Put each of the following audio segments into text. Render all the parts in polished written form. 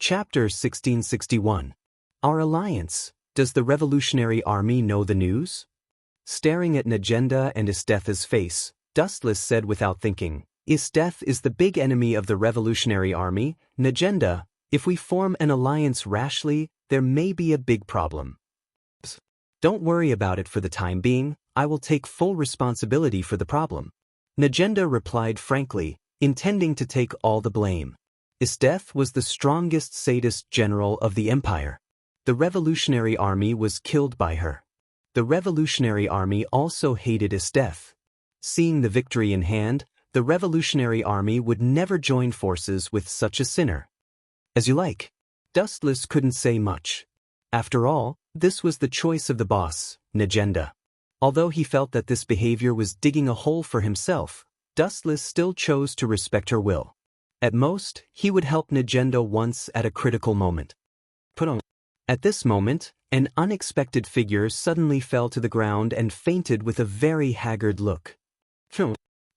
Chapter 1661. Our Alliance. Does the Revolutionary Army know the news? Staring at Najenda and Isteth's face, Dustless said without thinking, Isteth is the big enemy of the Revolutionary Army. Najenda, if we form an alliance rashly, there may be a big problem. Don't worry about it for the time being, I will take full responsibility for the problem. Najenda replied frankly, intending to take all the blame. Isteth was the strongest sadist general of the empire. The Revolutionary Army was killed by her. The Revolutionary Army also hated Isteth. Seeing the victory in hand, the Revolutionary Army would never join forces with such a sinner. As you like. Dustless couldn't say much. After all, this was the choice of the boss, Najenda. Although he felt that this behavior was digging a hole for himself, Dustless still chose to respect her will. At most, he would help Najenda once at a critical moment. At this moment, an unexpected figure suddenly fell to the ground and fainted with a very haggard look.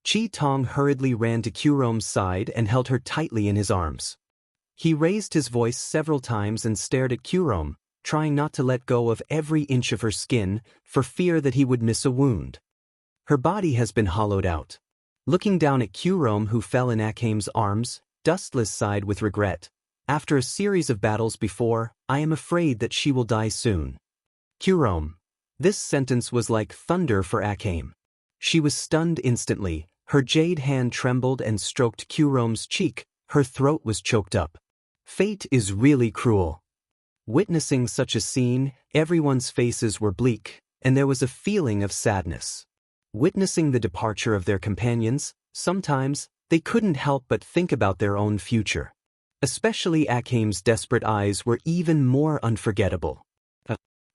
Chi Tong hurriedly ran to Kurome's side and held her tightly in his arms. He raised his voice several times and stared at Kurome, trying not to let go of every inch of her skin for fear that he would miss a wound. Her body has been hollowed out. Looking down at Kurome, who fell in Akame's arms, Dustless sighed with regret. After a series of battles before, I am afraid that she will die soon. Kurome. This sentence was like thunder for Akame. She was stunned instantly, her jade hand trembled and stroked Kurome's cheek, her throat was choked up. Fate is really cruel. Witnessing such a scene, everyone's faces were bleak, and there was a feeling of sadness. Witnessing the departure of their companions, sometimes, they couldn't help but think about their own future. Especially Akame's desperate eyes were even more unforgettable.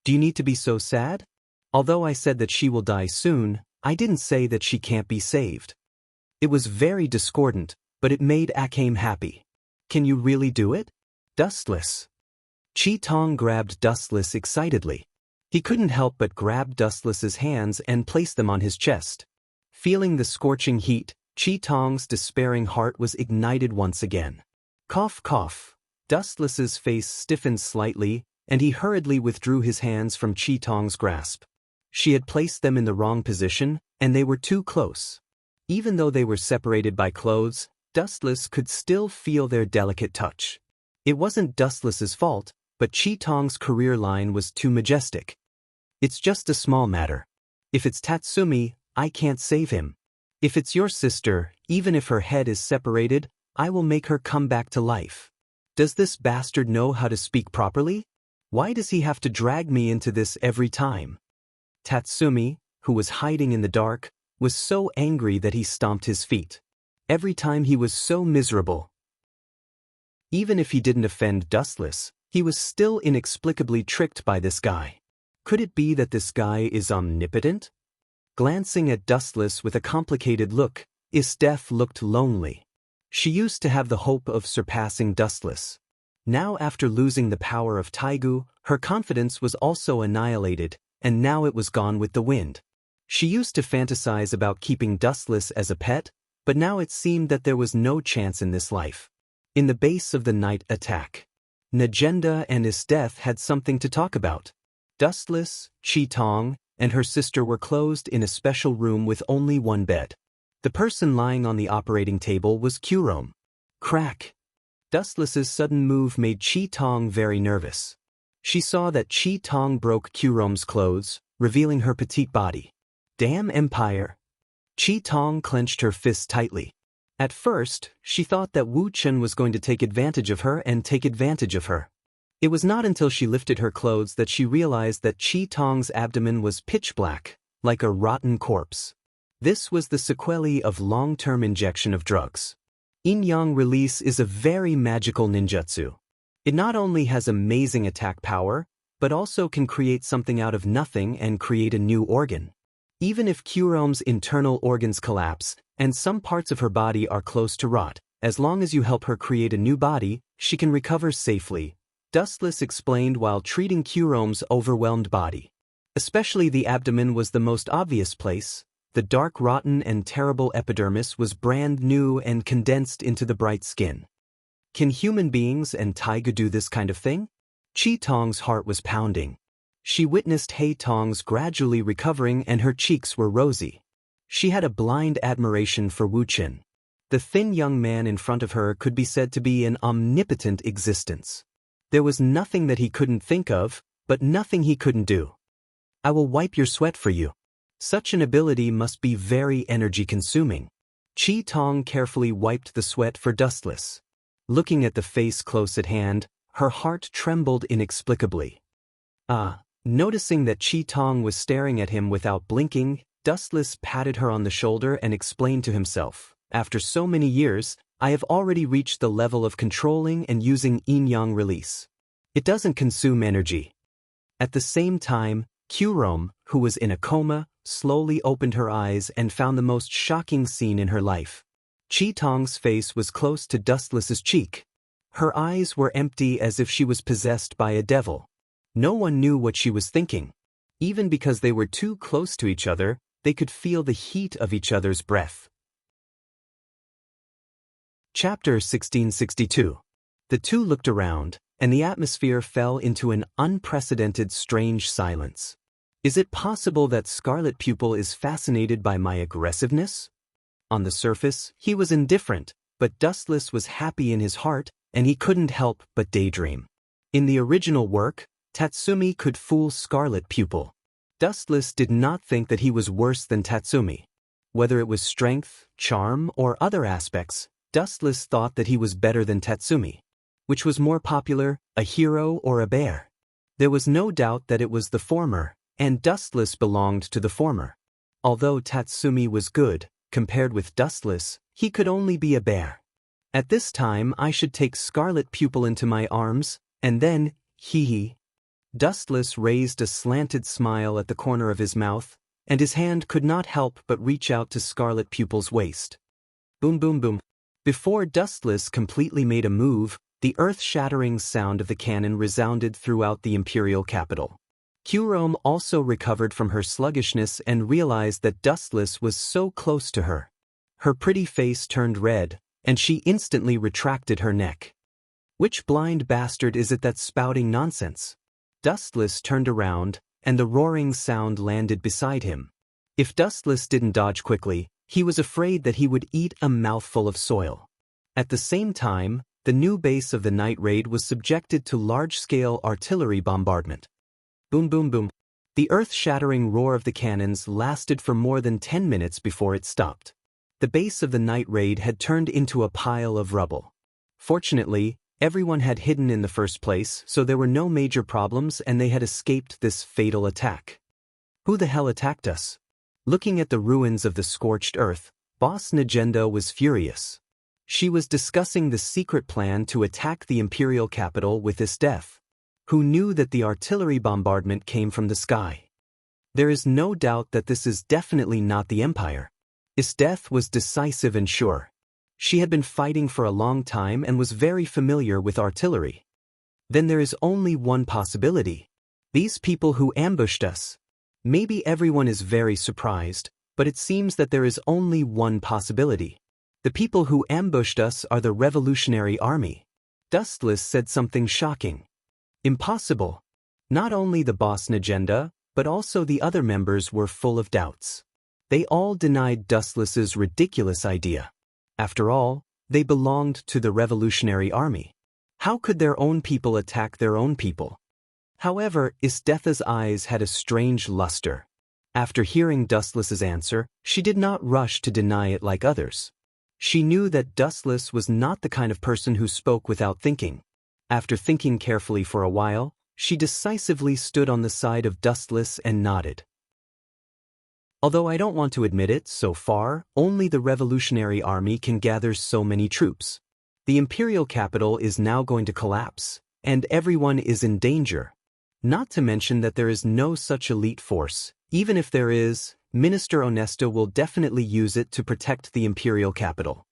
Do you need to be so sad? Although I said that she will die soon, I didn't say that she can't be saved. It was very discordant, but it made Akame happy. Can you really do it? Dustless. Chi Tong grabbed Dustless excitedly. He couldn't help but grab Dustless's hands and place them on his chest. Feeling the scorching heat, Chi Tong's despairing heart was ignited once again. Cough, cough. Dustless's face stiffened slightly, and he hurriedly withdrew his hands from Chi Tong's grasp. She had placed them in the wrong position, and they were too close. Even though they were separated by clothes, Dustless could still feel their delicate touch. It wasn't Dustless's fault, but Chi Tong's career line was too majestic. It's just a small matter. If it's Tatsumi, I can't save him. If it's your sister, even if her head is separated, I will make her come back to life. Does this bastard know how to speak properly? Why does he have to drag me into this every time? Tatsumi, who was hiding in the dark, was so angry that he stomped his feet. Every time he was so miserable. Even if he didn't offend Dustless, he was still inexplicably tricked by this guy. Could it be that this guy is omnipotent? Glancing at Dustless with a complicated look, Isteth looked lonely. She used to have the hope of surpassing Dustless. Now after losing the power of Taigu, her confidence was also annihilated, and now it was gone with the wind. She used to fantasize about keeping Dustless as a pet, but now it seemed that there was no chance in this life. In the base of the night attack, Najenda and Isteth had something to talk about. Dustless, Chi Tong, and her sister were closed in a special room with only one bed. The person lying on the operating table was Kurome. Crack! Dustless's sudden move made Chi Tong very nervous. She saw that Chi Tong broke Kurome's clothes, revealing her petite body. Damn Empire! Chi Tong clenched her fists tightly. At first, she thought that Wu Chen was going to take advantage of her. It was not until she lifted her clothes that she realized that Chi Tong's abdomen was pitch black, like a rotten corpse. This was the sequelae of long-term injection of drugs. Yin-Yang release is a very magical ninjutsu. It not only has amazing attack power, but also can create something out of nothing and create a new organ. Even if Kurome's internal organs collapse, and some parts of her body are close to rot, as long as you help her create a new body, she can recover safely. Dustless explained while treating Kurome's overwhelmed body. Especially the abdomen was the most obvious place. The dark, rotten, and terrible epidermis was brand new and condensed into the bright skin. Can human beings and taiga do this kind of thing? Chi Tong's heart was pounding. She witnessed Hei Tong's gradually recovering and her cheeks were rosy. She had a blind admiration for Wu Qin. The thin young man in front of her could be said to be an omnipotent existence. There was nothing that he couldn't think of, but nothing he couldn't do. I will wipe your sweat for you. Such an ability must be very energy-consuming. Chi Tong carefully wiped the sweat for Dustless. Looking at the face close at hand, her heart trembled inexplicably. Noticing that Chi Tong was staring at him without blinking, Dustless patted her on the shoulder and explained to himself, after so many years, I have already reached the level of controlling and using yin-yang release. It doesn't consume energy. At the same time, Qrom, who was in a coma, slowly opened her eyes and found the most shocking scene in her life. Chi Tong's face was close to Dustless's cheek. Her eyes were empty as if she was possessed by a devil. No one knew what she was thinking. Even because they were too close to each other, they could feel the heat of each other's breath. Chapter 1662. The two looked around, and the atmosphere fell into an unprecedented strange silence. Is it possible that Scarlet Pupil is fascinated by my aggressiveness? On the surface, he was indifferent, but Dustless was happy in his heart, and he couldn't help but daydream. In the original work, Tatsumi could fool Scarlet Pupil. Dustless did not think that he was worse than Tatsumi. Whether it was strength, charm, or other aspects, Dustless thought that he was better than Tatsumi. Which was more popular, a hero or a bear? There was no doubt that it was the former, and Dustless belonged to the former. Although Tatsumi was good, compared with Dustless, he could only be a bear. At this time I should take Scarlet Pupil into my arms, and then, hee. Dustless raised a slanted smile at the corner of his mouth, and his hand could not help but reach out to Scarlet Pupil's waist. Boom boom boom. Before Dustless completely made a move, the earth-shattering sound of the cannon resounded throughout the imperial capital. Qrom also recovered from her sluggishness and realized that Dustless was so close to her. Her pretty face turned red, and she instantly retracted her neck. Which blind bastard is it that's spouting nonsense? Dustless turned around, and the roaring sound landed beside him. If Dustless didn't dodge quickly, he was afraid that he would eat a mouthful of soil. At the same time, the new base of the night raid was subjected to large-scale artillery bombardment. Boom boom boom. The earth-shattering roar of the cannons lasted for more than 10 minutes before it stopped. The base of the night raid had turned into a pile of rubble. Fortunately, everyone had hidden in the first place, so there were no major problems and they had escaped this fatal attack. Who the hell attacked us? Looking at the ruins of the scorched earth, Boss Negenda was furious. She was discussing the secret plan to attack the imperial capital with Isdef, who knew that the artillery bombardment came from the sky. There is no doubt that this is definitely not the Empire. Isdef was decisive and sure. She had been fighting for a long time and was very familiar with artillery. Then there is only one possibility. These people who ambushed us. Maybe everyone is very surprised, but it seems that there is only one possibility. The people who ambushed us are the Revolutionary Army. Dustless said something shocking. Impossible. Not only the boss Negenda, but also the other members were full of doubts. They all denied Dustless's ridiculous idea. After all, they belonged to the Revolutionary Army. How could their own people attack their own people? However, Isdetha's eyes had a strange luster. After hearing Dustless's answer, she did not rush to deny it like others. She knew that Dustless was not the kind of person who spoke without thinking. After thinking carefully for a while, she decisively stood on the side of Dustless and nodded. Although I don't want to admit it, so far, only the Revolutionary Army can gather so many troops. The imperial capital is now going to collapse, and everyone is in danger. Not to mention that there is no such elite force. Even if there is, Minister Onesta will definitely use it to protect the imperial capital.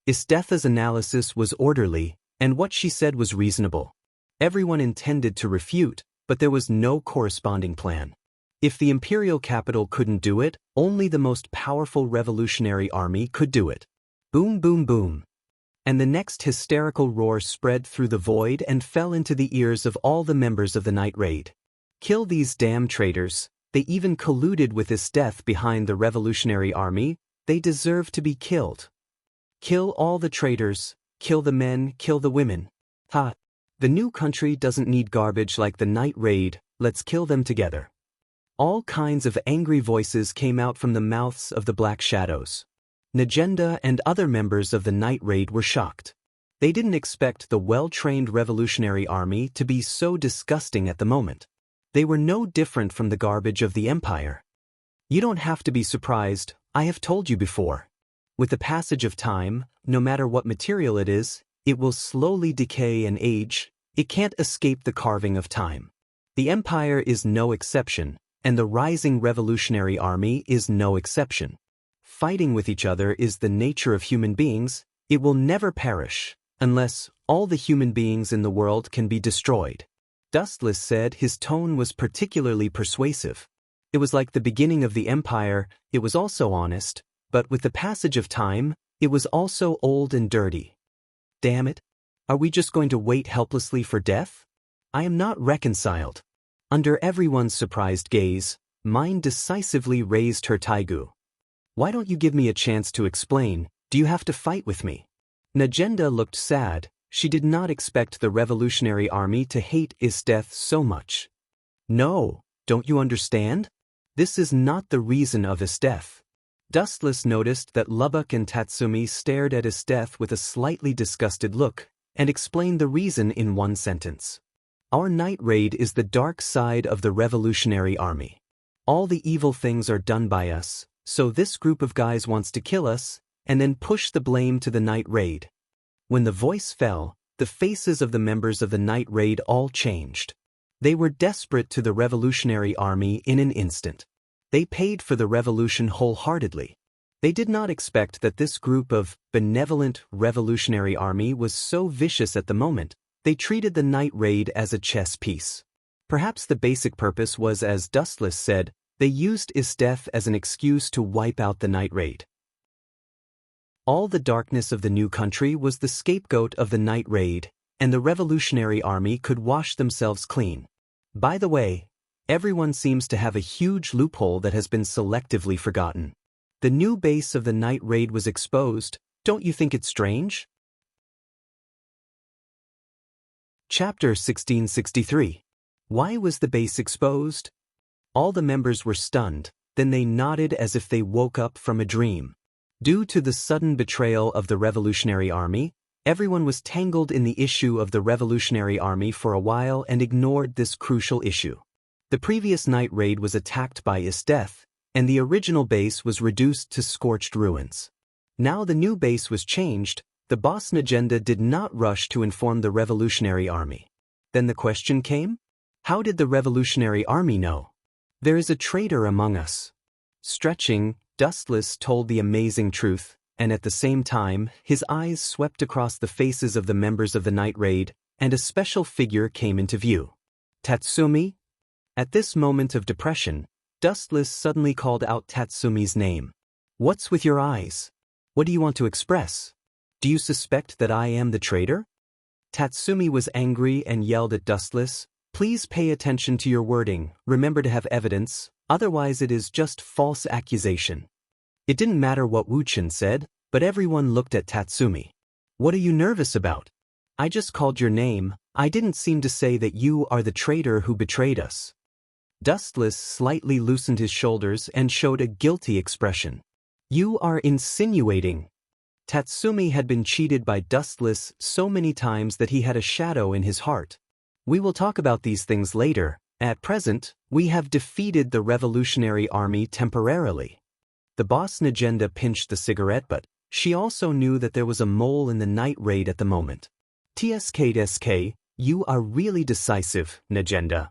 Isdetha's analysis was orderly, and what she said was reasonable. Everyone intended to refute, but there was no corresponding plan. If the imperial capital couldn't do it, only the most powerful revolutionary army could do it. Boom boom boom. And the next hysterical roar spread through the void and fell into the ears of all the members of the night raid. Kill these damn traitors. They even colluded with his death behind the Revolutionary Army. They deserve to be killed. Kill all the traitors. Kill the men, kill the women. Ha! The new country doesn't need garbage like the night raid. Let's kill them together. All kinds of angry voices came out from the mouths of the Black Shadows. Najenda and other members of the night raid were shocked. They didn't expect the well-trained Revolutionary Army to be so disgusting at the moment. They were no different from the garbage of the Empire. You don't have to be surprised, I have told you before. With the passage of time, no matter what material it is, it will slowly decay and age. It can't escape the carving of time. The Empire is no exception, and the rising Revolutionary Army is no exception. Fighting with each other is the nature of human beings. It will never perish, unless all the human beings in the world can be destroyed. Dustless said. His tone was particularly persuasive. It was like the beginning of the Empire. It was also honest, but with the passage of time, it was also old and dirty. Damn it. Are we just going to wait helplessly for death? I am not reconciled. Under everyone's surprised gaze, mine decisively raised her taigu. Why don't you give me a chance to explain? Do you have to fight with me? Najenda looked sad. She did not expect the Revolutionary Army to hate his death so much. No, don't you understand? This is not the reason of his death. Dustless noticed that Lubbock and Tatsumi stared at his death with a slightly disgusted look, and explained the reason in one sentence. Our night raid is the dark side of the Revolutionary Army. All the evil things are done by us, so this group of guys wants to kill us, and then push the blame to the night raid. When the voice fell, the faces of the members of the night raid all changed. They were desperate to the Revolutionary Army in an instant. They paid for the revolution wholeheartedly. They did not expect that this group of benevolent Revolutionary Army was so vicious at the moment. They treated the night raid as a chess piece. Perhaps the basic purpose was, as Dustless said, they used his death as an excuse to wipe out the night raid. All the darkness of the new country was the scapegoat of the night raid, and the Revolutionary Army could wash themselves clean. By the way, everyone seems to have a huge loophole that has been selectively forgotten. The new base of the night raid was exposed. Don't you think it's strange? Chapter 1663. Why was the base exposed? All the members were stunned, then they nodded as if they woke up from a dream. Due to the sudden betrayal of the Revolutionary Army, everyone was tangled in the issue of the Revolutionary Army for a while and ignored this crucial issue. The previous night raid was attacked by his death, and the original base was reduced to scorched ruins. Now the new base was changed. The boss Najenda did not rush to inform the Revolutionary Army. Then the question came, how did the Revolutionary Army know? There is a traitor among us. Stretching, Dustless told the amazing truth, and at the same time, his eyes swept across the faces of the members of the night raid, and a special figure came into view. Tatsumi? At this moment of depression, Dustless suddenly called out Tatsumi's name. What's with your eyes? What do you want to express? Do you suspect that I am the traitor? Tatsumi was angry and yelled at Dustless, please pay attention to your wording, remember to have evidence, otherwise it is just false accusation. It didn't matter what Wuchen said, but everyone looked at Tatsumi. What are you nervous about? I just called your name. I didn't seem to say that you are the traitor who betrayed us. Dustless slightly loosened his shoulders and showed a guilty expression. You are insinuating. Tatsumi had been cheated by Dustless so many times that he had a shadow in his heart. We will talk about these things later. At present, we have defeated the Revolutionary Army temporarily. The boss Najenda pinched the cigarette, but she also knew that there was a mole in the night raid at the moment. TSK, you are really decisive, Najenda.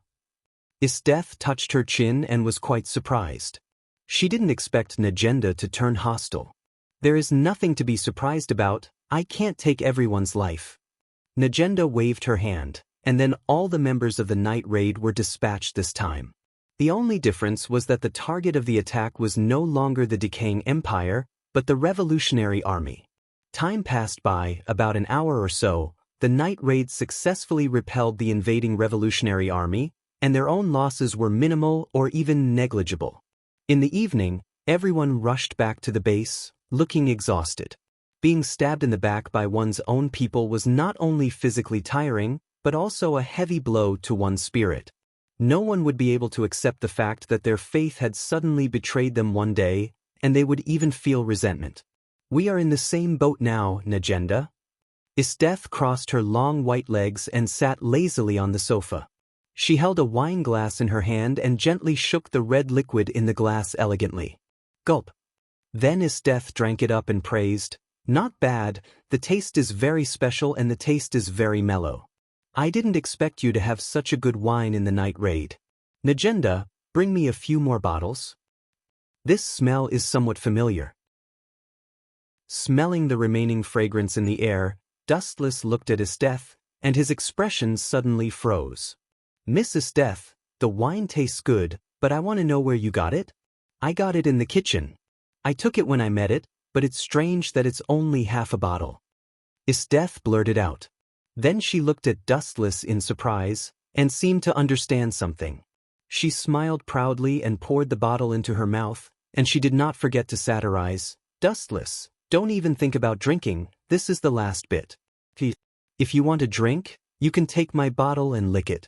His death touched her chin and was quite surprised. She didn't expect Najenda to turn hostile. There is nothing to be surprised about. I can't take everyone's life. Najenda waved her hand, and then all the members of the night raid were dispatched this time. The only difference was that the target of the attack was no longer the decaying empire, but the Revolutionary Army. Time passed by, about an hour or so. The night raid successfully repelled the invading Revolutionary Army, and their own losses were minimal or even negligible. In the evening, everyone rushed back to the base, looking exhausted. Being stabbed in the back by one's own people was not only physically tiring, but also a heavy blow to one's spirit. No one would be able to accept the fact that their faith had suddenly betrayed them one day, and they would even feel resentment. "We are in the same boat now, Najenda." Isteth crossed her long white legs and sat lazily on the sofa. She held a wine glass in her hand and gently shook the red liquid in the glass elegantly. Gulp. Then Isteth drank it up and praised, "Not bad, the taste is very special and the taste is very mellow. I didn't expect you to have such a good wine in the night raid. Najenda, bring me a few more bottles." "This smell is somewhat familiar." Smelling the remaining fragrance in the air, Dustless looked at Isteth, and his expression suddenly froze. "Miss Isteth, the wine tastes good, but I want to know where you got it?" "I got it in the kitchen. I took it when I met it, but it's strange that it's only half a bottle." Isteth blurted out. Then she looked at Dustless in surprise, and seemed to understand something. She smiled proudly and poured the bottle into her mouth, and she did not forget to satirize, "Dustless, don't even think about drinking, this is the last bit. If you want a drink, you can take my bottle and lick it."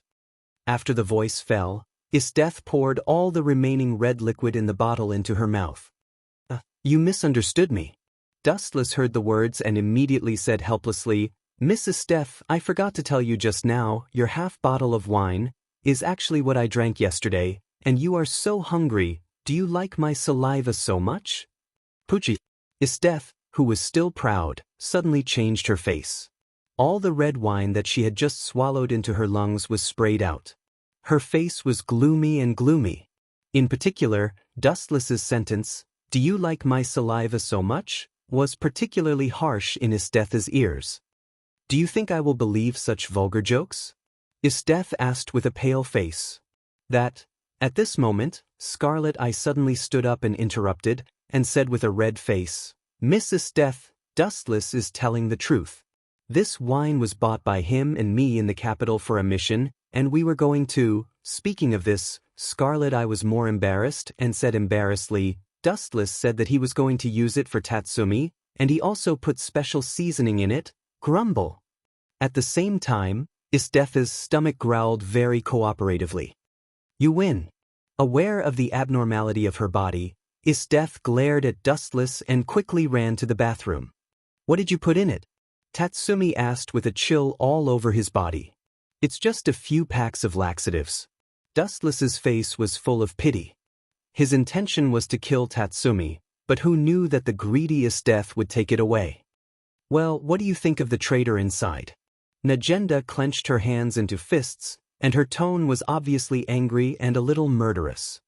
After the voice fell, Isteth poured all the remaining red liquid in the bottle into her mouth. "You misunderstood me." Dustless heard the words and immediately said helplessly, "Miss Isteth, I forgot to tell you just now, your half bottle of wine is actually what I drank yesterday, and you are so hungry, do you like my saliva so much?" Poochie. Isteth, who was still proud, suddenly changed her face. All the red wine that she had just swallowed into her lungs was sprayed out. Her face was gloomy and gloomy. In particular, Dustless's sentence, "Do you like my saliva so much?" was particularly harsh in Isteth's ears. "Do you think I will believe such vulgar jokes?" Isteth asked with a pale face. At this moment, Scarlet Eye suddenly stood up and interrupted, and said with a red face, "Miss Isteth, Dustless is telling the truth. This wine was bought by him and me in the capital for a mission, and we were going to—" Speaking of this, Scarlet Eye was more embarrassed and said embarrassedly, "Dustless said that he was going to use it for Tatsumi, and he also put special seasoning in it, grumble." At the same time, Isteth's stomach growled very cooperatively. "You win." Aware of the abnormality of her body, Isteth glared at Dustless and quickly ran to the bathroom. "What did you put in it?" Tatsumi asked with a chill all over his body. "It's just a few packs of laxatives." Dustless's face was full of pity. His intention was to kill Tatsumi, but who knew that the greedy Isteth would take it away? "Well, what do you think of the traitor inside?" Najenda clenched her hands into fists, and her tone was obviously angry and a little murderous.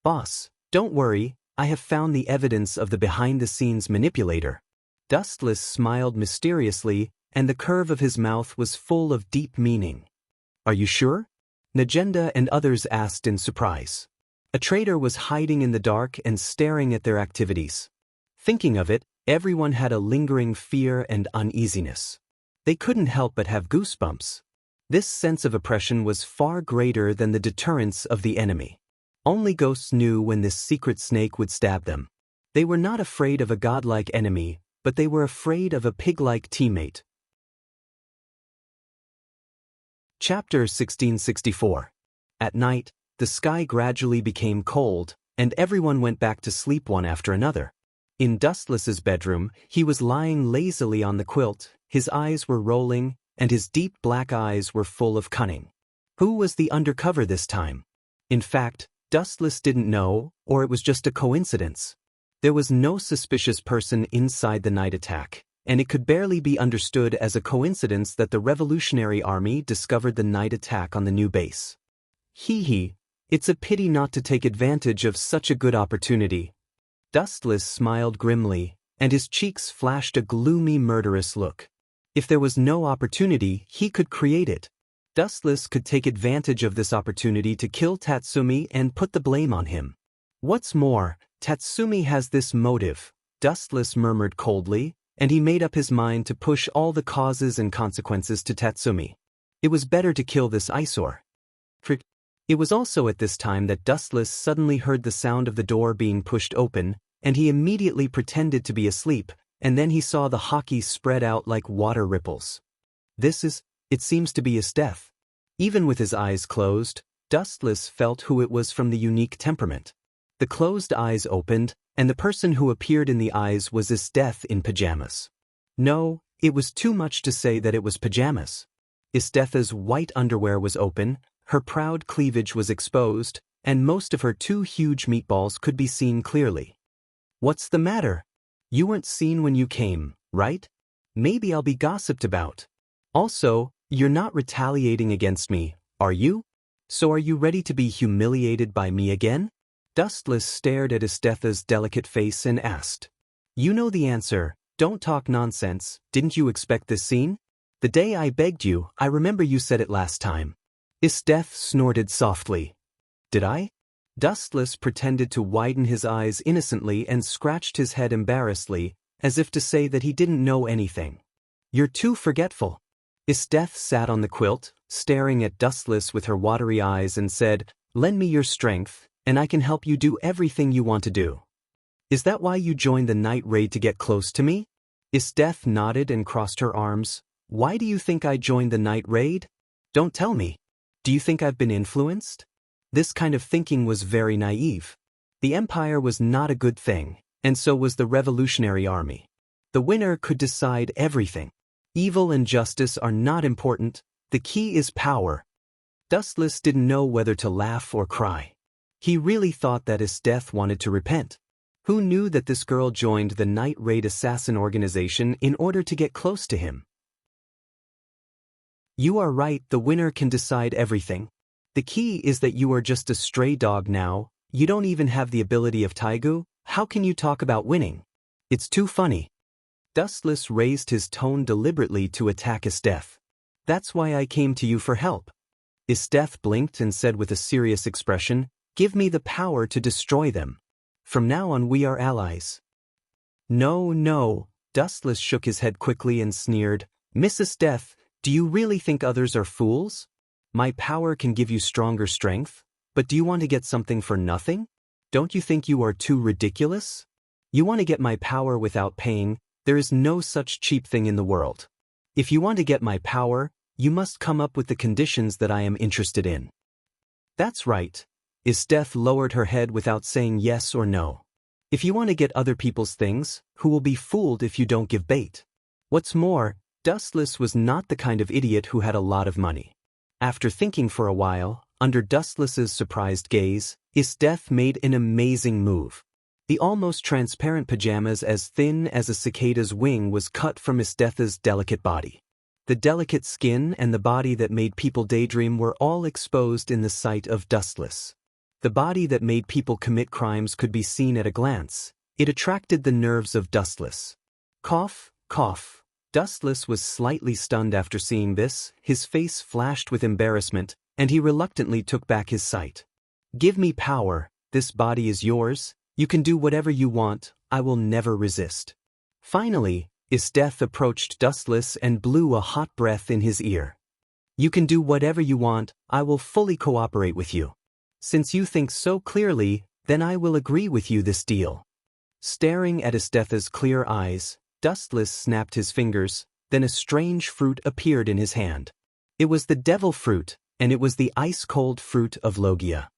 "Boss, don't worry, I have found the evidence of the behind-the-scenes manipulator." Dustless smiled mysteriously, and the curve of his mouth was full of deep meaning. "Are you sure?" Najenda and others asked in surprise. A traitor was hiding in the dark and staring at their activities. Thinking of it, everyone had a lingering fear and uneasiness. They couldn't help but have goosebumps. This sense of oppression was far greater than the deterrence of the enemy. Only ghosts knew when this secret snake would stab them. They were not afraid of a godlike enemy, but they were afraid of a pig-like teammate. Chapter 1664. At night, the sky gradually became cold, and everyone went back to sleep one after another. In Dustless's bedroom, he was lying lazily on the quilt, his eyes were rolling, and his deep black eyes were full of cunning. Who was the undercover this time? In fact, Dustless didn't know, or it was just a coincidence. There was no suspicious person inside the night attack, and it could barely be understood as a coincidence that the Revolutionary Army discovered the night attack on the new base. Hee, it's a pity not to take advantage of such a good opportunity. Dustless smiled grimly, and his cheeks flashed a gloomy, murderous look. If there was no opportunity, he could create it. Dustless could take advantage of this opportunity to kill Tatsumi and put the blame on him. What's more, Tatsumi has this motive, Dustless murmured coldly, and he made up his mind to push all the causes and consequences to Tatsumi. It was better to kill this eyesore. It was also at this time that Dustless suddenly heard the sound of the door being pushed open, and he immediately pretended to be asleep, and then he saw the hockey spread out like water ripples. It seems to be his death. Even with his eyes closed, Dustless felt who it was from the unique temperament. The closed eyes opened, and the person who appeared in the eyes was his death in pajamas. No, it was too much to say that it was pajamas. Istetha's white underwear was open, her proud cleavage was exposed, and most of her 2 huge meatballs could be seen clearly. What's the matter? You weren't seen when you came, right? Maybe I'll be gossiped about. Also, you're not retaliating against me, are you? So are you ready to be humiliated by me again? Dustless stared at Istetha's delicate face and asked. You know the answer, don't talk nonsense, didn't you expect this scene? The day I begged you, I remember you said it last time. Isteth snorted softly. Did I? Dustless pretended to widen his eyes innocently and scratched his head embarrassedly, as if to say that he didn't know anything. You're too forgetful. Isteth sat on the quilt, staring at Dustless with her watery eyes and said, Lend me your strength, and I can help you do everything you want to do. Is that why you joined the night raid to get close to me? Isteth nodded and crossed her arms. Why do you think I joined the night raid? Don't tell me. Do you think I've been influenced? This kind of thinking was very naive. The Empire was not a good thing, and so was the Revolutionary Army. The winner could decide everything. Evil and justice are not important, the key is power. Dustless didn't know whether to laugh or cry. He really thought that Isteth wanted to repent. Who knew that this girl joined the Night Raid assassin organization in order to get close to him? You are right, the winner can decide everything. The key is that you are just a stray dog now, you don't even have the ability of Taigu, how can you talk about winning? It's too funny. Dustless raised his tone deliberately to attack Isteth. That's why I came to you for help. Isteth blinked and said with a serious expression, Give me the power to destroy them. From now on we are allies. No, Dustless shook his head quickly and sneered, Miss Isteth, do you really think others are fools? My power can give you stronger strength, but do you want to get something for nothing? Don't you think you are too ridiculous? You want to get my power without paying, there is no such cheap thing in the world. If you want to get my power, you must come up with the conditions that I am interested in. That's right. Isteth lowered her head without saying yes or no. If you want to get other people's things, who will be fooled if you don't give bait? What's more, Dustless was not the kind of idiot who had a lot of money. After thinking for a while, under Dustless's surprised gaze, Isteth made an amazing move. The almost transparent pajamas as thin as a cicada's wing was cut from Istetha's delicate body. The delicate skin and the body that made people daydream were all exposed in the sight of Dustless. The body that made people commit crimes could be seen at a glance. It attracted the nerves of Dustless. Cough, cough. Dustless was slightly stunned after seeing this, his face flashed with embarrassment, and he reluctantly took back his sight. Give me power, this body is yours, you can do whatever you want, I will never resist. Finally, Isteth approached Dustless and blew a hot breath in his ear. You can do whatever you want, I will fully cooperate with you. Since you think so clearly, then I will agree with you this deal. Staring at Istetha's clear eyes, Dustless snapped his fingers, then a strange fruit appeared in his hand. It was the devil fruit, and it was the ice-cold fruit of Logia.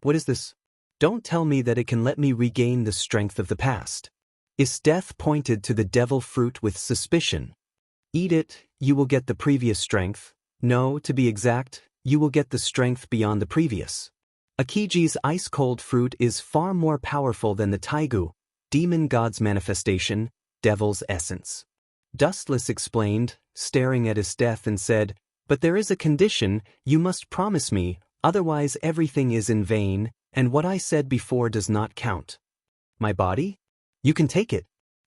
What is this? Don't tell me that it can let me regain the strength of the past. Isteth pointed to the devil fruit with suspicion. Eat it, you will get the previous strength. No, to be exact, you will get the strength beyond the previous. Akiji's ice-cold fruit is far more powerful than the Taigu, demon god's manifestation, devil's essence. Dustless explained, staring at Isteth and said, But there is a condition, you must promise me, otherwise everything is in vain, and what I said before does not count. My body? You can take it.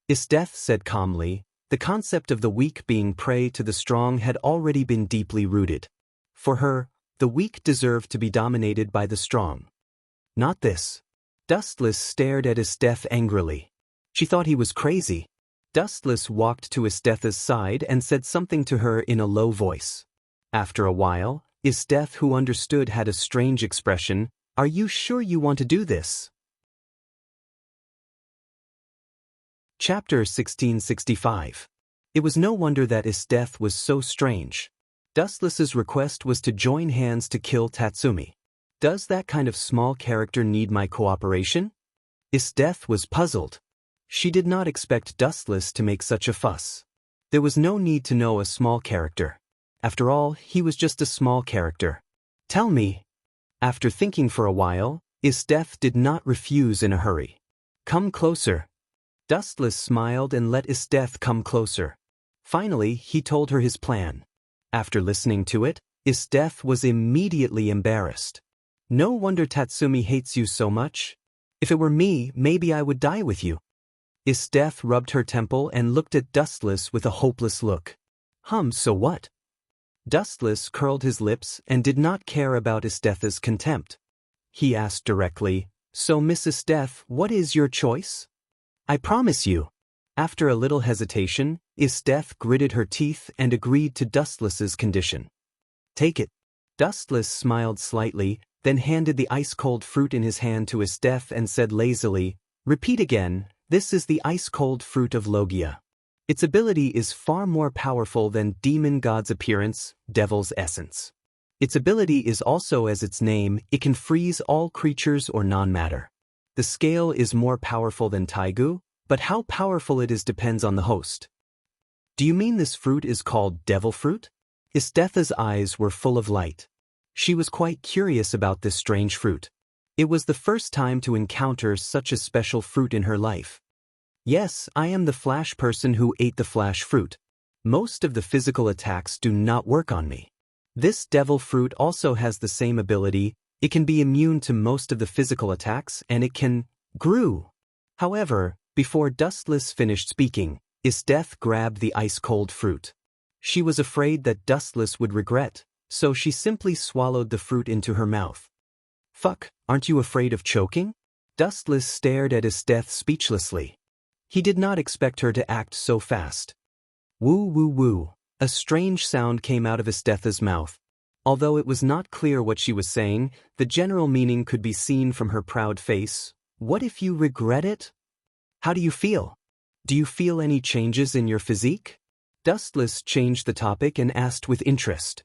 Isteth said calmly, the concept of the weak being prey to the strong had already been deeply rooted. For her, the weak deserved to be dominated by the strong. Not this. Dustless stared at Isteth angrily. She thought he was crazy. Dustless walked to Isteth's side and said something to her in a low voice. After a while, Isteth, who understood, had a strange expression. Are you sure you want to do this? Chapter 1665. It was no wonder that Isteth was so strange. Dustless's request was to join hands to kill Tatsumi. Does that kind of small character need my cooperation? Isteth was puzzled. She did not expect Dustless to make such a fuss. There was no need to know a small character. After all, he was just a small character. Tell me. After thinking for a while, Isteth did not refuse in a hurry. Come closer. Dustless smiled and let Isteth come closer. Finally, he told her his plan. After listening to it, Isteth was immediately embarrassed. No wonder Tatsumi hates you so much. If it were me, maybe I would die with you. Isteth rubbed her temple and looked at Dustless with a hopeless look. So what? Dustless curled his lips and did not care about Isteth's contempt. He asked directly, So Miss Isteth, what is your choice? I promise you. After a little hesitation, Isteth gritted her teeth and agreed to Dustless's condition. Take it. Dustless smiled slightly, then handed the ice-cold fruit in his hand to Isteth and said lazily, Repeat again, this is the ice-cold fruit of Logia. Its ability is far more powerful than demon god's appearance, devil's essence. Its ability is also as its name, it can freeze all creatures or non-matter. The scale is more powerful than Taigu, but how powerful it is depends on the host. Do you mean this fruit is called devil fruit? Isteth's eyes were full of light. She was quite curious about this strange fruit. It was the first time to encounter such a special fruit in her life. Yes, I am the flash person who ate the flash fruit. Most of the physical attacks do not work on me. This devil fruit also has the same ability. It can be immune to most of the physical attacks and it can grew. However, before Dustless finished speaking, Isteth grabbed the ice-cold fruit. She was afraid that Dustless would regret, so she simply swallowed the fruit into her mouth. Fuck, aren't you afraid of choking? Dustless stared at Isteth speechlessly. He did not expect her to act so fast. Woo woo woo. A strange sound came out of Isteth's mouth. Although it was not clear what she was saying, the general meaning could be seen from her proud face. What if you regret it? How do you feel? Do you feel any changes in your physique? Dustless changed the topic and asked with interest.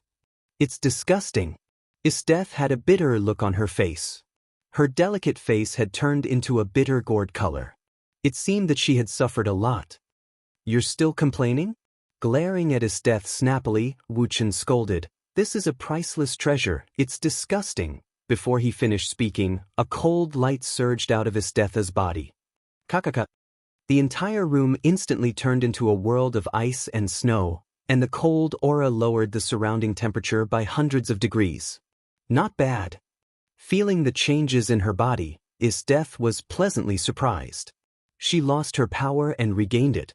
It's disgusting. Isteth had a bitter look on her face. Her delicate face had turned into a bitter gourd color. It seemed that she had suffered a lot. You're still complaining? Glaring at Isteth snappily, Wuchen scolded. This is a priceless treasure, it's disgusting. Before he finished speaking, a cold light surged out of Isteth's body. Kakaka. The entire room instantly turned into a world of ice and snow, and the cold aura lowered the surrounding temperature by hundreds of degrees. Not bad. Feeling the changes in her body, Isteth was pleasantly surprised. She lost her power and regained it.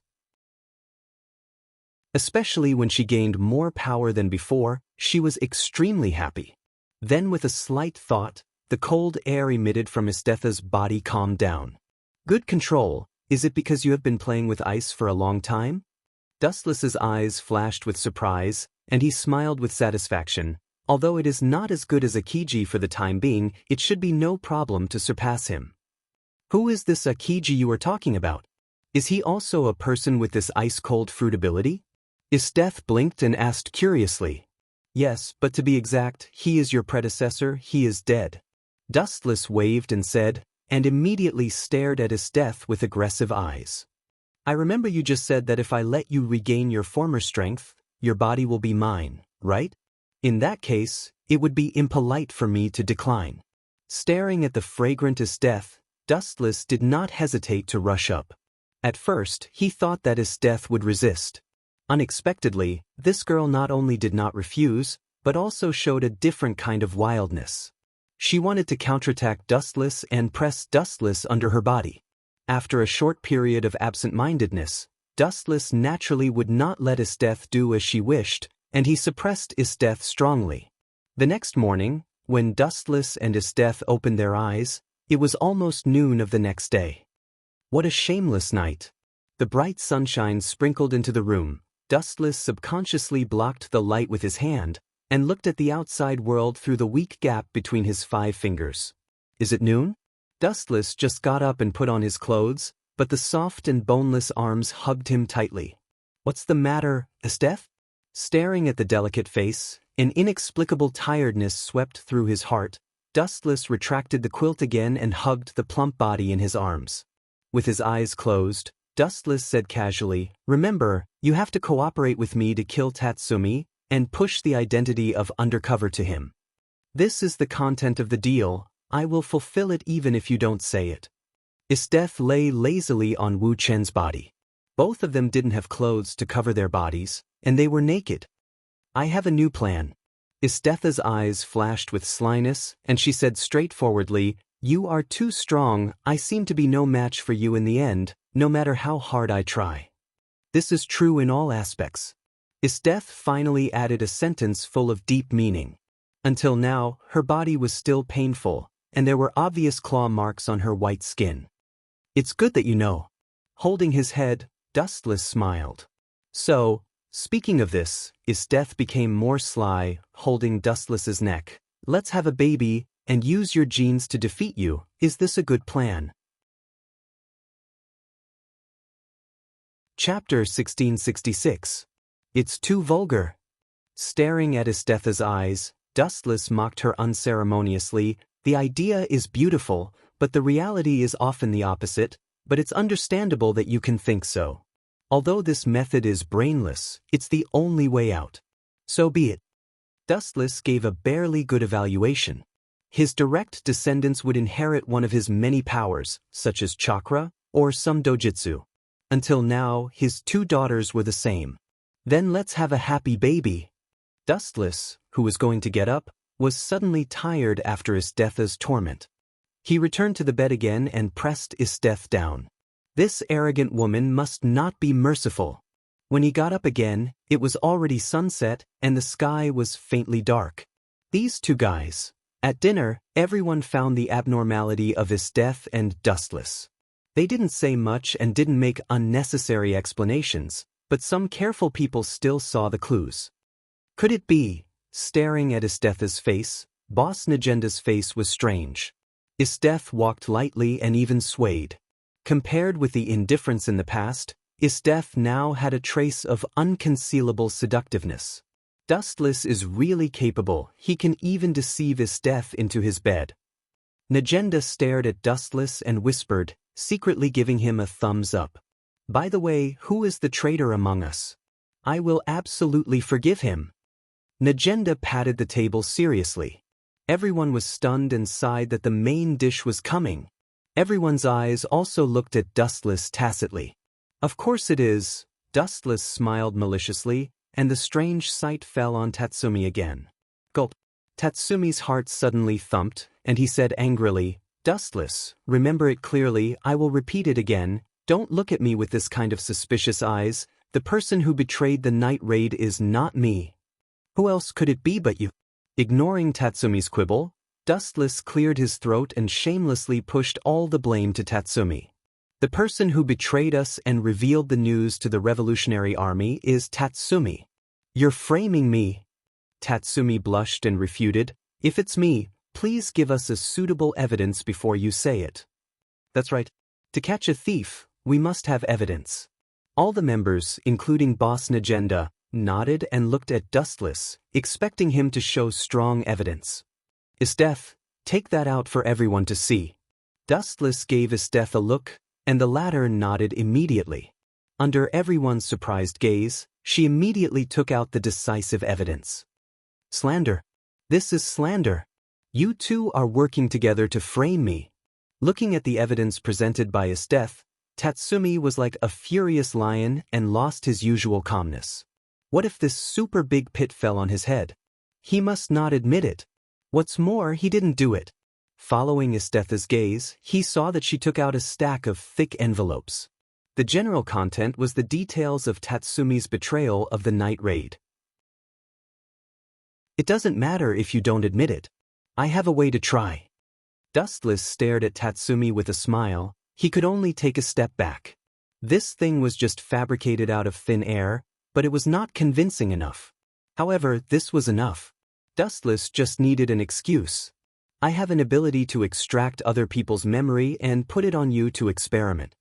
Especially when she gained more power than before, she was extremely happy. Then with a slight thought, the cold air emitted from Isteth's body calmed down. Good control. Is it because you have been playing with ice for a long time? Dustless's eyes flashed with surprise, and he smiled with satisfaction. Although it is not as good as Akiji for the time being, it should be no problem to surpass him. Who is this Akiji you are talking about? Is he also a person with this ice-cold fruit ability? Isteth blinked and asked curiously. Yes, but to be exact, he is your predecessor, he is dead. Dustless waved and said, and immediately stared at Isteth with aggressive eyes. I remember you just said that if I let you regain your former strength, your body will be mine, right? In that case, it would be impolite for me to decline. Staring at the fragrant Isteth, Dustless did not hesitate to rush up. At first, he thought that Isteth would resist. Unexpectedly, this girl not only did not refuse, but also showed a different kind of wildness. She wanted to counterattack Dustless and press Dustless under her body. After a short period of absent-mindedness, Dustless naturally would not let Isteth do as she wished, and he suppressed Isteth strongly. The next morning, when Dustless and Isteth opened their eyes, it was almost noon of the next day. What a shameless night. The bright sunshine sprinkled into the room. Dustless subconsciously blocked the light with his hand and looked at the outside world through the weak gap between his 5 fingers. Is it noon? Dustless just got up and put on his clothes, but the soft and boneless arms hugged him tightly. What's the matter, Esteth? Staring at the delicate face, an inexplicable tiredness swept through his heart. Dustless retracted the quilt again and hugged the plump body in his arms. With his eyes closed, Dustless said casually, "Remember, you have to cooperate with me to kill Tatsumi," and push the identity of undercover to him. "This is the content of the deal. I will fulfill it even if you don't say it." Esteth lay lazily on Wu Chen's body. Both of them didn't have clothes to cover their bodies, and they were naked. "I have a new plan." Estetha's eyes flashed with slyness, and she said straightforwardly, "You are too strong. I seem to be no match for you in the end, no matter how hard I try." This is true in all aspects. Esteth finally added a sentence full of deep meaning. Until now, her body was still painful, and there were obvious claw marks on her white skin. "It's good that you know." Holding his head, Dustless smiled. "So, speaking of this," Esteth became more sly, holding Dustless's neck. "Let's have a baby, and use your genes to defeat you. Is this a good plan?" Chapter 1666. It's too vulgar. Staring at Estetha's eyes, Dustless mocked her unceremoniously. "The idea is beautiful, but the reality is often the opposite, but it's understandable that you can think so. Although this method is brainless, it's the only way out. So be it." Dustless gave a barely good evaluation. His direct descendants would inherit one of his many powers, such as chakra or some dojutsu. Until now, his 2 daughters were the same. "Then let's have a happy baby." Dustless, who was going to get up, was suddenly tired after Estetha's torment. He returned to the bed again and pressed Esteth down. This arrogant woman must not be merciful. When he got up again, it was already sunset and the sky was faintly dark. These 2 guys. At dinner, everyone found the abnormality of Esteth and Dustless. They didn't say much and didn't make unnecessary explanations, but some careful people still saw the clues. Could it be? Staring at Estetha's face, Boss Nagenda's face was strange. Esteth walked lightly and even swayed. Compared with the indifference in the past, Esteth now had a trace of unconcealable seductiveness. Dustless is really capable. He can even deceive Esteth into his bed. Nagenda stared at Dustless and whispered, secretly giving him a thumbs up. "By the way, who is the traitor among us? I will absolutely forgive him." Nagenda patted the table seriously. Everyone was stunned and sighed that the main dish was coming. Everyone's eyes also looked at Dustless tacitly. "Of course it is." Dustless smiled maliciously, and the strange sight fell on Tatsumi again. Gulp. Tatsumi's heart suddenly thumped, and he said angrily, "Dustless, remember it clearly. I will repeat it again. Don't look at me with this kind of suspicious eyes. The person who betrayed the night raid is not me. Who else could it be but you?" Ignoring Tatsumi's quibble, Dustless cleared his throat and shamelessly pushed all the blame to Tatsumi. "The person who betrayed us and revealed the news to the Revolutionary Army is Tatsumi." "You're framing me." Tatsumi blushed and refuted, "If it's me, please give us a suitable evidence before you say it." "That's right. To catch a thief, we must have evidence." All the members, including Boss Nagenda, nodded and looked at Dustless, expecting him to show strong evidence. "Esteth, take that out for everyone to see." Dustless gave Esteth a look, and the latter nodded immediately. Under everyone's surprised gaze, she immediately took out the decisive evidence. "Slander. This is slander. You 2 are working together to frame me." Looking at the evidence presented by Esteth, Tatsumi was like a furious lion and lost his usual calmness. What if this super big pit fell on his head? He must not admit it. What's more, he didn't do it. Following Estetha's gaze, he saw that she took out a stack of thick envelopes. The general content was the details of Tatsumi's betrayal of the night raid. "It doesn't matter if you don't admit it. I have a way to try." Dustless stared at Tatsumi with a smile. He could only take a step back. This thing was just fabricated out of thin air, but it was not convincing enough. However, this was enough. Dustless just needed an excuse. I have an ability to extract other people's memory and put it on you to experiment.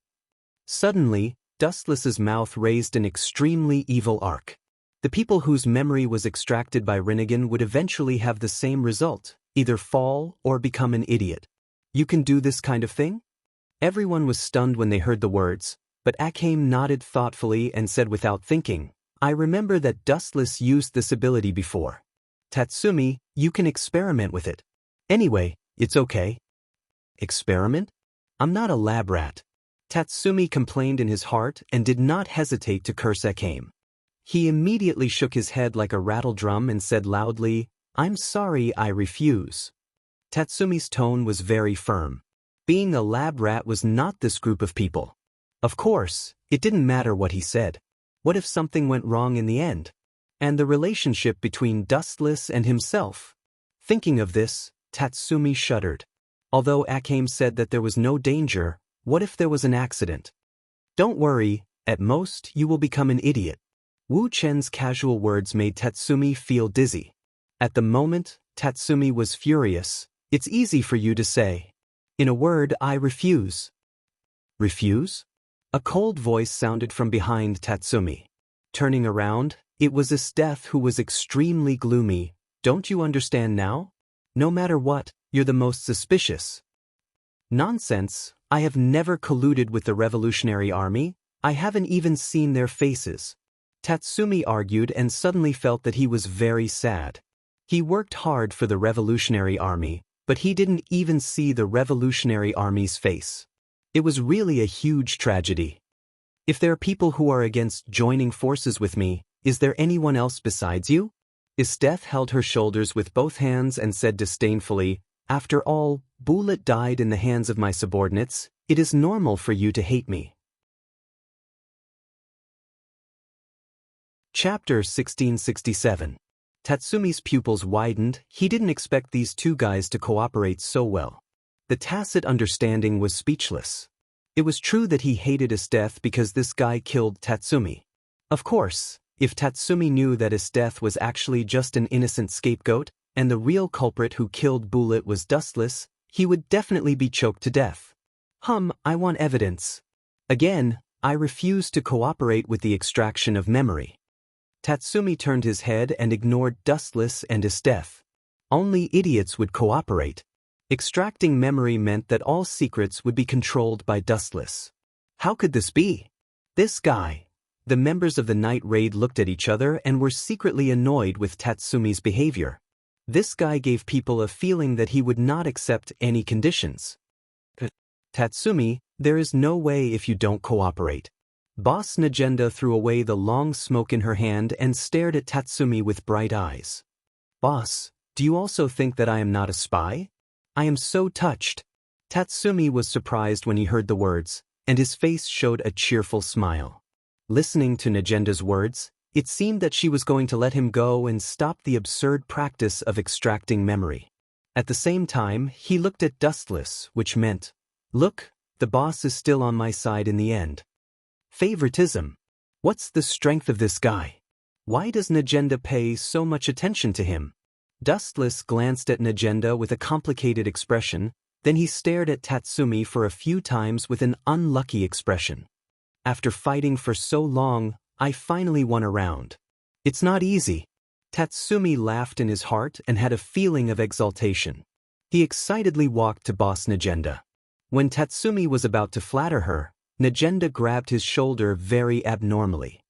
Suddenly, Dustless's mouth raised an extremely evil arc. The people whose memory was extracted by Rinnegan would eventually have the same result, either fall or become an idiot. You can do this kind of thing? Everyone was stunned when they heard the words, but Akame nodded thoughtfully and said without thinking, I remember that Dustless used this ability before. Tatsumi, you can experiment with it. Anyway, it's okay. Experiment? I'm not a lab rat. Tatsumi complained in his heart and did not hesitate to curse Akame. He immediately shook his head like a rattle drum and said loudly, I'm sorry, I refuse. Tatsumi's tone was very firm. Being a lab rat was not this group of people. Of course, it didn't matter what he said. What if something went wrong in the end? And the relationship between Dustless and himself? Thinking of this, Tatsumi shuddered. Although Akame said that there was no danger, what if there was an accident? Don't worry, at most you will become an idiot. Wu Chen's casual words made Tatsumi feel dizzy. At the moment, Tatsumi was furious. It's easy for you to say. In a word, I refuse. Refuse? A cold voice sounded from behind Tatsumi. Turning around, it was Esteth who was extremely gloomy. Don't you understand now? No matter what, you're the most suspicious. Nonsense, I have never colluded with the Revolutionary Army. I haven't even seen their faces. Tatsumi argued and suddenly felt that he was very sad. He worked hard for the Revolutionary Army, but he didn't even see the Revolutionary Army's face. It was really a huge tragedy. If there are people who are against joining forces with me, is there anyone else besides you? Esteth held her shoulders with both hands and said disdainfully, After all, Bullet died in the hands of my subordinates. It is normal for you to hate me. Chapter 1667. Tatsumi's pupils widened. He didn't expect these two guys to cooperate so well. The tacit understanding was speechless. It was true that he hated Esteth because this guy killed Tatsumi. Of course, if Tatsumi knew that Esteth was actually just an innocent scapegoat, and the real culprit who killed Bullet was Dustless, he would definitely be choked to death. I want evidence. Again, I refuse to cooperate with the extraction of memory. Tatsumi turned his head and ignored Dustless and Esteth. Only idiots would cooperate. Extracting memory meant that all secrets would be controlled by Dustless. How could this be? This guy. The members of the night raid looked at each other and were secretly annoyed with Tatsumi's behavior. This guy gave people a feeling that he would not accept any conditions. Tatsumi, there is no way if you don't cooperate. Boss Najenda threw away the long smoke in her hand and stared at Tatsumi with bright eyes. Boss, do you also think that I am not a spy? I am so touched. Tatsumi was surprised when he heard the words, and his face showed a cheerful smile. Listening to Najenda's words, it seemed that she was going to let him go and stop the absurd practice of extracting memory. At the same time, he looked at Dustless, which meant, look, the boss is still on my side in the end. Favoritism. What's the strength of this guy? Why does Najenda pay so much attention to him? Dustless glanced at Najenda with a complicated expression, then he stared at Tatsumi for a few times with an unlucky expression. After fighting for so long, I finally won a round. It's not easy. Tatsumi laughed in his heart and had a feeling of exultation. He excitedly walked to Boss Najenda. When Tatsumi was about to flatter her, Najenda grabbed his shoulder very abnormally.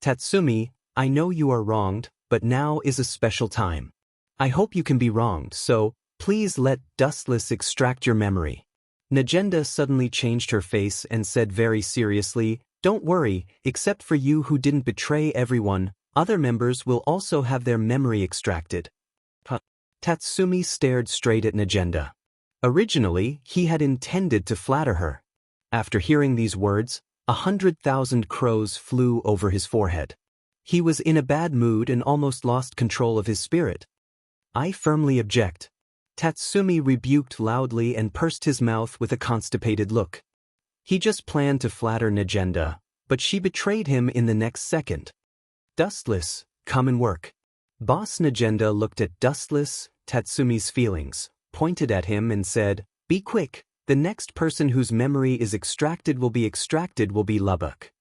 Tatsumi, I know you are wronged, but now is a special time. I hope you can be wronged, so please let Dustless extract your memory. Najenda suddenly changed her face and said very seriously, Don't worry, except for you who didn't betray everyone, other members will also have their memory extracted. Tatsumi stared straight at Najenda. Originally, he had intended to flatter her. After hearing these words, 100,000 crows flew over his forehead. He was in a bad mood and almost lost control of his spirit. I firmly object. Tatsumi rebuked loudly and pursed his mouth with a constipated look. He just planned to flatter Najenda, but she betrayed him in the next second. Dustless, come and work. Boss Najenda looked at Dustless, Tatsumi's feelings, pointed at him and said, "Be quick, the next person whose memory is extracted will be Lubbock."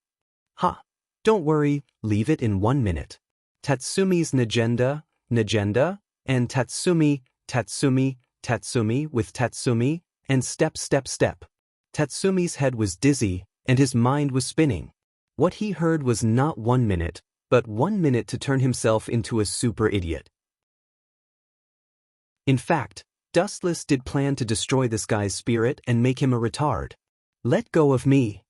Ha! Don't worry, leave it in 1 minute. Tatsumi's Najenda, and Tatsumi with Tatsumi, and step. Tatsumi's head was dizzy, and his mind was spinning. What he heard was not 1 minute, but 1 minute to turn himself into a super idiot. In fact, Dustless did plan to destroy this guy's spirit and make him a retard. Let go of me.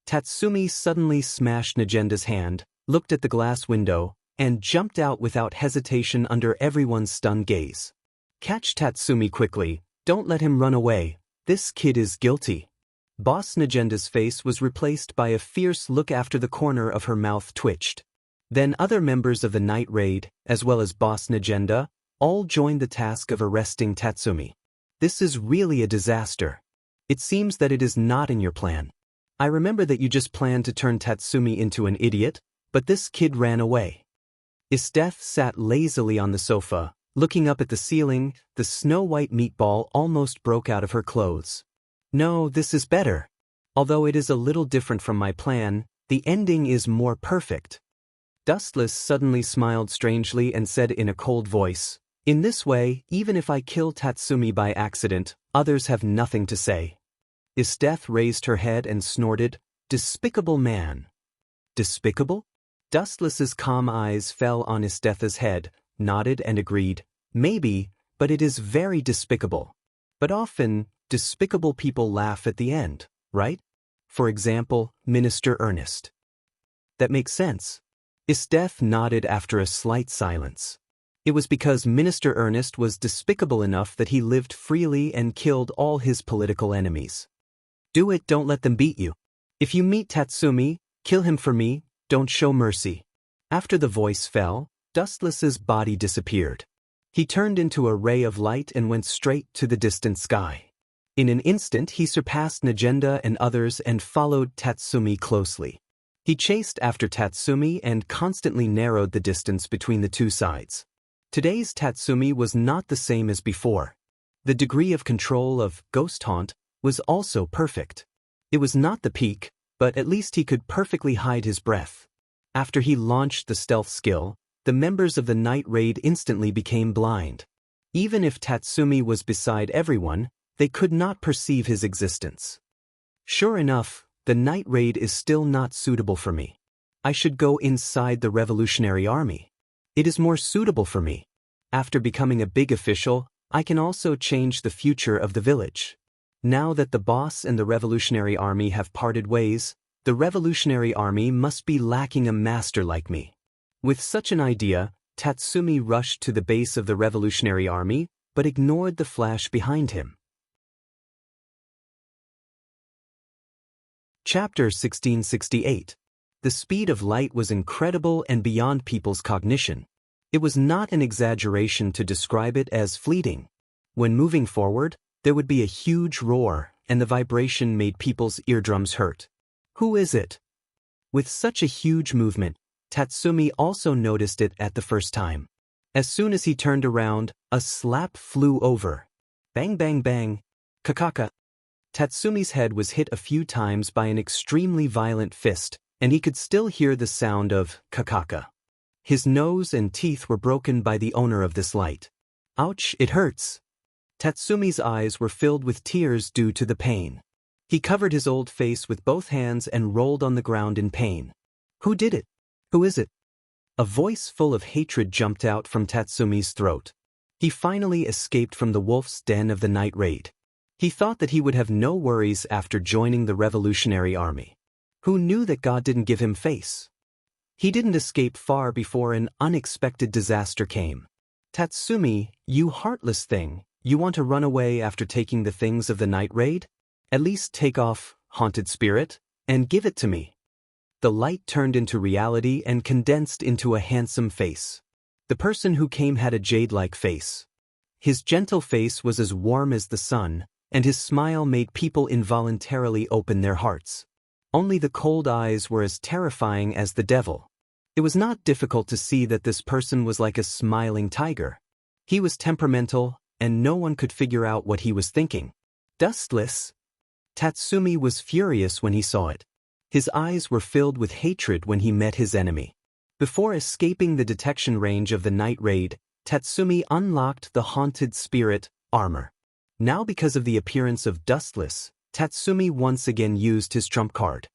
Tatsumi suddenly smashed Najenda's hand, looked at the glass window, and jumped out without hesitation under everyone's stunned gaze. Catch Tatsumi quickly, don't let him run away, this kid is guilty. Boss Najenda's face was replaced by a fierce look after the corner of her mouth twitched. Then other members of the night raid, as well as Boss Najenda, all joined the task of arresting Tatsumi. This is really a disaster. It seems that it is not in your plan. I remember that you just planned to turn Tatsumi into an idiot, but this kid ran away. Esteth sat lazily on the sofa, looking up at the ceiling. The snow-white meatball almost broke out of her clothes. No, this is better. Although it is a little different from my plan, the ending is more perfect. Dustless suddenly smiled strangely and said in a cold voice, "In this way, even if I kill Tatsumi by accident, others have nothing to say." Esteth raised her head and snorted, "Despicable man." Despicable? Dustless's calm eyes fell on Esteth's head, nodded and agreed, "Maybe, but it is very despicable. But often, despicable people laugh at the end, right? For example, Minister Ernest." That makes sense. Esteth nodded after a slight silence. It was because Minister Ernest was despicable enough that he lived freely and killed all his political enemies. Do it, don't let them beat you. If you meet Tatsumi, kill him for me, don't show mercy. After the voice fell, Dustless's body disappeared. He turned into a ray of light and went straight to the distant sky. In an instant he surpassed Najenda and others and followed Tatsumi closely. He chased after Tatsumi and constantly narrowed the distance between the two sides. Today's Tatsumi was not the same as before. The degree of control of Ghost Haunt was also perfect. It was not the peak, but at least he could perfectly hide his breath. After he launched the stealth skill, the members of the night raid instantly became blind. Even if Tatsumi was beside everyone, they could not perceive his existence. Sure enough, the night raid is still not suitable for me. I should go inside the Revolutionary Army. It is more suitable for me. After becoming a big official, I can also change the future of the village. Now that the boss and the Revolutionary Army have parted ways, the Revolutionary Army must be lacking a master like me. With such an idea, Tatsumi rushed to the base of the Revolutionary Army, but ignored the flash behind him. Chapter 1668. The speed of light was incredible and beyond people's cognition. It was not an exaggeration to describe it as fleeting. When moving forward, there would be a huge roar, and the vibration made people's eardrums hurt. Who is it? With such a huge movement, Tatsumi also noticed it at the first time. As soon as he turned around, a slap flew over. Bang bang bang. Kakaka. Tatsumi's head was hit a few times by an extremely violent fist, and he could still hear the sound of kakaka. His nose and teeth were broken by the owner of this light. Ouch, it hurts. Tatsumi's eyes were filled with tears due to the pain. He covered his old face with both hands and rolled on the ground in pain. Who did it? Who is it? A voice full of hatred jumped out from Tatsumi's throat. He finally escaped from the wolf's den of the night raid. He thought that he would have no worries after joining the Revolutionary Army. Who knew that God didn't give him face? He didn't escape far before an unexpected disaster came. Tatsumi, you heartless thing, you want to run away after taking the things of the night raid? At least take off, haunted spirit, and give it to me. The light turned into reality and condensed into a handsome face. The person who came had a jade-like face. His gentle face was as warm as the sun, and his smile made people involuntarily open their hearts. Only the cold eyes were as terrifying as the devil. It was not difficult to see that this person was like a smiling tiger. He was temperamental, and no one could figure out what he was thinking. Dustless. Tatsumi was furious when he saw it. His eyes were filled with hatred when he met his enemy. Before escaping the detection range of the night raid, Tatsumi unlocked the haunted spirit armor. Now, because of the appearance of Dustless, Tatsumi once again used his trump card.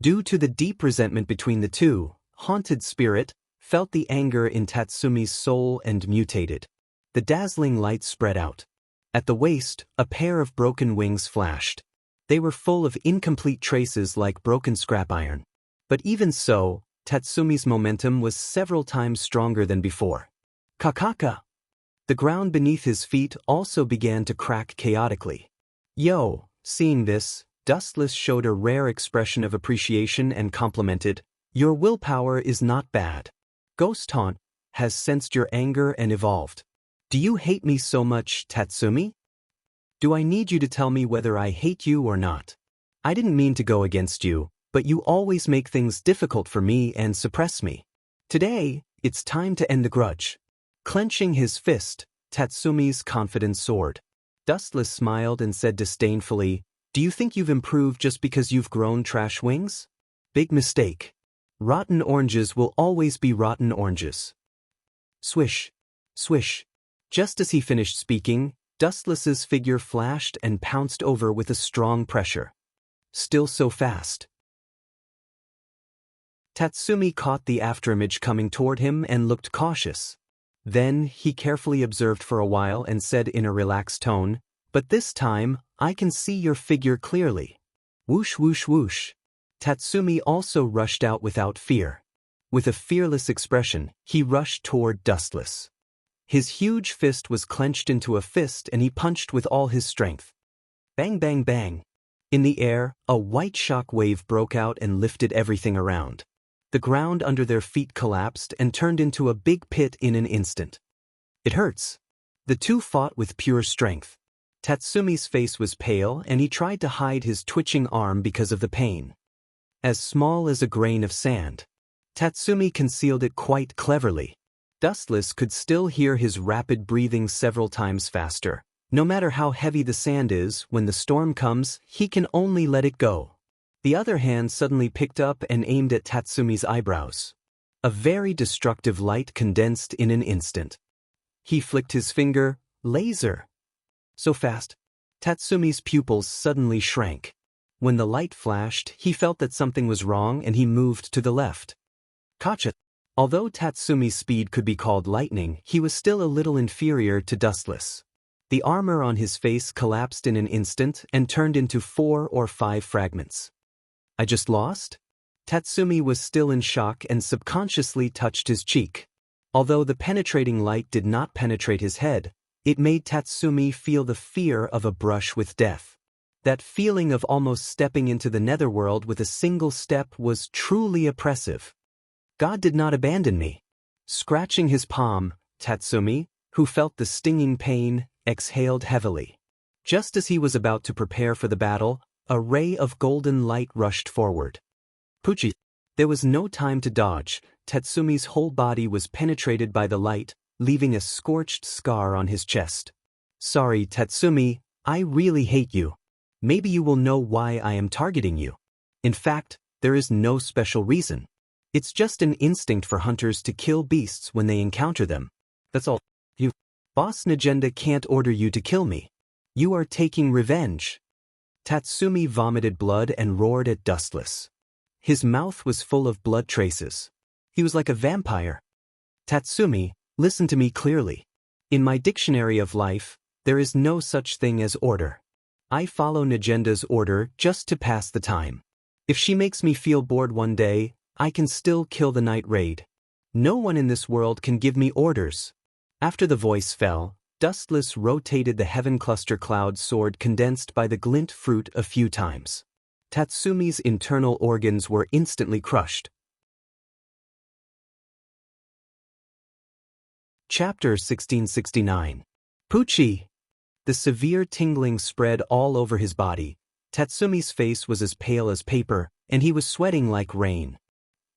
Due to the deep resentment between the two, haunted spirit felt the anger in Tatsumi's soul and mutated. The dazzling light spread out. At the waist, a pair of broken wings flashed. They were full of incomplete traces like broken scrap iron. But even so, Tatsumi's momentum was several times stronger than before. Kakaka! The ground beneath his feet also began to crack chaotically. Yo! Seeing this, Dustless showed a rare expression of appreciation and complimented, "Your willpower is not bad. Ghost Haunt has sensed your anger and evolved. Do you hate me so much, Tatsumi? Do I need you to tell me whether I hate you or not? I didn't mean to go against you, but you always make things difficult for me and suppress me. Today, it's time to end the grudge." Clenching his fist, Tatsumi's confidence soared. Dustless smiled and said disdainfully, "Do you think you've improved just because you've grown trash wings? Big mistake. Rotten oranges will always be rotten oranges." Swish. Swish. Just as he finished speaking, Dustless's figure flashed and pounced over with a strong pressure. Still so fast. Tatsumi caught the afterimage coming toward him and looked cautious. Then he carefully observed for a while and said in a relaxed tone, "But this time, I can see your figure clearly." Whoosh whoosh whoosh. Tatsumi also rushed out without fear. With a fearless expression, he rushed toward Dustless. His huge fist was clenched into a fist and he punched with all his strength. Bang bang bang. In the air, a white shock wave broke out and lifted everything around. The ground under their feet collapsed and turned into a big pit in an instant. "It hurts." The two fought with pure strength. Tatsumi's face was pale and he tried to hide his twitching arm because of the pain. As small as a grain of sand. Tatsumi concealed it quite cleverly. Dustless could still hear his rapid breathing several times faster. No matter how heavy the sand is, when the storm comes, he can only let it go. The other hand suddenly picked up and aimed at Tatsumi's eyebrows. A very destructive light condensed in an instant. He flicked his finger, laser. So fast. Tatsumi's pupils suddenly shrank. When the light flashed, he felt that something was wrong and he moved to the left. Gotcha. Although Tatsumi's speed could be called lightning, he was still a little inferior to Dustless. The armor on his face collapsed in an instant and turned into 4 or 5 fragments. "I just lost?" Tatsumi was still in shock and subconsciously touched his cheek. Although the penetrating light did not penetrate his head, it made Tatsumi feel the fear of a brush with death. That feeling of almost stepping into the netherworld with a single step was truly oppressive. God did not abandon me. Scratching his palm, Tatsumi, who felt the stinging pain, exhaled heavily. Just as he was about to prepare for the battle, a ray of golden light rushed forward. Pucci. There was no time to dodge. Tatsumi's whole body was penetrated by the light, leaving a scorched scar on his chest. "Sorry, Tatsumi, I really hate you. Maybe you will know why I am targeting you. In fact, there is no special reason. It's just an instinct for hunters to kill beasts when they encounter them. That's all. Boss Negenda can't order you to kill me. You are taking revenge." Tatsumi vomited blood and roared at Dustless. His mouth was full of blood traces. He was like a vampire. "Tatsumi, listen to me clearly. In my dictionary of life, there is no such thing as order. I follow Negenda's order just to pass the time. If she makes me feel bored one day, I can still kill the night raid. No one in this world can give me orders." After the voice fell, Dustless rotated the heaven cluster cloud sword condensed by the glint fruit a few times. Tatsumi's internal organs were instantly crushed. Chapter 1669. Pucci. The severe tingling spread all over his body. Tatsumi's face was as pale as paper, and he was sweating like rain.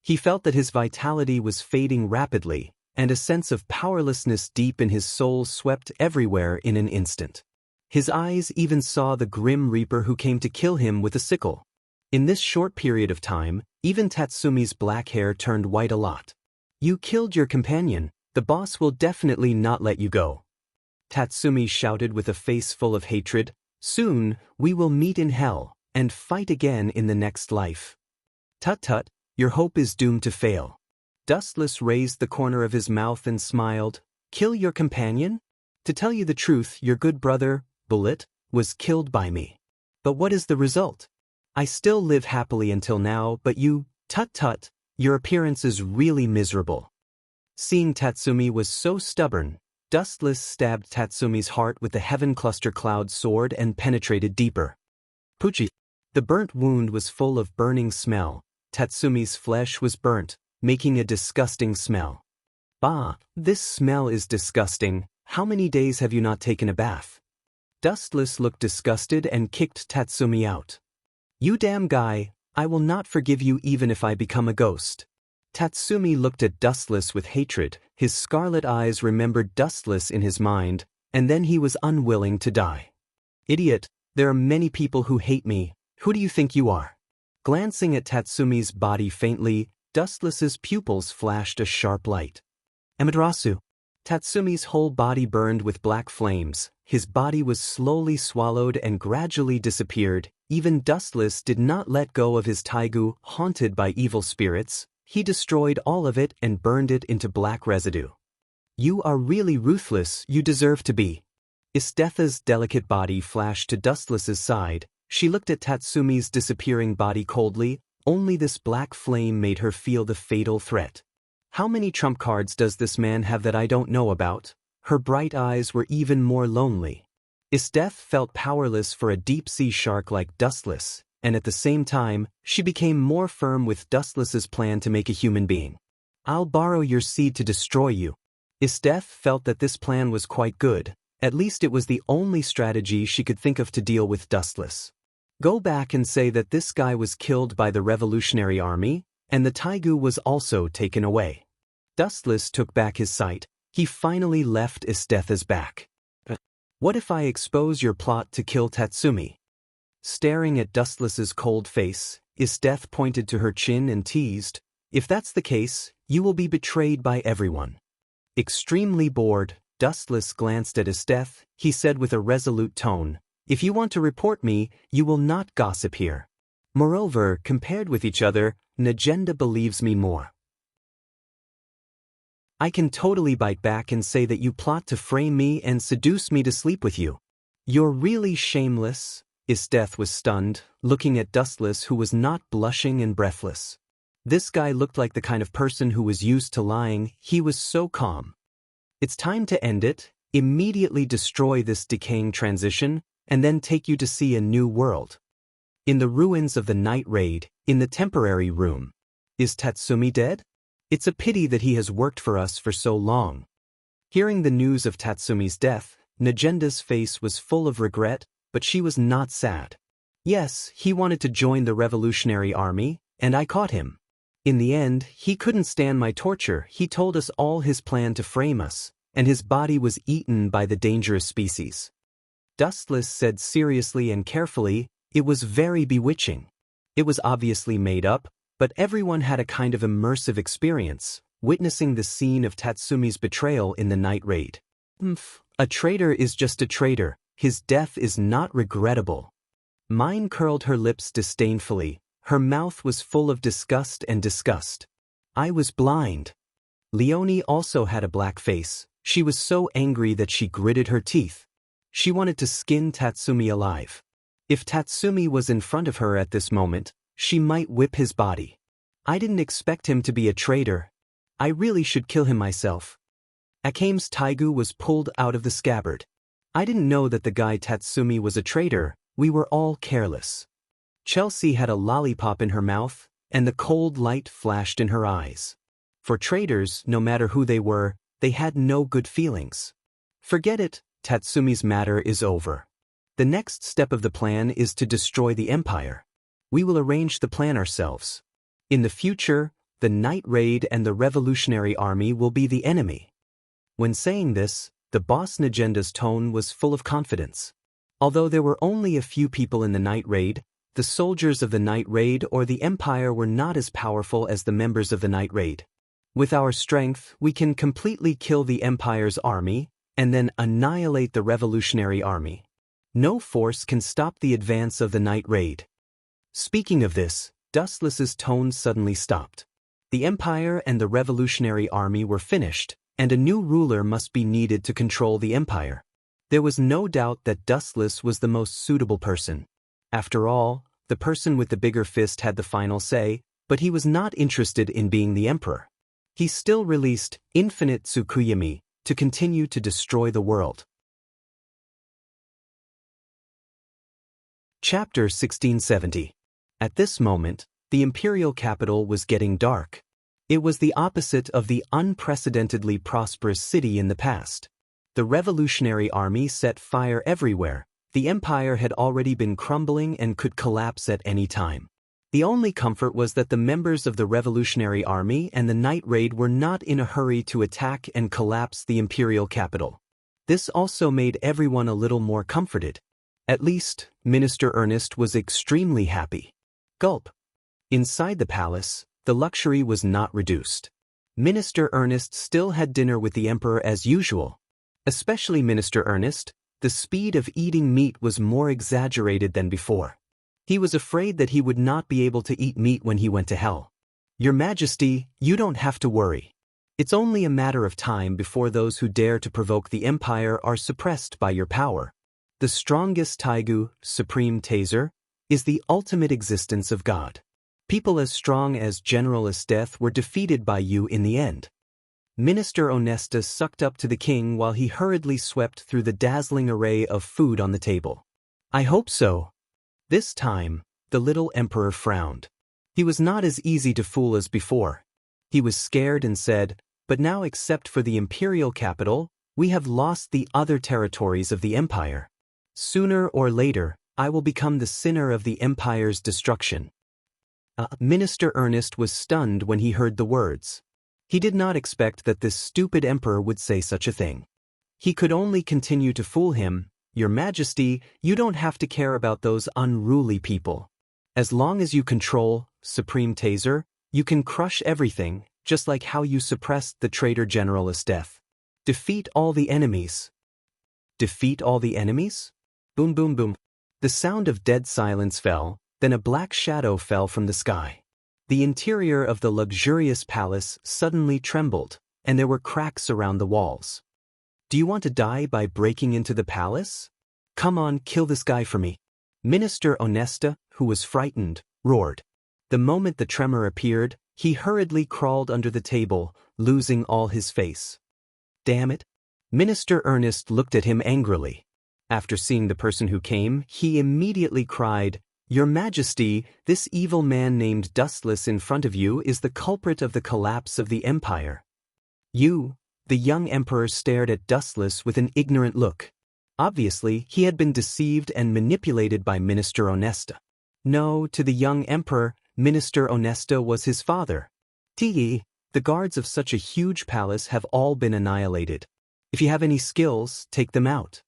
He felt that his vitality was fading rapidly, and a sense of powerlessness deep in his soul swept everywhere in an instant. His eyes even saw the grim reaper who came to kill him with a sickle. In this short period of time, even Tatsumi's black hair turned white a lot. "You killed your companion. The boss will definitely not let you go," Tatsumi shouted with a face full of hatred. "Soon, we will meet in hell, and fight again in the next life. Tut tut, your hope is doomed to fail." Dustless raised the corner of his mouth and smiled. "Kill your companion? To tell you the truth, your good brother, Bullet, was killed by me. But what is the result? I still live happily until now, but you, tut tut, your appearance is really miserable." Seeing Tatsumi was so stubborn, Dustless stabbed Tatsumi's heart with the Heaven Cluster Cloud sword and penetrated deeper. Puchi. The burnt wound was full of burning smell. Tatsumi's flesh was burnt, making a disgusting smell. "Bah, this smell is disgusting. How many days have you not taken a bath?" Dustless looked disgusted and kicked Tatsumi out. "You damn guy, I will not forgive you even if I become a ghost." Tatsumi looked at Dustless with hatred. His scarlet eyes remembered Dustless in his mind, and then he was unwilling to die. "Idiot, there are many people who hate me. Who do you think you are?" Glancing at Tatsumi's body faintly, Dustless's pupils flashed a sharp light. "Amaterasu." Tatsumi's whole body burned with black flames. His body was slowly swallowed and gradually disappeared. Even Dustless did not let go of his taigu, haunted by evil spirits. He destroyed all of it and burned it into black residue. "You are really ruthless, you deserve to be." Istetha's delicate body flashed to Dustless's side. She looked at Tatsumi's disappearing body coldly. Only this black flame made her feel the fatal threat. "How many trump cards does this man have that I don't know about?" Her bright eyes were even more lonely. Isteth felt powerless for a deep-sea shark like Dustless, and at the same time, she became more firm with Dustless's plan to make a human being. "I'll borrow your seed to destroy you." Isteth felt that this plan was quite good. At least it was the only strategy she could think of to deal with Dustless. Go back and say that this guy was killed by the Revolutionary Army, and the taigu was also taken away. Dustless took back his sight. He finally left Istetha's back. "What if I expose your plot to kill Tatsumi?" Staring at Dustless's cold face, Isteth pointed to her chin and teased, "If that's the case, you will be betrayed by everyone." Extremely bored, Dustless glanced at Isteth. He said with a resolute tone, "If you want to report me, you will not gossip here. Moreover, compared with each other, Najenda believes me more. I can totally bite back and say that you plot to frame me and seduce me to sleep with you. You're really shameless." Isteth was stunned, looking at Dustless who was not blushing and breathless. This guy looked like the kind of person who was used to lying. He was so calm. "It's time to end it, immediately destroy this decaying transition, and then take you to see a new world. In the ruins of the night raid, in the temporary room. Is Tatsumi dead? It's a pity that he has worked for us for so long." Hearing the news of Tatsumi's death, Najenda's face was full of regret, but she was not sad. "Yes, he wanted to join the Revolutionary Army, and I caught him. In the end, he couldn't stand my torture. He told us all his plan to frame us, and his body was eaten by the dangerous species." Dustless said seriously and carefully, "It was very bewitching. It was obviously made up, but everyone had a kind of immersive experience, witnessing the scene of Tatsumi's betrayal in the night raid. A traitor is just a traitor. His death is not regrettable." Mine curled her lips disdainfully. Her mouth was full of disgust and disgust. "I was blind." Leonie also had a black face. She was so angry that she gritted her teeth. She wanted to skin Tatsumi alive. If Tatsumi was in front of her at this moment, she might whip his body. "I didn't expect him to be a traitor. I really should kill him myself." Akame's taigu was pulled out of the scabbard. "I didn't know that the guy Tatsumi was a traitor. We were all careless." Chelsea had a lollipop in her mouth, and the cold light flashed in her eyes. For traitors, no matter who they were, they had no good feelings. "Forget it, Tatsumi's matter is over. The next step of the plan is to destroy the empire. We will arrange the plan ourselves. In the future, the night raid and the revolutionary army will be the enemy. When saying this, the boss Nagenda's tone was full of confidence. Although there were only a few people in the night raid, the soldiers of the night raid or the empire were not as powerful as the members of the night raid. With our strength, we can completely kill the empire's army and then annihilate the revolutionary army. No force can stop the advance of the night raid. Speaking of this, Dustless's tone suddenly stopped. The empire and the revolutionary army were finished, and a new ruler must be needed to control the empire. There was no doubt that Dustless was the most suitable person. After all, the person with the bigger fist had the final say, but he was not interested in being the emperor. He still released Infinite Tsukuyami to continue to destroy the world. Chapter 1670. At this moment, the imperial capital was getting dark. It was the opposite of the unprecedentedly prosperous city in the past. The revolutionary army set fire everywhere. The empire had already been crumbling and could collapse at any time. The only comfort was that the members of the revolutionary army and the night raid were not in a hurry to attack and collapse the imperial capital. This also made everyone a little more comforted. At least, Minister Ernest was extremely happy. Gulp. Inside the palace, the luxury was not reduced. Minister Ernest still had dinner with the emperor as usual. Especially Minister Ernest, the speed of eating meat was more exaggerated than before. He was afraid that he would not be able to eat meat when he went to hell. Your Majesty, you don't have to worry. It's only a matter of time before those who dare to provoke the empire are suppressed by your power. The strongest Taigu, Supreme Taser, is the ultimate existence of God. People as strong as General Esteth were defeated by you in the end. Minister Onesta sucked up to the king while he hurriedly swept through the dazzling array of food on the table. I hope so. This time, the little emperor frowned. He was not as easy to fool as before. He was scared and said, but now except for the imperial capital, we have lost the other territories of the empire. Sooner or later, I will become the sinner of the empire's destruction. Minister Ernest was stunned when he heard the words. He did not expect that this stupid emperor would say such a thing. He could only continue to fool him. Your Majesty, you don't have to care about those unruly people. As long as you control Supreme Taser, you can crush everything, just like how you suppressed the traitor General Esteth. Defeat all the enemies. Defeat all the enemies? Boom boom boom. The sound of dead silence fell, then a black shadow fell from the sky. The interior of the luxurious palace suddenly trembled, and there were cracks around the walls. Do you want to die by breaking into the palace? Come on, kill this guy for me. Minister Onesta, who was frightened, roared. The moment the tremor appeared, he hurriedly crawled under the table, losing all his face. Damn it. Minister Ernest looked at him angrily. After seeing the person who came, he immediately cried, Your Majesty, this evil man named Dustless in front of you is the culprit of the collapse of the empire. You, the young emperor stared at Dustless with an ignorant look. Obviously, he had been deceived and manipulated by Minister Onesta. No, to the young emperor, Minister Onesta was his father. The guards of such a huge palace have all been annihilated. If you have any skills, take them out.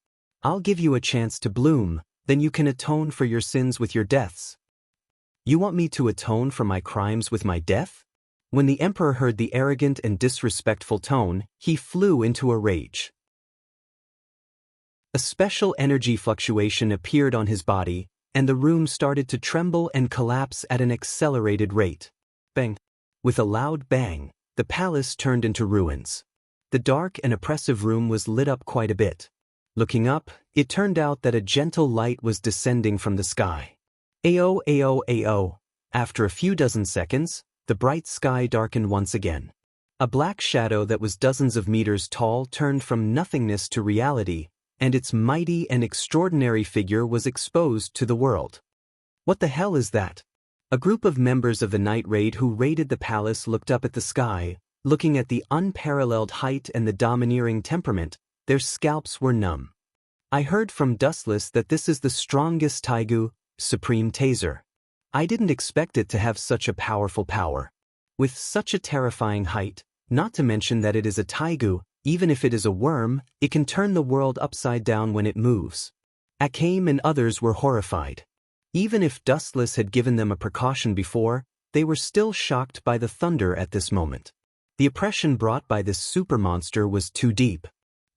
I'll give you a chance to bloom, then you can atone for your sins with your deaths. You want me to atone for my crimes with my death? When the emperor heard the arrogant and disrespectful tone, he flew into a rage. A special energy fluctuation appeared on his body, and the room started to tremble and collapse at an accelerated rate. Bang! With a loud bang, the palace turned into ruins. The dark and oppressive room was lit up quite a bit. Looking up, it turned out that a gentle light was descending from the sky. Ayo, ayo, ayo. After a few dozen seconds, the bright sky darkened once again. A black shadow that was dozens of meters tall turned from nothingness to reality, and its mighty and extraordinary figure was exposed to the world. What the hell is that? A group of members of the night raid who raided the palace looked up at the sky, looking at the unparalleled height and the domineering temperament. Their scalps were numb. I heard from Dustless that this is the strongest Taigu, Supreme Taser. I didn't expect it to have such a powerful power. With such a terrifying height, not to mention that it is a Taigu, even if it is a worm, it can turn the world upside down when it moves. Akame and others were horrified. Even if Dustless had given them a precaution before, they were still shocked by the thunder at this moment. The oppression brought by this super monster was too deep.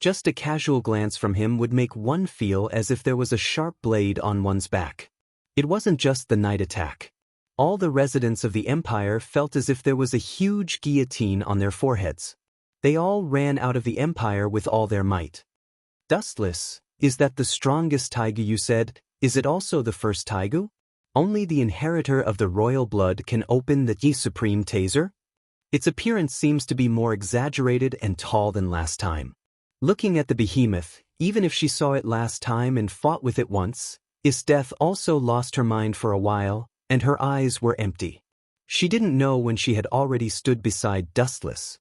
Just a casual glance from him would make one feel as if there was a sharp blade on one's back. It wasn't just the night attack. All the residents of the Empire felt as if there was a huge guillotine on their foreheads. They all ran out of the Empire with all their might. Dustless, is that the strongest Taigu you said? Is it also the first Taigu? Only the inheritor of the royal blood can open the Supreme Taser? Its appearance seems to be more exaggerated and tall than last time. Looking at the behemoth, even if she saw it last time and fought with it once, Isteth also lost her mind for a while, and her eyes were empty. She didn't know when she had already stood beside Dustless.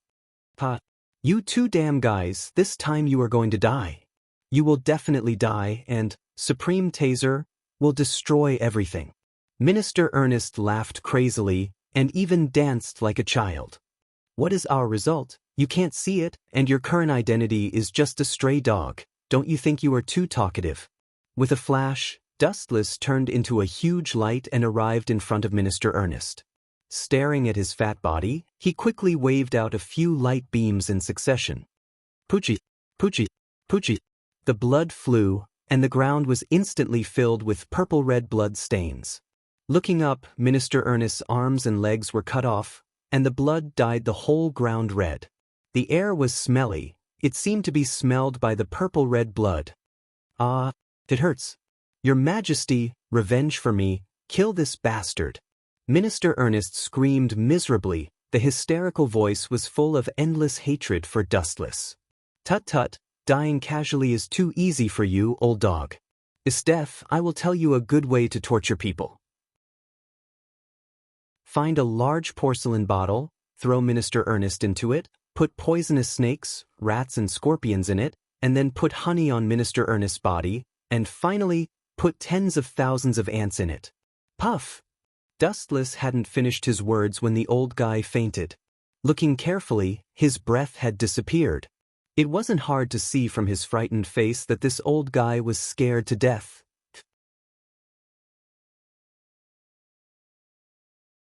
"Pa, you two damn guys, this time you are going to die. You will definitely die, and Supreme Taser will destroy everything." Minister Ernest laughed crazily and even danced like a child. "What is our result? You can't see it, and your current identity is just a stray dog. Don't you think you are too talkative?" With a flash, Dustless turned into a huge light and arrived in front of Minister Ernest. Staring at his fat body, he quickly waved out a few light beams in succession. Poochie, Poochie, Poochie. The blood flew, and the ground was instantly filled with purple-red blood stains. Looking up, Minister Ernest's arms and legs were cut off, and the blood dyed the whole ground red. The air was smelly. It seemed to be smelled by the purple-red blood. "Ah, it hurts. Your Majesty, revenge for me, kill this bastard." Minister Ernest screamed miserably. The hysterical voice was full of endless hatred for Dustless. "Tut tut, dying casually is too easy for you, old dog. Isteth, I will tell you a good way to torture people. Find a large porcelain bottle, throw Minister Ernest into it, put poisonous snakes, rats and scorpions in it, and then put honey on Minister Ernest's body, and finally, put tens of thousands of ants in it. Puff! Dustless hadn't finished his words when the old guy fainted. Looking carefully, his breath had disappeared. It wasn't hard to see from his frightened face that this old guy was scared to death.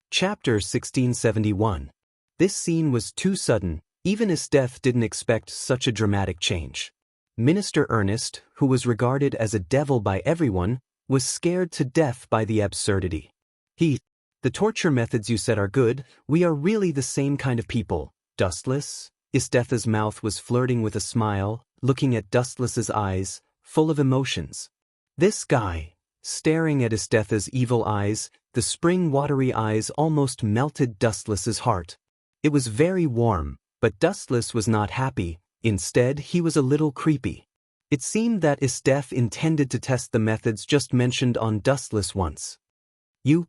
Chapter 1671. This scene was too sudden. Even Isteth didn't expect such a dramatic change. Minister Ernest, who was regarded as a devil by everyone, was scared to death by the absurdity. The torture methods you said are good. We are really the same kind of people. Dustless? Isteth's mouth was flirting with a smile, looking at Dustless's eyes, full of emotions. This guy, staring at Isteth's evil eyes, the spring-watery eyes almost melted Dustless's heart. It was very warm, but Dustless was not happy. Instead, he was a little creepy. It seemed that Isteth intended to test the methods just mentioned on Dustless once. You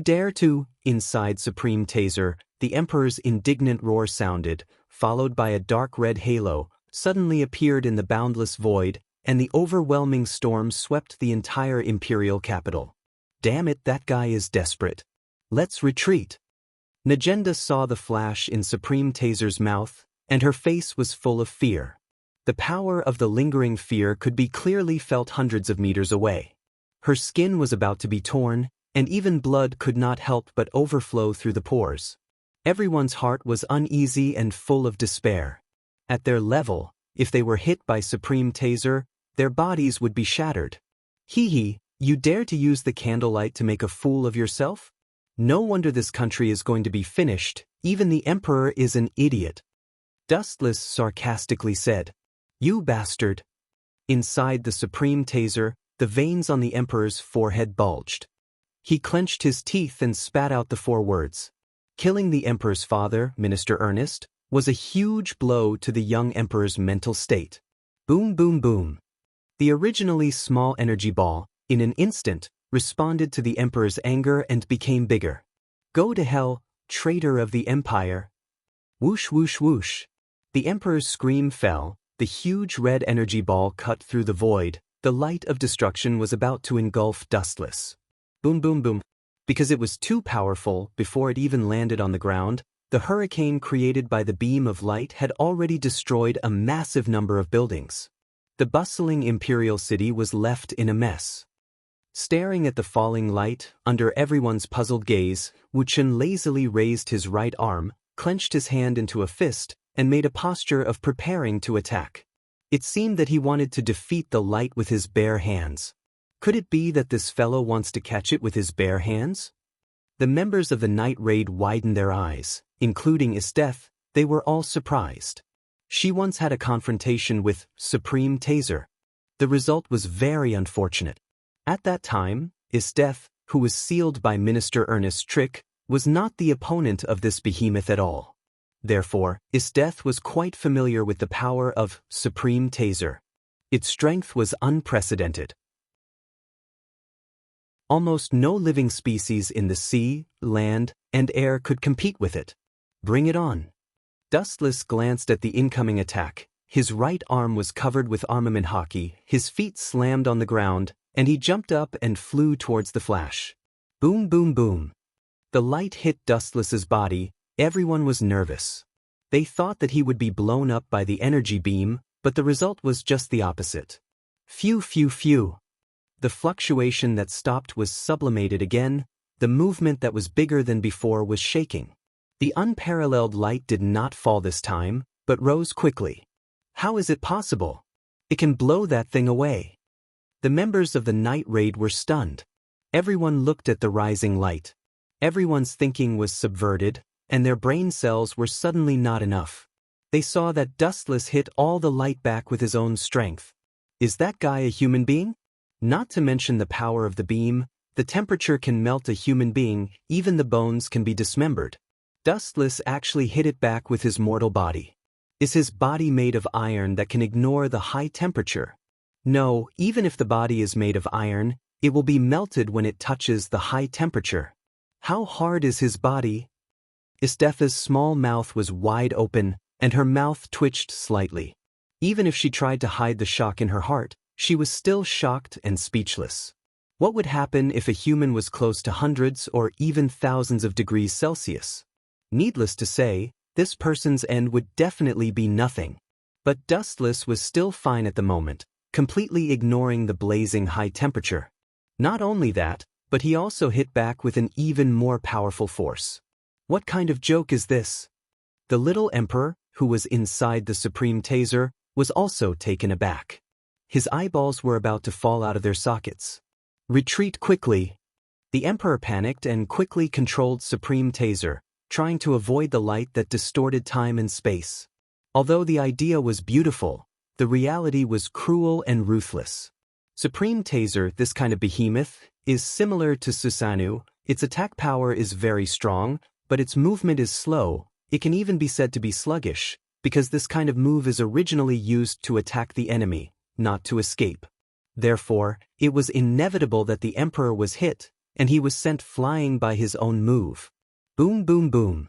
dare to, inside Supreme Taser, the Emperor's indignant roar sounded, followed by a dark red halo, suddenly appeared in the boundless void, and the overwhelming storm swept the entire Imperial capital. Damn it, that guy is desperate. Let's retreat. Najenda saw the flash in Supreme Taser's mouth, and her face was full of fear. The power of the lingering fear could be clearly felt hundreds of meters away. Her skin was about to be torn, and even blood could not help but overflow through the pores. Everyone's heart was uneasy and full of despair. At their level, if they were hit by Supreme Taser, their bodies would be shattered. Hee, you dare to use the candlelight to make a fool of yourself? No wonder this country is going to be finished. Even the Emperor is an idiot. Dustless sarcastically said. You bastard. Inside the Supreme Taser, the veins on the Emperor's forehead bulged. He clenched his teeth and spat out the 4 words. Killing the Emperor's father, Minister Ernest, was a huge blow to the young Emperor's mental state. Boom, boom, boom. The originally small energy ball, in an instant, responded to the Emperor's anger and became bigger. Go to hell, traitor of the Empire. Whoosh, whoosh, whoosh. The Emperor's scream fell, the huge red energy ball cut through the void, The light of destruction was about to engulf Dustless. Boom boom boom. Because it was too powerful, before it even landed on the ground, the hurricane created by the beam of light had already destroyed a massive number of buildings. The bustling imperial city was left in a mess. Staring at the falling light, under everyone's puzzled gaze, Wuchen lazily raised his right arm, clenched his hand into a fist, and made a posture of preparing to attack. It seemed that he wanted to defeat the light with his bare hands. Could it be that this fellow wants to catch it with his bare hands? The members of the night raid widened their eyes, including Isteth. They were all surprised. She once had a confrontation with Supreme Taser. The result was very unfortunate. At that time, Isteth, who was sealed by Minister Ernest's trick, was not the opponent of this behemoth at all. Therefore, Isteth was quite familiar with the power of Supreme Taser. Its strength was unprecedented. Almost no living species in the sea, land, and air could compete with it. Bring it on. Dustless glanced at the incoming attack. His right arm was covered with armament hockey, his feet slammed on the ground, and he jumped up and flew towards the flash. Boom boom boom. The light hit Dustless's body. Everyone was nervous. They thought that he would be blown up by the energy beam, but the result was just the opposite. Phew phew phew. The fluctuation that stopped was sublimated again. The movement that was bigger than before was shaking. The unparalleled light did not fall this time, but rose quickly. How is it possible? It can blow that thing away. The members of the night raid were stunned. Everyone looked at the rising light. Everyone's thinking was subverted, and their brain cells were suddenly not enough. They saw that Dustless hit all the light back with his own strength. Is that guy a human being? Not to mention the power of the beam, the temperature can melt a human being, even the bones can be dismembered. Dustless actually hit it back with his mortal body. Is his body made of iron that can ignore the high temperature? No, even if the body is made of iron, it will be melted when it touches the high temperature. How hard is his body? Isteth's small mouth was wide open, and her mouth twitched slightly. Even if she tried to hide the shock in her heart, she was still shocked and speechless. What would happen if a human was close to hundreds or even thousands of degrees Celsius? Needless to say, this person's end would definitely be nothing. But Dustless was still fine at the moment, completely ignoring the blazing high temperature. Not only that, but he also hit back with an even more powerful force. What kind of joke is this? The little emperor, who was inside the Supreme Taser, was also taken aback. His eyeballs were about to fall out of their sockets. Retreat quickly. The emperor panicked and quickly controlled Supreme Taser, trying to avoid the light that distorted time and space. Although the idea was beautiful, the reality was cruel and ruthless. Supreme Taser, this kind of behemoth, is similar to Susanoo. Its attack power is very strong, but its movement is slow. It can even be said to be sluggish, because this kind of move is originally used to attack the enemy, not to escape. Therefore, it was inevitable that the emperor was hit, and he was sent flying by his own move. Boom boom boom.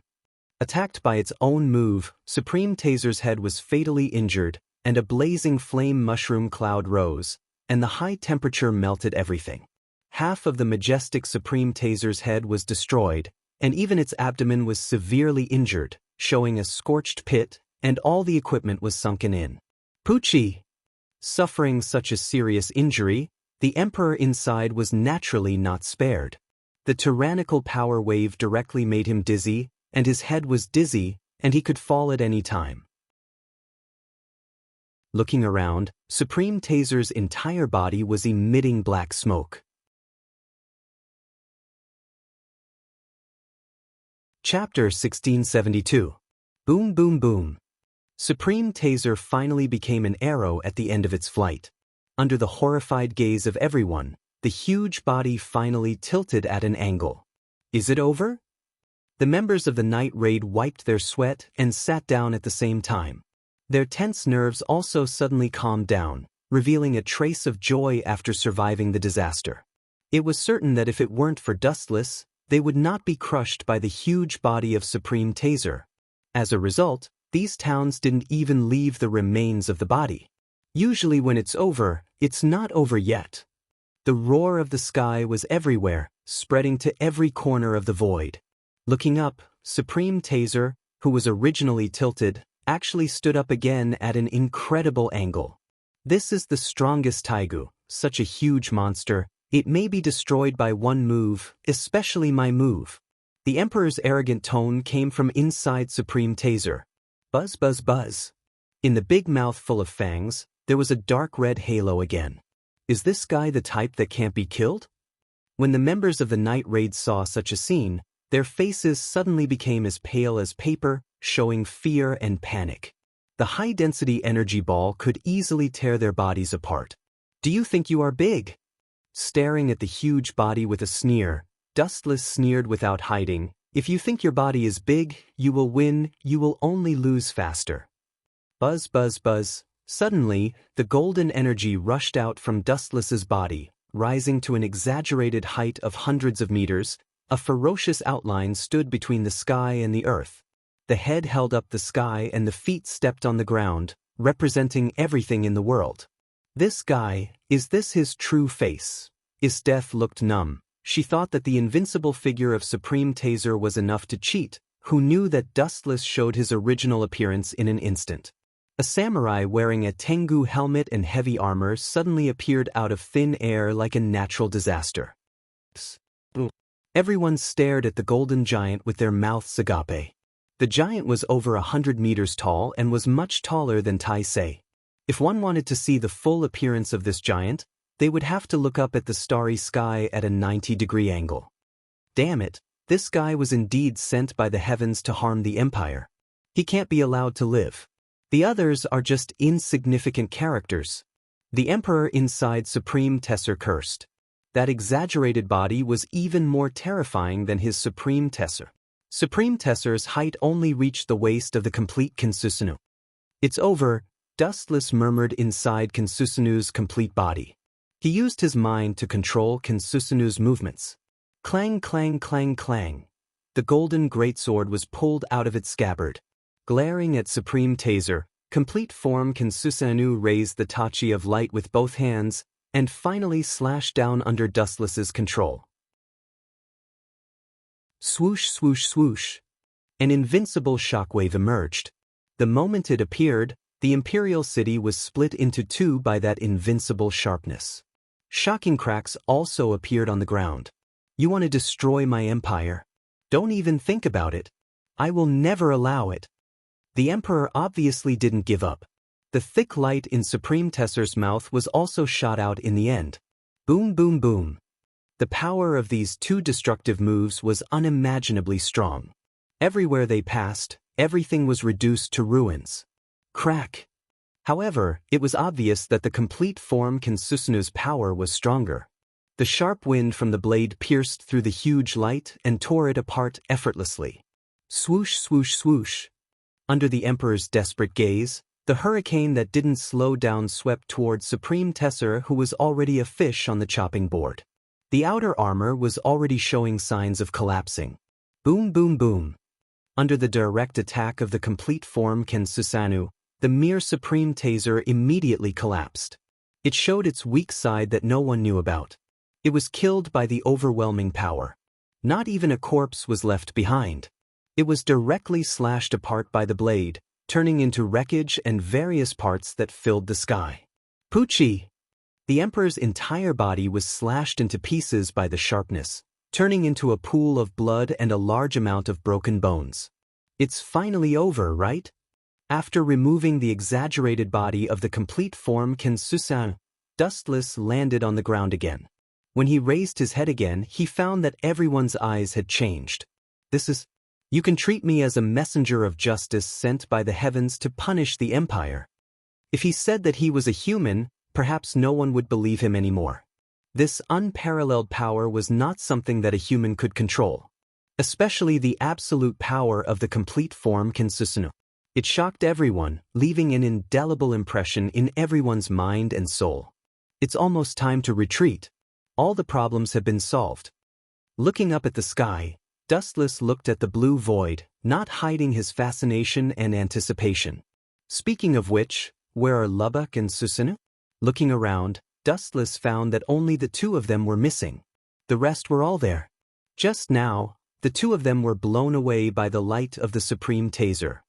Attacked by its own move, Supreme Taser's head was fatally injured, and a blazing flame mushroom cloud rose, and the high temperature melted everything. Half of the majestic Supreme Taser's head was destroyed, and even its abdomen was severely injured, showing a scorched pit, and all the equipment was sunken in. Poochie! Suffering such a serious injury, the emperor inside was naturally not spared. The tyrannical power wave directly made him dizzy, and his head was dizzy, and he could fall at any time. Looking around, Supreme Taser's entire body was emitting black smoke. Chapter 1672. Boom boom boom. Supreme Taser finally became an arrow at the end of its flight. Under the horrified gaze of everyone, the huge body finally tilted at an angle. Is it over? The members of the night raid wiped their sweat and sat down at the same time. Their tense nerves also suddenly calmed down, revealing a trace of joy after surviving the disaster. It was certain that if it weren't for Dustless, they would not be crushed by the huge body of Supreme Taser. As a result, these towns didn't even leave the remains of the body. Usually when it's over, it's not over yet. The roar of the sky was everywhere, spreading to every corner of the void. Looking up, Supreme Taser, who was originally tilted, actually stood up again at an incredible angle. This is the strongest Taigu, such a huge monster. It may be destroyed by one move, especially my move. The Emperor's arrogant tone came from inside Supreme Taser. Buzz buzz buzz. In the big mouth full of fangs, there was a dark red halo again. Is this guy the type that can't be killed? When the members of the night raid saw such a scene, their faces suddenly became as pale as paper, showing fear and panic. The high-density energy ball could easily tear their bodies apart. Do you think you are big? Staring at the huge body with a sneer, Dustless sneered without hiding, if you think your body is big, you will win, you will only lose faster. Buzz buzz buzz. Suddenly, the golden energy rushed out from Dustless's body, rising to an exaggerated height of hundreds of meters. A ferocious outline stood between the sky and the earth. The head held up the sky and the feet stepped on the ground, representing everything in the world. This guy, is this his true face? Isdeth looked numb. She thought that the invincible figure of Supreme Taser was enough to cheat, who knew that Dustless showed his original appearance in an instant. A samurai wearing a Tengu helmet and heavy armor suddenly appeared out of thin air like a natural disaster. Everyone stared at the golden giant with their mouths agape. The giant was over 100 meters tall and was much taller than Taisei. If one wanted to see the full appearance of this giant, they would have to look up at the starry sky at a 90-degree angle. Damn it, this guy was indeed sent by the heavens to harm the Empire. He can't be allowed to live. The others are just insignificant characters. The Emperor inside Supreme Taser cursed. That exaggerated body was even more terrifying than his Supreme Taser. Supreme Taser's height only reached the waist of the complete Kensusunu. It's over, Dustless murmured inside Kensusunu's complete body. He used his mind to control Kensusunu's movements. Clang clang clang clang. The golden greatsword was pulled out of its scabbard. Glaring at Supreme Taser, complete form Kensusunu raised the tachi of light with both hands, and finally slashed down under Dustless's control. Swoosh swoosh swoosh. An invincible shockwave emerged. The moment it appeared, the Imperial City was split into two by that invincible sharpness. Shocking cracks also appeared on the ground. You want to destroy my empire? Don't even think about it. I will never allow it. The Emperor obviously didn't give up. The thick light in Supreme Taser's mouth was also shot out in the end. Boom boom boom. The power of these two destructive moves was unimaginably strong. Everywhere they passed, everything was reduced to ruins. Crack. However, it was obvious that the complete form Kensusunu's power was stronger. The sharp wind from the blade pierced through the huge light and tore it apart effortlessly. Swoosh swoosh swoosh. Under the Emperor's desperate gaze, the hurricane that didn't slow down swept towards Supreme Taser, who was already a fish on the chopping board. The outer armor was already showing signs of collapsing. Boom boom boom. Under the direct attack of the complete form Kensusunu, the mere Supreme Taser immediately collapsed. It showed its weak side that no one knew about. It was killed by the overwhelming power. Not even a corpse was left behind. It was directly slashed apart by the blade, turning into wreckage and various parts that filled the sky. Poochie! The Emperor's entire body was slashed into pieces by the sharpness, turning into a pool of blood and a large amount of broken bones. It's finally over, right? After removing the exaggerated body of the complete form Kensusunu, Dustless landed on the ground again. When he raised his head again, he found that everyone's eyes had changed. You can treat me as a messenger of justice sent by the heavens to punish the Empire. If he said that he was a human, perhaps no one would believe him anymore. This unparalleled power was not something that a human could control, especially the absolute power of the complete form Kensusunu. It shocked everyone, leaving an indelible impression in everyone's mind and soul. It's almost time to retreat. All the problems have been solved. Looking up at the sky, Dustless looked at the blue void, not hiding his fascination and anticipation. Speaking of which, where are Lubbock and Susunu? Looking around, Dustless found that only the two of them were missing. The rest were all there. Just now, the two of them were blown away by the light of the supreme taser.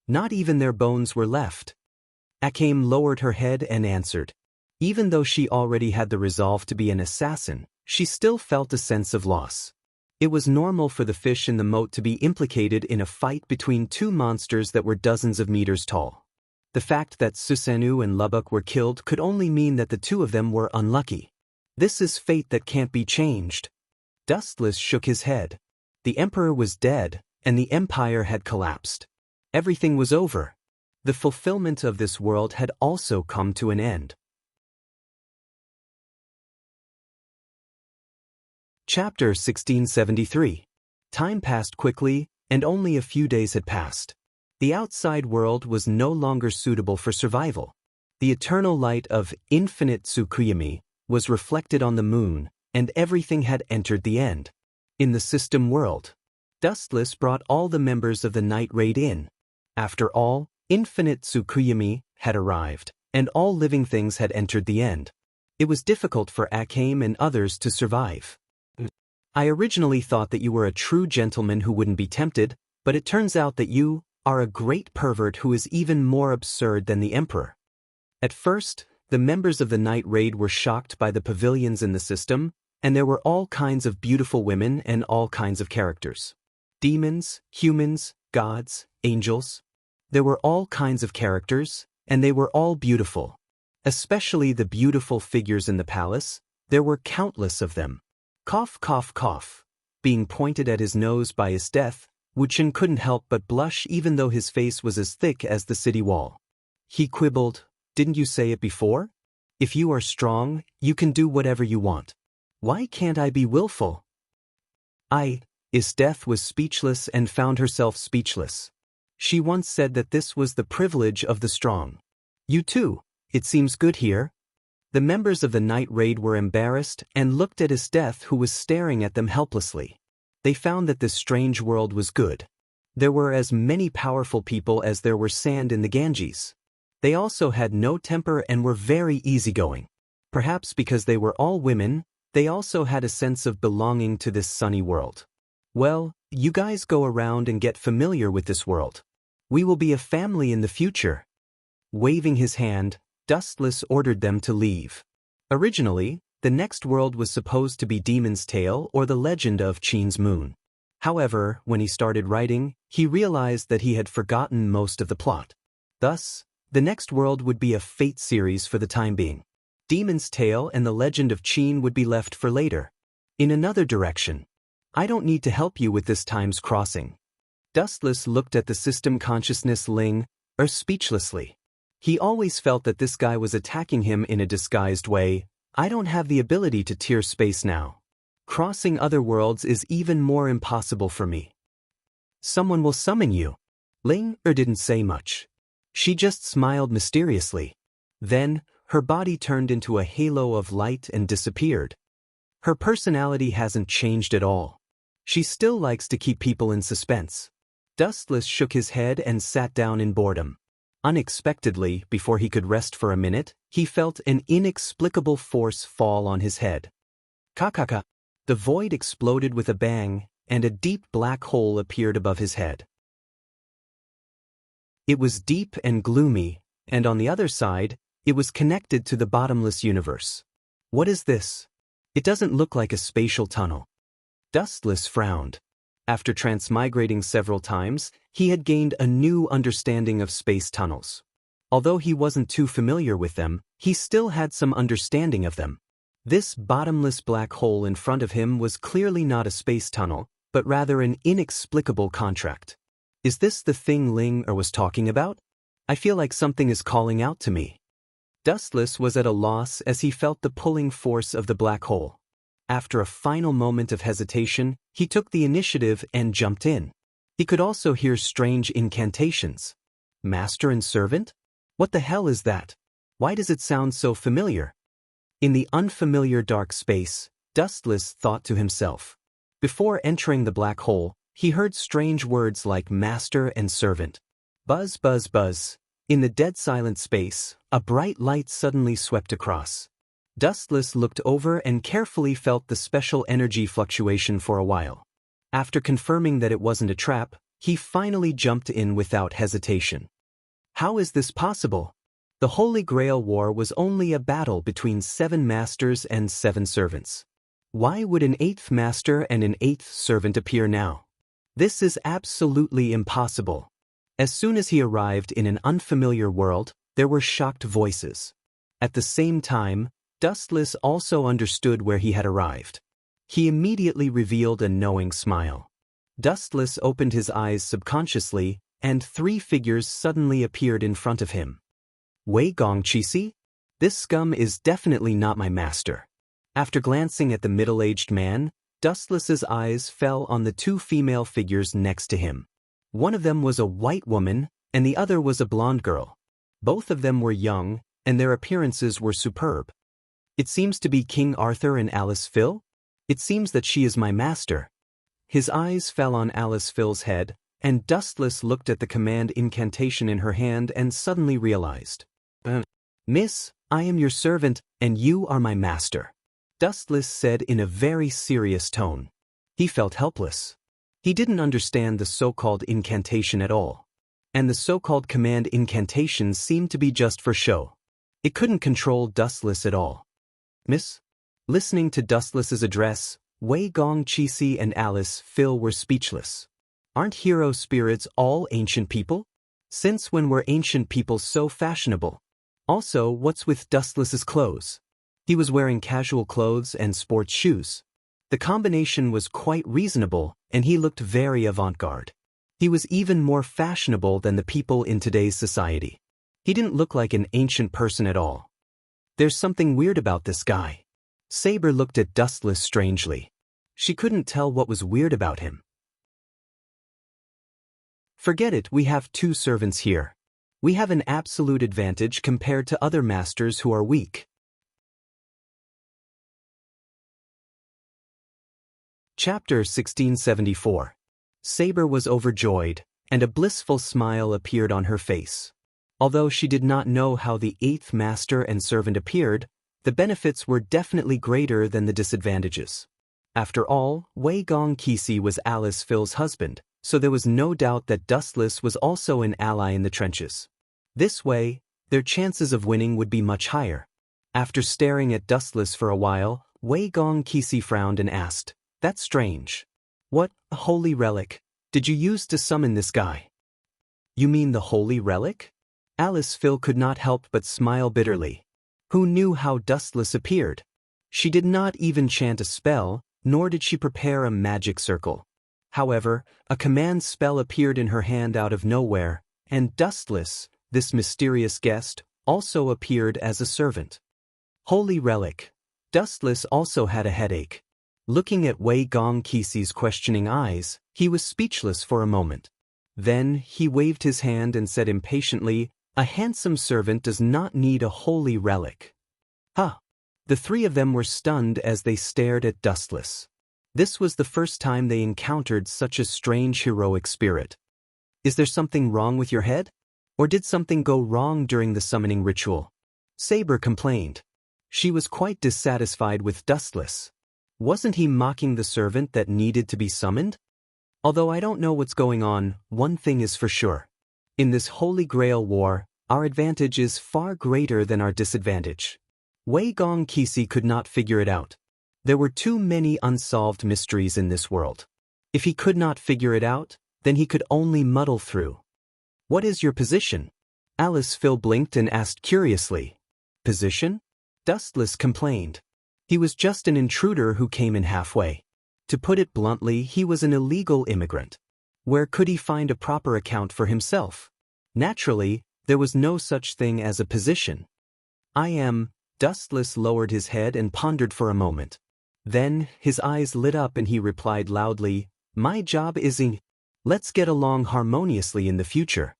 Not even their bones were left. Akame lowered her head and answered. Even though she already had the resolve to be an assassin, she still felt a sense of loss. It was normal for the fish in the moat to be implicated in a fight between two monsters that were dozens of meters tall. The fact that Susanoo and Lubbock were killed could only mean that the two of them were unlucky. This is fate that can't be changed. Dustless shook his head. The Emperor was dead, and the Empire had collapsed. Everything was over. The fulfillment of this world had also come to an end. Chapter 1673. Time passed quickly, and only a few days had passed. The outside world was no longer suitable for survival. The eternal light of infinite Tsukuyami was reflected on the moon, and everything had entered the end. In the system world, Dustless brought all the members of the night raid in. After all, infinite Tsukuyami had arrived, and all living things had entered the end. It was difficult for Akame and others to survive. I originally thought that you were a true gentleman who wouldn't be tempted, but it turns out that you are a great pervert who is even more absurd than the Emperor. At first, the members of the night raid were shocked by the pavilions in the system, and there were all kinds of beautiful women and all kinds of characters. Demons, humans, gods, angels. There were all kinds of characters, and they were all beautiful. Especially the beautiful figures in the palace, there were countless of them. Cough, cough, cough. Being pointed at his nose by his death, Wuchen couldn't help but blush even though his face was as thick as the city wall. He quibbled, "Didn't you say it before? If you are strong, you can do whatever you want. Why can't I be willful?" Death was speechless and found herself speechless. She once said that this was the privilege of the strong. You too, it seems good here. The members of the night raid were embarrassed and looked at Death, who was staring at them helplessly. They found that this strange world was good. There were as many powerful people as there were sand in the Ganges. They also had no temper and were very easygoing. Perhaps because they were all women, they also had a sense of belonging to this sunny world. Well, you guys go around and get familiar with this world. We will be a family in the future. Waving his hand, Dustless ordered them to leave. Originally, the next world was supposed to be Demon's Tale or the Legend of Chin's Moon. However, when he started writing, he realized that he had forgotten most of the plot. Thus, the next world would be a Fate series for the time being. Demon's Tale and the Legend of Chin would be left for later. In another direction. I don't need to help you with this time's crossing. Dustless looked at the system consciousness Ling, speechlessly. He always felt that this guy was attacking him in a disguised way. I don't have the ability to tear space now. Crossing other worlds is even more impossible for me. Someone will summon you. Ling didn't say much. She just smiled mysteriously. Then, her body turned into a halo of light and disappeared. Her personality hasn't changed at all. She still likes to keep people in suspense. Dustless shook his head and sat down in boredom. Unexpectedly, before he could rest for a minute, he felt an inexplicable force fall on his head. Kakaka! The void exploded with a bang, and a deep black hole appeared above his head. It was deep and gloomy, and on the other side, it was connected to the bottomless universe. What is this? It doesn't look like a spatial tunnel. Dustless frowned. After transmigrating several times, he had gained a new understanding of space tunnels. Although he wasn't too familiar with them, he still had some understanding of them. This bottomless black hole in front of him was clearly not a space tunnel, but rather an inexplicable contract. Is this the thing Ling was talking about? I feel like something is calling out to me. Dustless was at a loss as he felt the pulling force of the black hole. After a final moment of hesitation, he took the initiative and jumped in. He could also hear strange incantations. Master and servant? What the hell is that? Why does it sound so familiar? In the unfamiliar dark space, Dustless thought to himself. Before entering the black hole, he heard strange words like master and servant. Buzz, buzz, buzz. In the dead silent space, a bright light suddenly swept across. Dustless looked over and carefully felt the special energy fluctuation for a while. After confirming that it wasn't a trap, he finally jumped in without hesitation. How is this possible? The Holy Grail War was only a battle between 7 masters and 7 servants. Why would an 8th master and an 8th servant appear now? This is absolutely impossible. As soon as he arrived in an unfamiliar world, there were shocked voices. At the same time, Dustless also understood where he had arrived. He immediately revealed a knowing smile. Dustless opened his eyes subconsciously, and 3 figures suddenly appeared in front of him. Wei Gongqi? This scum is definitely not my master. After glancing at the middle-aged man, Dustless's eyes fell on the 2 female figures next to him. One of them was a white woman, and the other was a blonde girl. Both of them were young, and their appearances were superb. It seems to be King Arthur and Alice Phil? It seems that she is my master. His eyes fell on Alice Phil's head, and Dustless looked at the command incantation in her hand and suddenly realized. Miss, I am your servant, and you are my master. Dustless said in a very serious tone. He felt helpless. He didn't understand the so-called incantation at all. And the so-called command incantation seemed to be just for show. It couldn't control Dustless at all. Miss? Listening to Dustless's address, Wei Gongqi and Alice Phil were speechless. Aren't hero spirits all ancient people? Since when were ancient people so fashionable? Also, what's with Dustless's clothes? He was wearing casual clothes and sports shoes. The combination was quite reasonable, and he looked very avant-garde. He was even more fashionable than the people in today's society. He didn't look like an ancient person at all. There's something weird about this guy. Saber looked at Dustless strangely. She couldn't tell what was weird about him. Forget it, we have 2 servants here. We have an absolute advantage compared to other masters who are weak. Chapter 1674. Saber was overjoyed, and a blissful smile appeared on her face. Although she did not know how the 8th master and servant appeared, the benefits were definitely greater than the disadvantages. After all, Wei Gongqi was Alice Phil's husband, so there was no doubt that Dustless was also an ally in the trenches. This way, their chances of winning would be much higher. After staring at Dustless for a while, Wei Gongqi frowned and asked, "That's strange. What holy relic did you use to summon this guy?" "You mean the holy relic?" Alice Phil could not help but smile bitterly. Who knew how Dustless appeared? She did not even chant a spell, nor did she prepare a magic circle. However, a command spell appeared in her hand out of nowhere, and Dustless, this mysterious guest, also appeared as a servant. Holy relic. Dustless also had a headache. Looking at Wei Gongqi's questioning eyes, he was speechless for a moment. Then he waved his hand and said impatiently, "A handsome servant does not need a holy relic." Huh! The 3 of them were stunned as they stared at Dustless. This was the first time they encountered such a strange heroic spirit. Is there something wrong with your head? Or did something go wrong during the summoning ritual? Saber complained. She was quite dissatisfied with Dustless. Wasn't he mocking the servant that needed to be summoned? Although I don't know what's going on, one thing is for sure. In this Holy Grail War, our advantage is far greater than our disadvantage. Wei Gongqi could not figure it out. There were too many unsolved mysteries in this world. If he could not figure it out, then he could only muddle through. "What is your position?" Alice Phil blinked and asked curiously. "Position?" Dustless complained. He was just an intruder who came in halfway. To put it bluntly, he was an illegal immigrant. Where could he find a proper account for himself? Naturally, there was no such thing as a position. "I am..." Dustless lowered his head and pondered for a moment. Then, his eyes lit up and he replied loudly, "My job is in... Let's get along harmoniously in the future."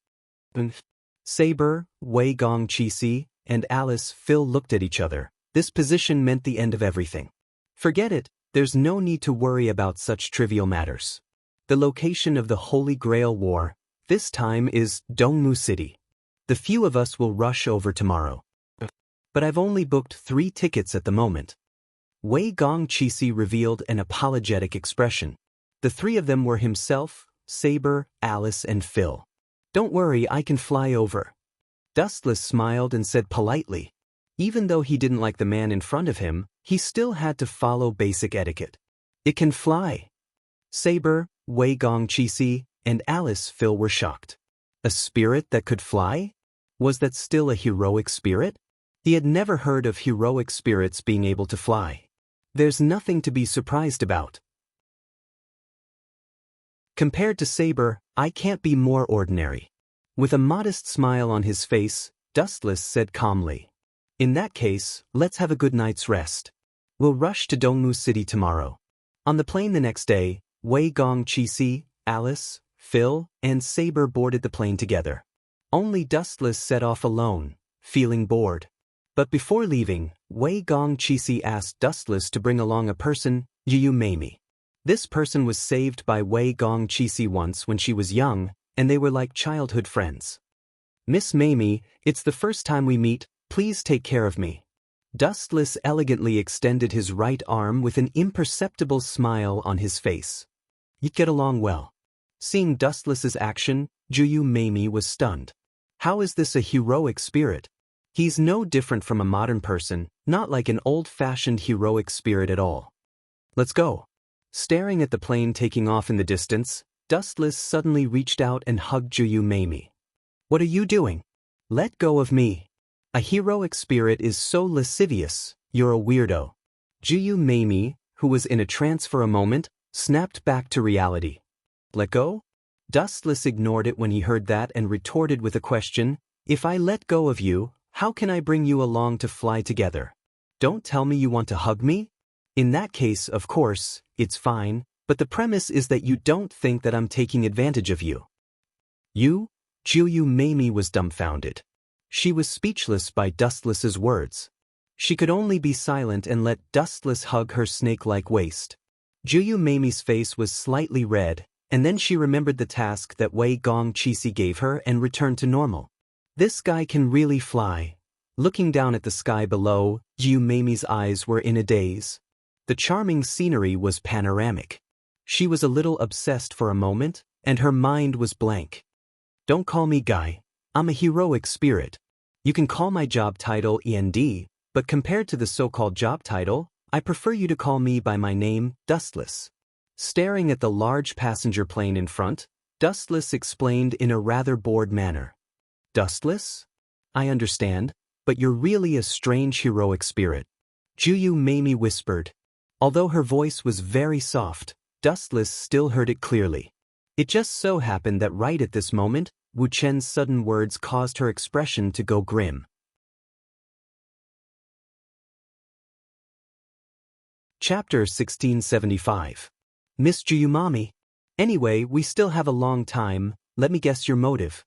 Saber, Wei Gongqi, and Alice Phil looked at each other. This position meant the end of everything. Forget it, there's no need to worry about such trivial matters. The location of the Holy Grail War, this time, is Dongmu City. The The few of us will rush over tomorrow. But I've only booked 3 tickets at the moment. Wei Gongqi revealed an apologetic expression. The 3 of them were himself, Saber, Alice and Phil. Don't worry, I can fly over. Dustless smiled and said politely. Even though he didn't like the man in front of him, he still had to follow basic etiquette. It can fly. Saber, Wei Gongqi, and Alice Phil were shocked. A spirit that could fly? Was that still a heroic spirit? He had never heard of heroic spirits being able to fly. There's nothing to be surprised about. Compared to Saber, I can't be more ordinary. With a modest smile on his face, Dustless said calmly. In that case, let's have a good night's rest. We'll rush to Dongmu City tomorrow. On the plane the next day, Wei Gongqi, Alice, Phil, and Saber boarded the plane together. Only Dustless set off alone, feeling bored. But before leaving, Wei Gongqi asked Dustless to bring along a person, Yu Mamie. This person was saved by Wei Gongqi once when she was young, and they were like childhood friends. Miss Mamie, it's the first time we meet, please take care of me. Dustless elegantly extended his right arm with an imperceptible smile on his face. You'd get along well. Seeing Dustless's action, Yu Mamie was stunned. How is this a heroic spirit? He's no different from a modern person, not like an old-fashioned heroic spirit at all. Let's go. Staring at the plane taking off in the distance, Dustless suddenly reached out and hugged Yu Mamie. What are you doing? Let go of me. A heroic spirit is so lascivious, you're a weirdo. Yu Mamie, who was in a trance for a moment, snapped back to reality. Let go? Dustless ignored it when he heard that and retorted with a question. If I let go of you, how can I bring you along to fly together? Don't tell me you want to hug me? In that case, of course, it's fine, but the premise is that you don't think that I'm taking advantage of you. You? Yu Mamie was dumbfounded. She was speechless by Dustless's words. She could only be silent and let Dustless hug her snake-like waist. Yu Mamie's face was slightly red, and then she remembered the task that Wei Gongqi gave her and returned to normal. This guy can really fly. Looking down at the sky below, Yu Mamie's eyes were in a daze. The charming scenery was panoramic. She was a little obsessed for a moment, and her mind was blank. Don't call me Guy. I'm a heroic spirit. You can call my job title END, but compared to the so-called job title, I prefer you to call me by my name, Dustless. Staring at the large passenger plane in front, Dustless explained in a rather bored manner. Dustless? I understand, but you're really a strange heroic spirit. Yu Mamie whispered. Although her voice was very soft, Dustless still heard it clearly. It just so happened that right at this moment, Wu Chen's sudden words caused her expression to go grim. Chapter 1675. Miss Yu Mamie. Anyway, we still have a long time, let me guess your motive.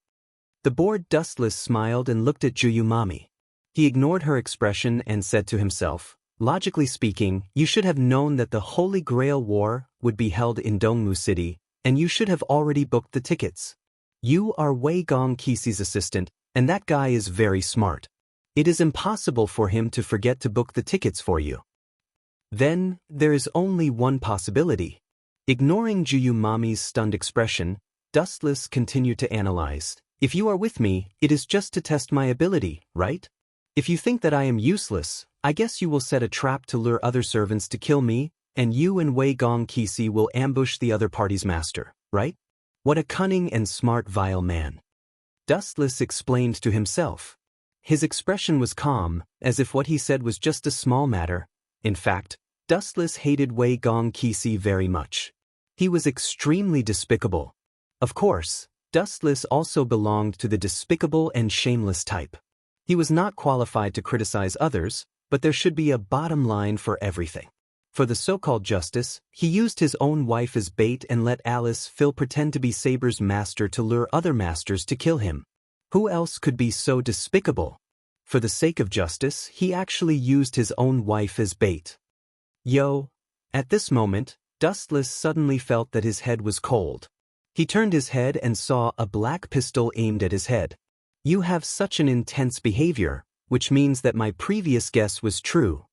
The bored Dustless smiled and looked at Yu Mamie. He ignored her expression and said to himself, logically speaking, you should have known that the Holy Grail War would be held in Dongmu City, and you should have already booked the tickets. You are Wei Gongqi's assistant, and that guy is very smart. It is impossible for him to forget to book the tickets for you. Then, there is only one possibility. Ignoring Yu Mamie's stunned expression, Dustless continued to analyze. If you are with me, it is just to test my ability, right? If you think that I am useless, I guess you will set a trap to lure other servants to kill me, and you and Wei Gongqi will ambush the other party's master, right? What a cunning and smart vile man. Dustless explained to himself. His expression was calm, as if what he said was just a small matter. In fact, Dustless hated Wei Gongqi very much. He was extremely despicable. Of course, Dustless also belonged to the despicable and shameless type. He was not qualified to criticize others, but there should be a bottom line for everything. For the so-called justice, he used his own wife as bait and let Alice Phil pretend to be Saber's master to lure other masters to kill him. Who else could be so despicable? For the sake of justice, he actually used his own wife as bait. Yo! At this moment, Dustless suddenly felt that his head was cold. He turned his head and saw a black pistol aimed at his head. You have such an intense behavior, which means that my previous guess was true.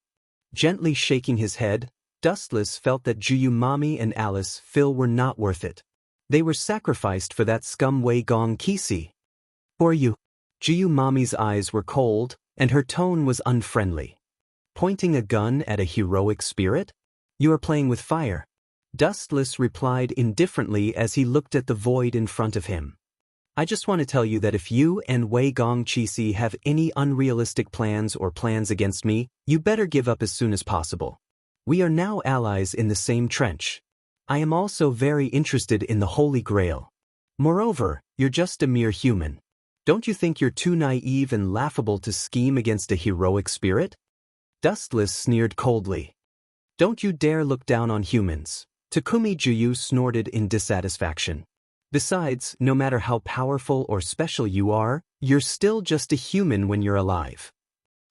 Gently shaking his head, Dustless felt that Juyu Mommy and Alice Phil were not worth it. They were sacrificed for that scum Wei Gong Qixi. For you. Juyu Mommy's eyes were cold, and her tone was unfriendly. Pointing a gun at a heroic spirit? You are playing with fire. Dustless replied indifferently as he looked at the void in front of him. I just want to tell you that if you and Wei Gong Qixi have any unrealistic plans or plans against me, you better give up as soon as possible. We are now allies in the same trench. I am also very interested in the Holy Grail. Moreover, you're just a mere human. Don't you think you're too naive and laughable to scheme against a heroic spirit? Dustless sneered coldly. Don't you dare look down on humans. Takumi Juyu snorted in dissatisfaction. Besides, no matter how powerful or special you are, you're still just a human when you're alive.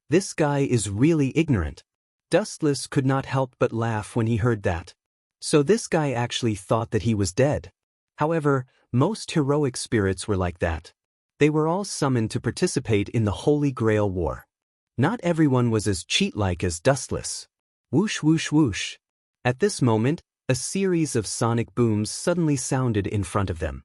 This guy is really ignorant. Dustless could not help but laugh when he heard that. So this guy actually thought that he was dead. However, most heroic spirits were like that. They were all summoned to participate in the Holy Grail War. Not everyone was as cheat-like as Dustless. Whoosh whoosh whoosh. At this moment, a series of sonic booms suddenly sounded in front of them.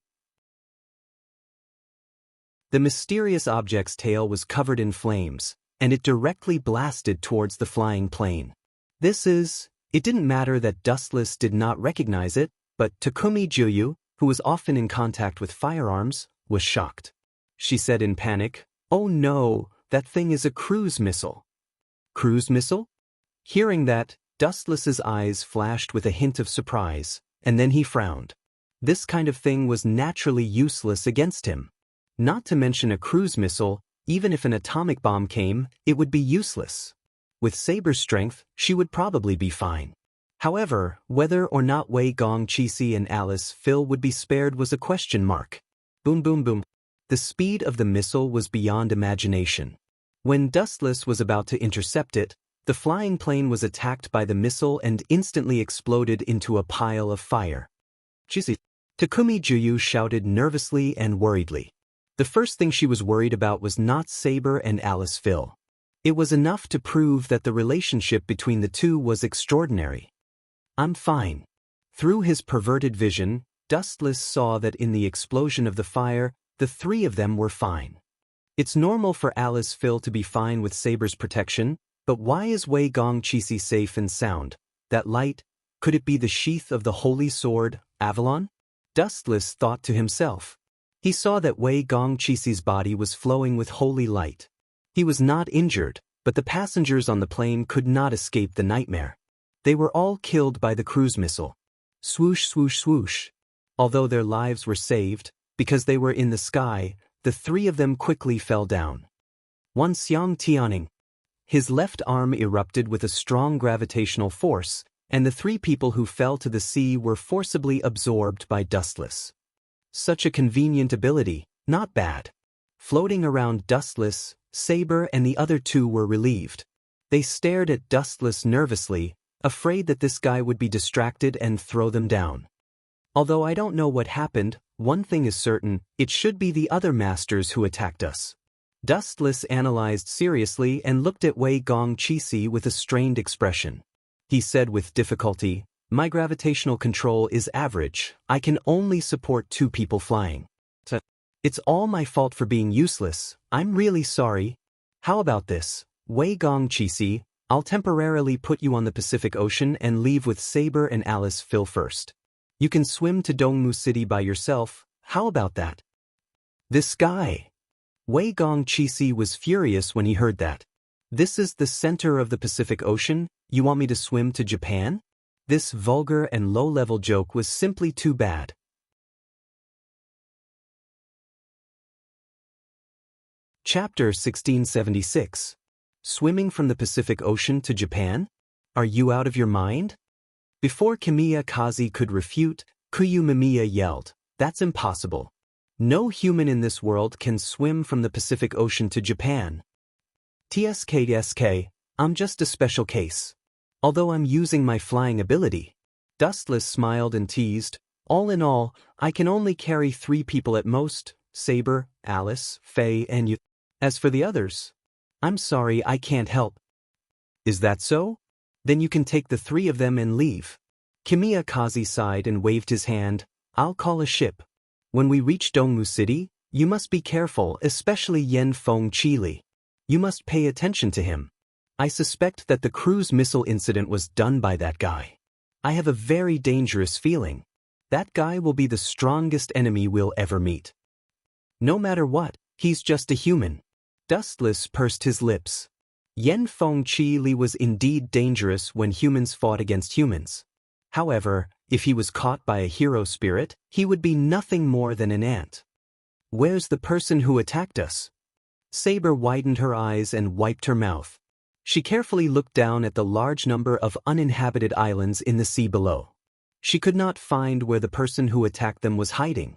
The mysterious object's tail was covered in flames, and it directly blasted towards the flying plane. It didn't matter that Dustless did not recognize it, but Takumi Juyu, who was often in contact with firearms, was shocked. She said in panic, "Oh no, that thing is a cruise missile." Cruise missile? Hearing that, Dustless's eyes flashed with a hint of surprise, and then he frowned. This kind of thing was naturally useless against him. Not to mention a cruise missile, even if an atomic bomb came, it would be useless. With Saber's strength, she would probably be fine. However, whether or not Wei Gong Qixi and Alice Phil would be spared was a question mark. Boom boom boom. The speed of the missile was beyond imagination. When Dustless was about to intercept it, the flying plane was attacked by the missile and instantly exploded into a pile of fire. Qixi. Takumi Juyu shouted nervously and worriedly. The first thing she was worried about was not Saber and Alice Phil. It was enough to prove that the relationship between the two was extraordinary. I'm fine. Through his perverted vision, Dustless saw that in the explosion of the fire, the three of them were fine. It's normal for Alice Phil to be fine with Saber's protection, but why is Wei Gong Qixi safe and sound? That light, could it be the sheath of the holy sword, Avalon? Dustless thought to himself. He saw that Wei Gong Qixi's body was flowing with holy light. He was not injured, but the passengers on the plane could not escape the nightmare. They were all killed by the cruise missile. Swoosh swoosh swoosh. Although their lives were saved, because they were in the sky, the three of them quickly fell down. Wan Xiang Tianing. His left arm erupted with a strong gravitational force, and the three people who fell to the sea were forcibly absorbed by Dustless. Such a convenient ability, not bad. Floating around Dustless, Saber and the other two were relieved. They stared at Dustless nervously, afraid that this guy would be distracted and throw them down. Although I don't know what happened, one thing is certain, it should be the other masters who attacked us. Dustless analyzed seriously and looked at Wei Gong Qixi with a strained expression. He said with difficulty, "My gravitational control is average. I can only support 2 people flying. It's all my fault for being useless. I'm really sorry. How about this, Wei Gong Qixi? I'll temporarily put you on the Pacific Ocean and leave with Saber and Alice Phil first. You can swim to Dongmu City by yourself. How about that?" This guy. Wei Gong Qixi was furious when he heard that. This is the center of the Pacific Ocean? You want me to swim to Japan? This vulgar and low-level joke was simply too bad. Chapter 1676. Swimming from the Pacific Ocean to Japan? Are you out of your mind? Before Kamiya Kazi could refute, Kuyu Mimiya yelled, "That's impossible. No human in this world can swim from the Pacific Ocean to Japan. TSK, I'm just a special case. Although I'm using my flying ability." Dustless smiled and teased, "All in all, I can only carry 3 people at most, Saber, Alice, Faye, and you. As for the others, I'm sorry I can't help. Is that so? Then you can take the three of them and leave. Kimiyakaze sighed and waved his hand. I'll call a ship. When we reach Dongmu City, you must be careful, especially Yen Feng Chili. You must pay attention to him. I suspect that the cruise missile incident was done by that guy. I have a very dangerous feeling. That guy will be the strongest enemy we'll ever meet. No matter what, he's just a human. Dustless pursed his lips. Yen Feng Chi was indeed dangerous when humans fought against humans. However, if he was caught by a hero spirit, he would be nothing more than an ant. Where's the person who attacked us? Saber widened her eyes and wiped her mouth. She carefully looked down at the large number of uninhabited islands in the sea below. She could not find where the person who attacked them was hiding.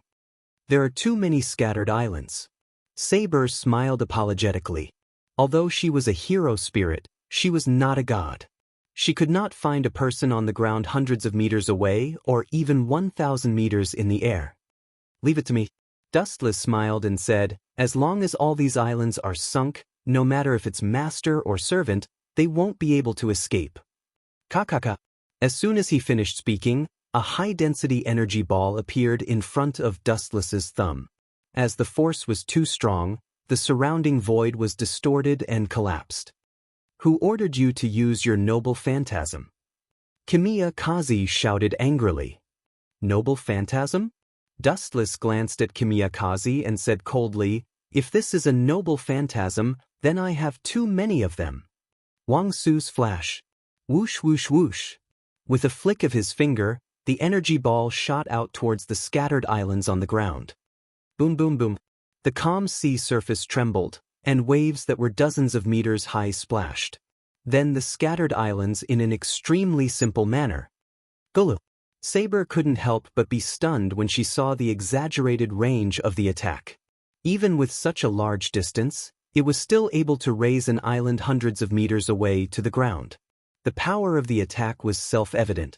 There are too many scattered islands. Saber smiled apologetically. Although she was a hero spirit, she was not a god. She could not find a person on the ground hundreds of meters away or even 1,000 meters in the air. Leave it to me. Dustless smiled and said, as long as all these islands are sunk, no matter if it's master or servant, they won't be able to escape. Kakaka. As soon as he finished speaking, a high-density energy ball appeared in front of Dustless's thumb. As the force was too strong, the surrounding void was distorted and collapsed. Who ordered you to use your noble phantasm? Kimiyakaze shouted angrily. Noble phantasm? Dustless glanced at Kimiyakaze and said coldly, if this is a noble phantasm, then I have too many of them. Wang Su's flash. Whoosh whoosh whoosh. With a flick of his finger, the energy ball shot out towards the scattered islands on the ground. Boom boom boom. The calm sea surface trembled, and waves that were dozens of meters high splashed. Then the scattered islands in an extremely simple manner. Gulu. Saber couldn't help but be stunned when she saw the exaggerated range of the attack. Even with such a large distance, it was still able to raise an island hundreds of meters away to the ground. The power of the attack was self-evident.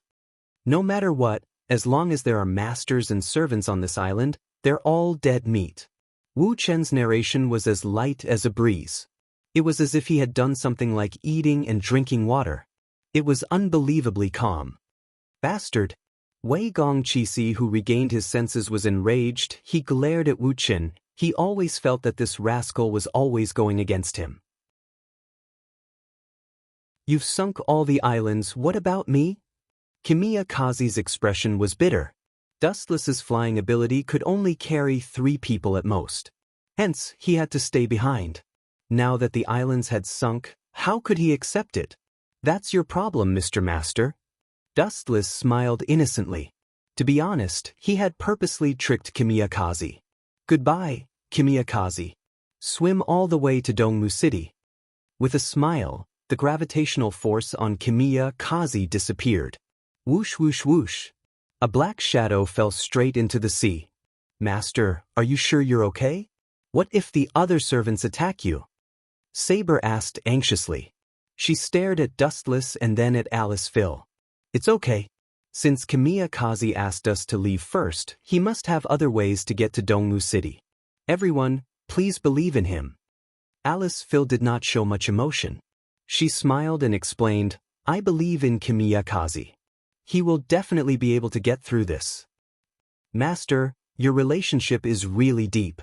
No matter what, as long as there are masters and servants on this island, they're all dead meat. Wu Chen's narration was as light as a breeze. It was as if he had done something like eating and drinking water. It was unbelievably calm. Bastard! Wei Gongqi, who regained his senses, was enraged. He glared at Wu Chen. He always felt that this rascal was always going against him. You've sunk all the islands, what about me? Kimiyakaze's expression was bitter. Dustless's flying ability could only carry 3 people at most. Hence, he had to stay behind. Now that the islands had sunk, how could he accept it? That's your problem, Mr. Master. Dustless smiled innocently. To be honest, he had purposely tricked Kimiyakaze. Goodbye, Kimiyakaze. Swim all the way to Dongmu City. With a smile, the gravitational force on Kimiyakaze disappeared. Whoosh whoosh whoosh. A black shadow fell straight into the sea. Master, are you sure you're okay? What if the other servants attack you? Saber asked anxiously. She stared at Dustless and then at Alice Phil. It's okay. Since Kimiyakaze asked us to leave first, he must have other ways to get to Dongmu City. Everyone, please believe in him. Alice Phil did not show much emotion. She smiled and explained, I believe in Kimiyakaze. He will definitely be able to get through this. Master, your relationship is really deep.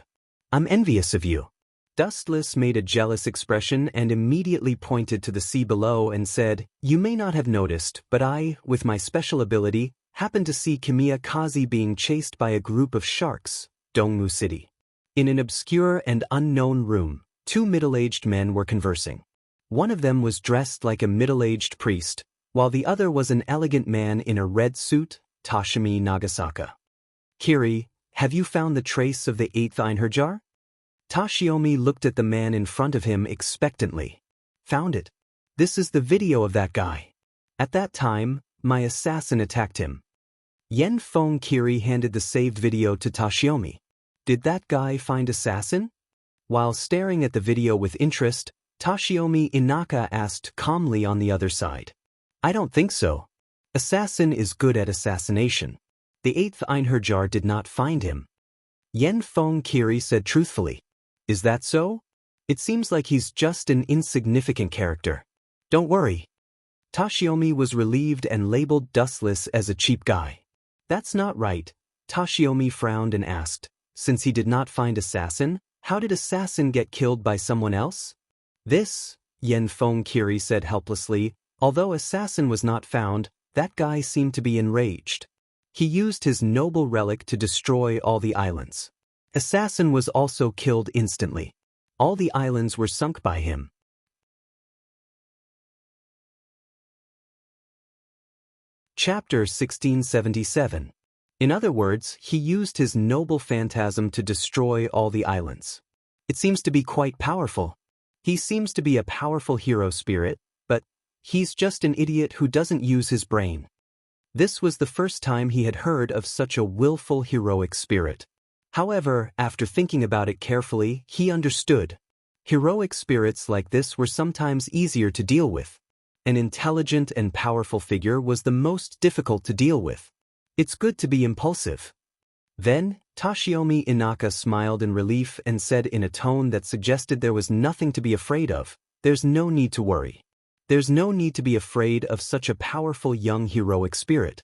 I'm envious of you. Dustless made a jealous expression and immediately pointed to the sea below and said, you may not have noticed, but I, with my special ability, happened to see Kimiyakaze being chased by a group of sharks, Dongmu City. In an obscure and unknown room, 2 middle-aged men were conversing. One of them was dressed like a middle-aged priest, while the other was an elegant man in a red suit, Toshimi Nagasaka. Kiri, have you found the trace of the 8th Einherjar? Toshiomi looked at the man in front of him expectantly. Found it. This is the video of that guy. At that time, my assassin attacked him. Yen Feng Kiri handed the saved video to Toshiomi. Did that guy find assassin? While staring at the video with interest, Toshiomi Inaka asked calmly on the other side. I don't think so. Assassin is good at assassination. The 8th Einherjar did not find him. Yen Feng Kiri said truthfully. Is that so? It seems like he's just an insignificant character. Don't worry. Toshiomi was relieved and labeled Dustless as a cheap guy. That's not right. Toshiomi frowned and asked, since he did not find Assassin, how did Assassin get killed by someone else? This, Yen Feng Kiri said helplessly, although Assassin was not found, that guy seemed to be enraged. He used his noble relic to destroy all the islands. Assassin was also killed instantly. All the islands were sunk by him. Chapter 1677. In other words, he used his noble phantasm to destroy all the islands. It seems to be quite powerful. He seems to be a powerful hero spirit, but he's just an idiot who doesn't use his brain. This was the first time he had heard of such a willful heroic spirit. However, after thinking about it carefully, he understood. Heroic spirits like this were sometimes easier to deal with. An intelligent and powerful figure was the most difficult to deal with. It's good to be impulsive. Then, Toshiomi Inaka smiled in relief and said in a tone that suggested there was nothing to be afraid of. There's no need to worry. There's no need to be afraid of such a powerful young heroic spirit.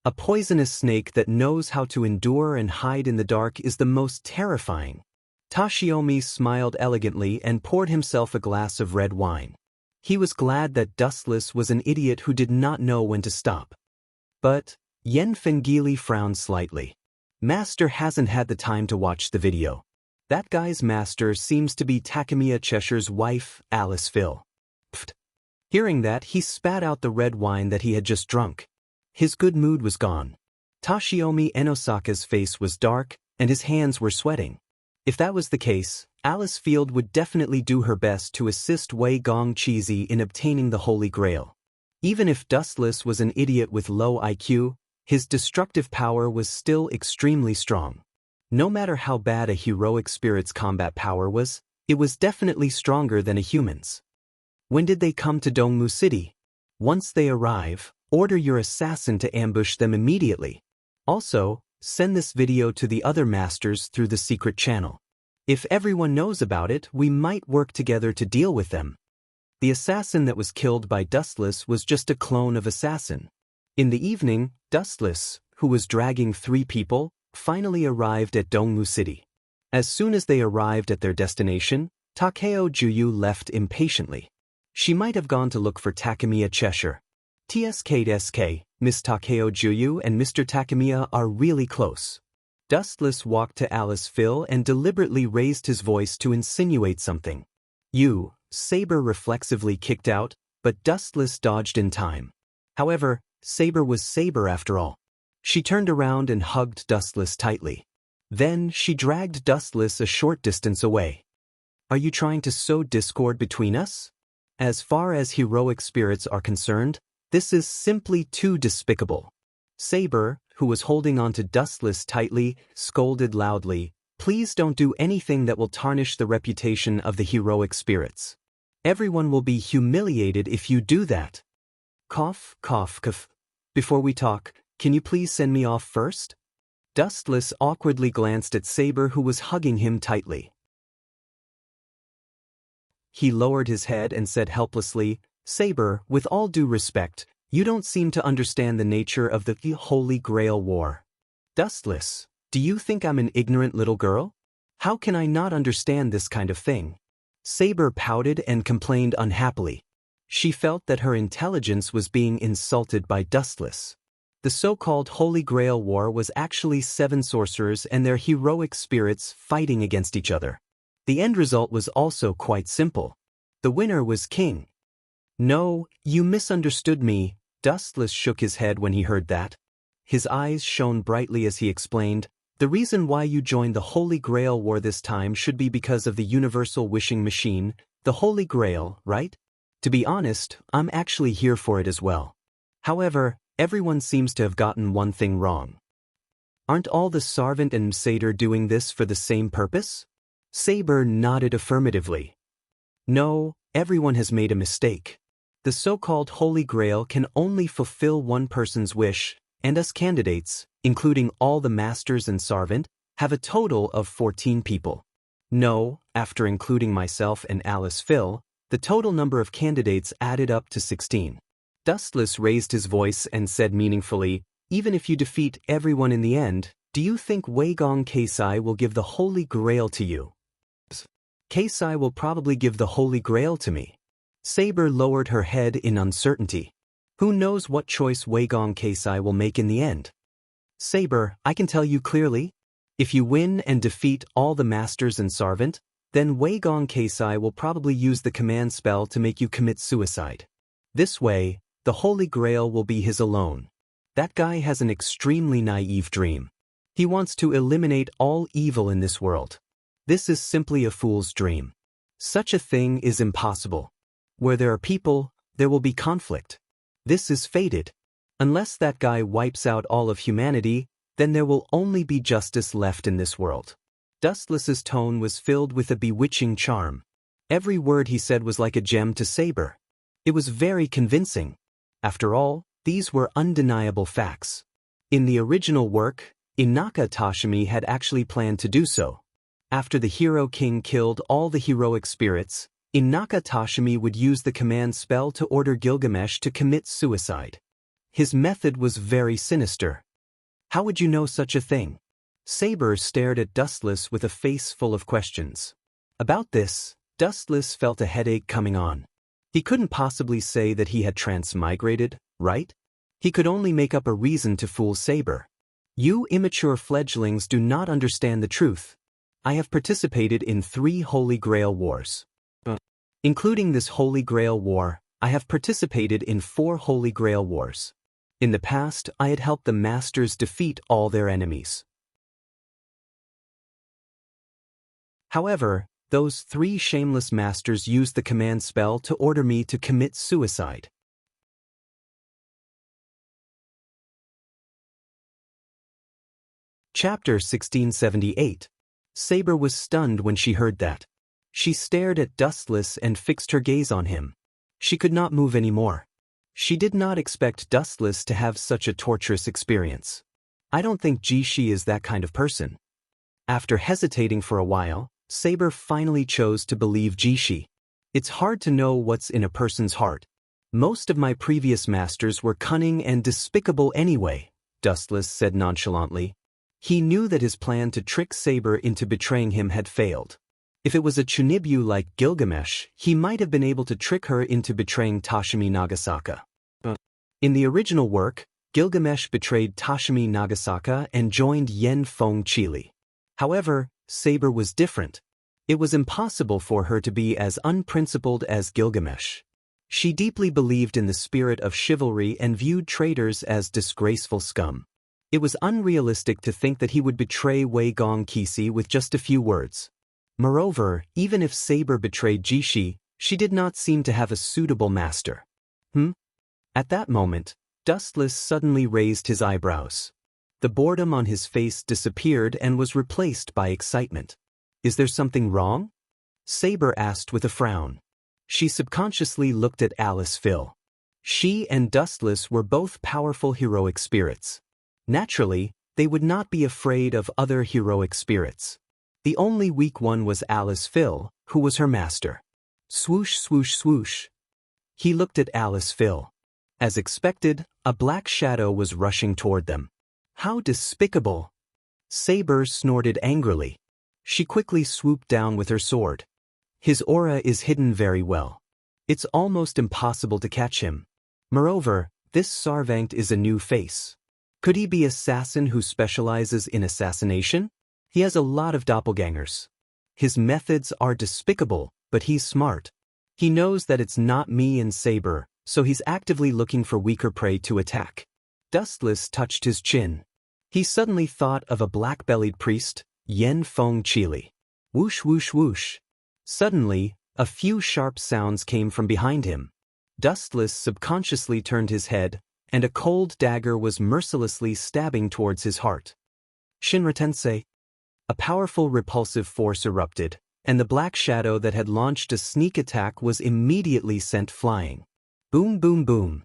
A poisonous snake that knows how to endure and hide in the dark is the most terrifying. Toshiomi smiled elegantly and poured himself a glass of red wine. He was glad that Dustless was an idiot who did not know when to stop. But Yen Fengili frowned slightly. Master hasn't had the time to watch the video. That guy's master seems to be Takemiya Cheshire's wife, Alice Phil. Pfft. Hearing that, he spat out the red wine that he had just drunk. His good mood was gone. Toshiomi Enosaka's face was dark, and his hands were sweating. If that was the case, Alice Field would definitely do her best to assist Wei Gong Cheesy in obtaining the Holy Grail. Even if Dustless was an idiot with low IQ, his destructive power was still extremely strong. No matter how bad a heroic spirit's combat power was, it was definitely stronger than a human's. When did they come to Dongmu City? Once they arrive, order your assassin to ambush them immediately. Also, send this video to the other masters through the secret channel. If everyone knows about it, we might work together to deal with them. The assassin that was killed by Dustless was just a clone of Assassin. In the evening, Dustless, who was dragging 3 people, finally arrived at Dongmu City. As soon as they arrived at their destination, Takeo Juyu left impatiently. She might have gone to look for Takemiya Cheshire. TSK, Miss Takeo Juyu and Mr. Takemiya are really close. Dustless walked to Alice Phil and deliberately raised his voice to insinuate something. You, Saber reflexively kicked out, but Dustless dodged in time. However, Saber was Saber after all. She turned around and hugged Dustless tightly. Then she dragged Dustless a short distance away. Are you trying to sow discord between us? As far as heroic spirits are concerned, this is simply too despicable. Saber, who was holding on to Dustless tightly, scolded loudly, please don't do anything that will tarnish the reputation of the heroic spirits. Everyone will be humiliated if you do that. Cough, cough, cough. Before we talk, can you please send me off first? Dustless awkwardly glanced at Saber, who was hugging him tightly. He lowered his head and said helplessly, Saber, with all due respect, you don't seem to understand the nature of the Holy Grail War. Dustless, do you think I'm an ignorant little girl? How can I not understand this kind of thing? Saber pouted and complained unhappily. She felt that her intelligence was being insulted by Dustless. The so-called Holy Grail War was actually 7 sorcerers and their heroic spirits fighting against each other. The end result was also quite simple. The winner was King. No, you misunderstood me. Dustless shook his head when he heard that. His eyes shone brightly as he explained, the reason why you joined the Holy Grail War this time should be because of the universal wishing machine, the Holy Grail, right? To be honest, I'm actually here for it as well. However, everyone seems to have gotten one thing wrong. Aren't all the Sarvant and Msader doing this for the same purpose? Saber nodded affirmatively. No, everyone has made a mistake. The so-called Holy Grail can only fulfill one person's wish, and us candidates, including all the Masters and Sarvant, have a total of 14 people. No, after including myself and Alice Phil, the total number of candidates added up to 16. Dustless raised his voice and said meaningfully, even if you defeat everyone in the end, do you think Wei Gong Keisai will give the Holy Grail to you? Keisai will probably give the Holy Grail to me. Saber lowered her head in uncertainty. Who knows what choice Wei Gong Keisai will make in the end? Saber, I can tell you clearly. If you win and defeat all the masters and Sarvant, then Wei Gong Keisai will probably use the command spell to make you commit suicide. This way, the Holy Grail will be his alone. That guy has an extremely naive dream. He wants to eliminate all evil in this world. This is simply a fool's dream. Such a thing is impossible. Where there are people, there will be conflict. This is fated. Unless that guy wipes out all of humanity, then there will only be justice left in this world. Dustless's tone was filled with a bewitching charm. Every word he said was like a gem to Saber. It was very convincing. After all, these were undeniable facts. In the original work, Inaka Tashimi had actually planned to do so. After the Hero King killed all the heroic spirits, Inaka Tashimi would use the command spell to order Gilgamesh to commit suicide. His method was very sinister. How would you know such a thing? Saber stared at Dustless with a face full of questions. About this, Dustless felt a headache coming on. He couldn't possibly say that he had transmigrated, right? He could only make up a reason to fool Saber. You immature fledglings do not understand the truth. I have participated in 3 Holy Grail wars. Including this Holy Grail war, I have participated in 4 Holy Grail wars. In the past, I had helped the masters defeat all their enemies. However, those 3 shameless masters used the command spell to order me to commit suicide. Chapter 1678. Saber was stunned when she heard that. She stared at Dustless and fixed her gaze on him. She could not move anymore. She did not expect Dustless to have such a torturous experience. I don't think Jishi is that kind of person. After hesitating for a while, Saber finally chose to believe Jishi. It's hard to know what's in a person's heart. Most of my previous masters were cunning and despicable anyway, Dustless said nonchalantly. He knew that his plan to trick Saber into betraying him had failed. If it was a Chunibyu like Gilgamesh, he might have been able to trick her into betraying Tashimi Nagasaka. In the original work, Gilgamesh betrayed Tashimi Nagasaka and joined Yen Feng Chili. However, Saber was different. It was impossible for her to be as unprincipled as Gilgamesh. She deeply believed in the spirit of chivalry and viewed traitors as disgraceful scum. It was unrealistic to think that he would betray Wei Gong Keisai with just a few words. Moreover, even if Saber betrayed Jishi, she did not seem to have a suitable master. At that moment, Dustless suddenly raised his eyebrows. The boredom on his face disappeared and was replaced by excitement. Is there something wrong? Saber asked with a frown. She subconsciously looked at Alice Phil. She and Dustless were both powerful heroic spirits. Naturally, they would not be afraid of other heroic spirits. The only weak one was Alice Phil, who was her master. Swoosh, swoosh, swoosh. He looked at Alice Phil. As expected, a black shadow was rushing toward them. How despicable! Saber snorted angrily. She quickly swooped down with her sword. His aura is hidden very well. It's almost impossible to catch him. Moreover, this Sarvankt is a new face. Could he be an assassin who specializes in assassination? He has a lot of doppelgangers. His methods are despicable, but he's smart. He knows that it's not me and Saber, so he's actively looking for weaker prey to attack. Dustless touched his chin. He suddenly thought of a black-bellied priest, Yen Feng Chili. Whoosh whoosh whoosh. Suddenly, a few sharp sounds came from behind him. Dustless subconsciously turned his head, and a cold dagger was mercilessly stabbing towards his heart. Shinra Tensei. A powerful repulsive force erupted, and the black shadow that had launched a sneak attack was immediately sent flying. Boom boom boom.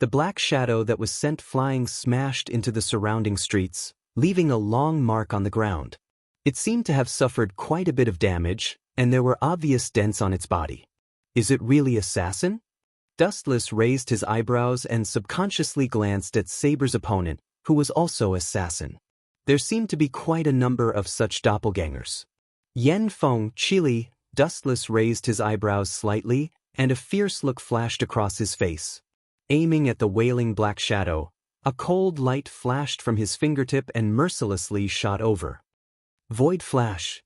The black shadow that was sent flying smashed into the surrounding streets, leaving a long mark on the ground. It seemed to have suffered quite a bit of damage, and there were obvious dents on its body. Is it really assassin? Dustless raised his eyebrows and subconsciously glanced at Saber's opponent, who was also assassin. There seemed to be quite a number of such doppelgangers. Yen Feng Chili. Dustless raised his eyebrows slightly, and a fierce look flashed across his face. Aiming at the wailing black shadow, a cold light flashed from his fingertip and mercilessly shot over. Void Flash.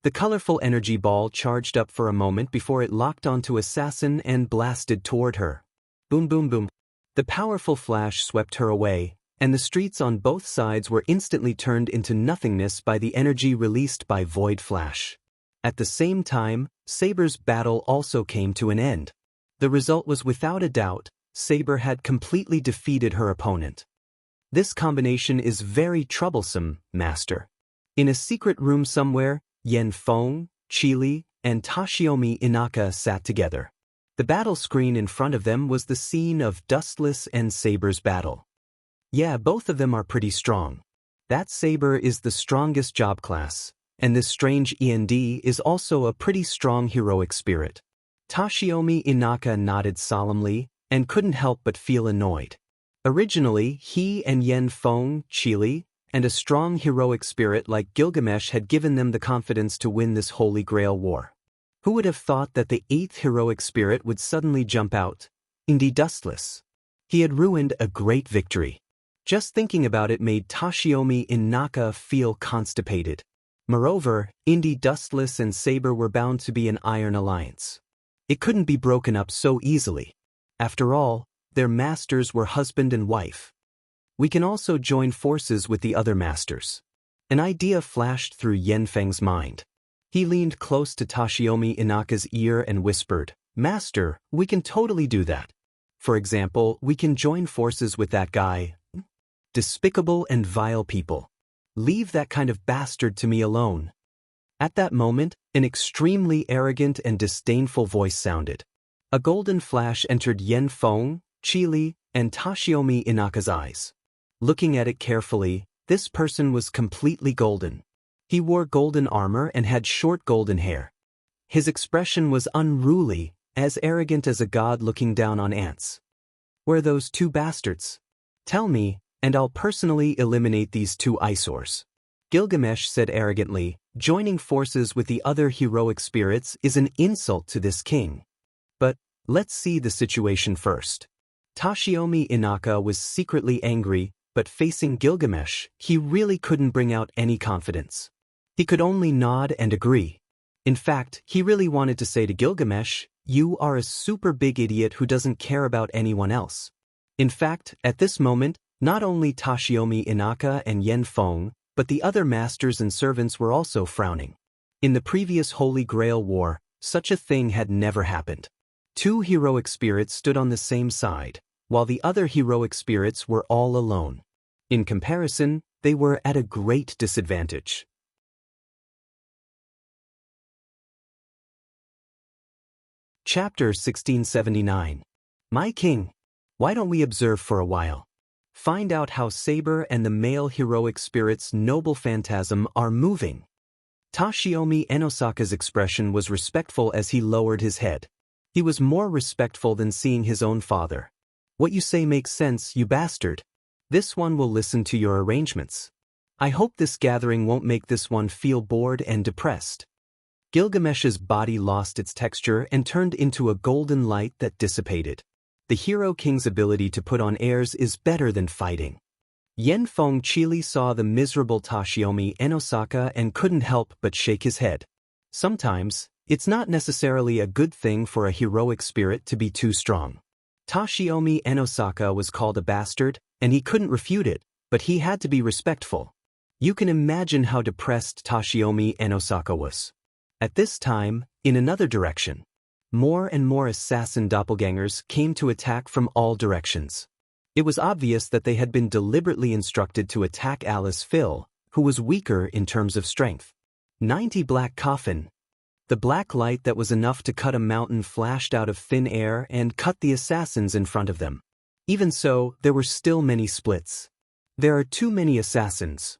The colorful energy ball charged up for a moment before it locked onto Assassin and blasted toward her. Boom boom boom. The powerful flash swept her away, and the streets on both sides were instantly turned into nothingness by the energy released by Void Flash. At the same time, Saber's battle also came to an end. The result was without a doubt, Saber had completely defeated her opponent. This combination is very troublesome, Master. In a secret room somewhere, Yen Feng, Chili, and Toshiomi Inaka sat together. The battle screen in front of them was the scene of Dustless and Saber's battle. Yeah, both of them are pretty strong. That Saber is the strongest job class, and this strange END is also a pretty strong heroic spirit. Toshiomi Inaka nodded solemnly, and couldn't help but feel annoyed. Originally, he and Yen Feng, Chili, and a strong heroic spirit like Gilgamesh had given them the confidence to win this Holy Grail war. Who would have thought that the 8th heroic spirit would suddenly jump out? Indeed Dustless. He had ruined a great victory. Just thinking about it made Toshiomi Inaka feel constipated. Moreover, Indy Dustless and Saber were bound to be an iron alliance. It couldn't be broken up so easily. After all, their masters were husband and wife. We can also join forces with the other masters. An idea flashed through Yen Feng's mind. He leaned close to Toshiomi Inaka's ear and whispered, "Master, we can totally do that. For example, we can join forces with that guy. Despicable and vile people. Leave that kind of bastard to me alone." At that moment, an extremely arrogant and disdainful voice sounded. A golden flash entered Yen Feng, Chili, and Toshiomi Inaka's eyes. Looking at it carefully, this person was completely golden. He wore golden armor and had short golden hair. His expression was unruly, as arrogant as a god looking down on ants. "Where are those two bastards? Tell me, and I'll personally eliminate these two eyesores." Gilgamesh said arrogantly, "Joining forces with the other heroic spirits is an insult to this king. But, let's see the situation first." Toshiomi Inaka was secretly angry, but facing Gilgamesh, he really couldn't bring out any confidence. He could only nod and agree. In fact, he really wanted to say to Gilgamesh, "You are a super big idiot who doesn't care about anyone else." In fact, at this moment, not only Toshiomi Inaka and Yen Feng, but the other masters and servants were also frowning. In the previous Holy Grail War, such a thing had never happened. Two heroic spirits stood on the same side, while the other heroic spirits were all alone. In comparison, they were at a great disadvantage. Chapter 1679. My king. Why don't we observe for a while? Find out how Saber and the male heroic spirit's noble phantasm are moving. Toshiomi Enosaka's expression was respectful as he lowered his head. He was more respectful than seeing his own father. "What you say makes sense, you bastard. This one will listen to your arrangements. I hope this gathering won't make this one feel bored and depressed." Gilgamesh's body lost its texture and turned into a golden light that dissipated. The Hero King's ability to put on airs is better than fighting. Yen Feng Chili saw the miserable Toshiomi Enosaka and couldn't help but shake his head. Sometimes, it's not necessarily a good thing for a heroic spirit to be too strong. Toshiomi Enosaka was called a bastard, and he couldn't refute it, but he had to be respectful. You can imagine how depressed Toshiomi Enosaka was. At this time, in another direction, more and more assassin doppelgangers came to attack from all directions. It was obvious that they had been deliberately instructed to attack Alice Phil, who was weaker in terms of strength. 90 Black Coffin. The black light that was enough to cut a mountain flashed out of thin air and cut the assassins in front of them. Even so, there were still many splits. There are too many assassins.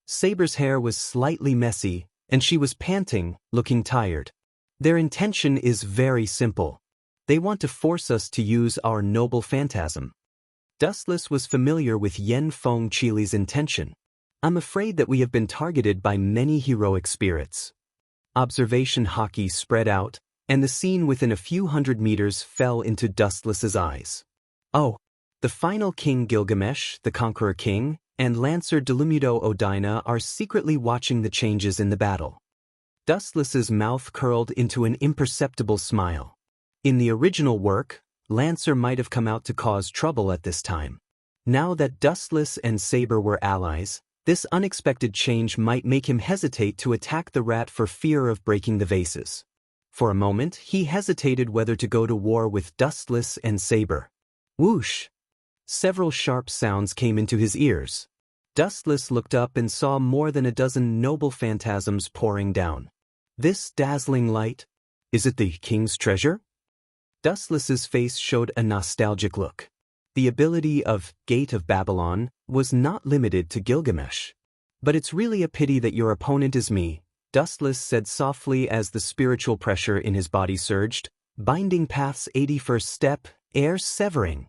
Saber's hair was slightly messy, and she was panting, looking tired. Their intention is very simple. They want to force us to use our noble phantasm. Dustless was familiar with Yen Feng Chili's intention. I'm afraid that we have been targeted by many heroic spirits. Observation hockey spread out, and the scene within a few hundred meters fell into Dustless's eyes. Oh, the final king Gilgamesh, the Conqueror King, and Lancer Delumudo Odina are secretly watching the changes in the battle. Dustless's mouth curled into an imperceptible smile. In the original work, Lancer might have come out to cause trouble at this time. Now that Dustless and Saber were allies, this unexpected change might make him hesitate to attack the rat for fear of breaking the vases. For a moment, he hesitated whether to go to war with Dustless and Saber. Whoosh! Several sharp sounds came into his ears. Dustless looked up and saw more than a dozen noble phantasms pouring down. This dazzling light, is it the king's treasure? Dustless's face showed a nostalgic look. The ability of Gate of Babylon was not limited to Gilgamesh. But it's really a pity that your opponent is me, Dustless said softly as the spiritual pressure in his body surged. Binding Path's 81st step, air severing.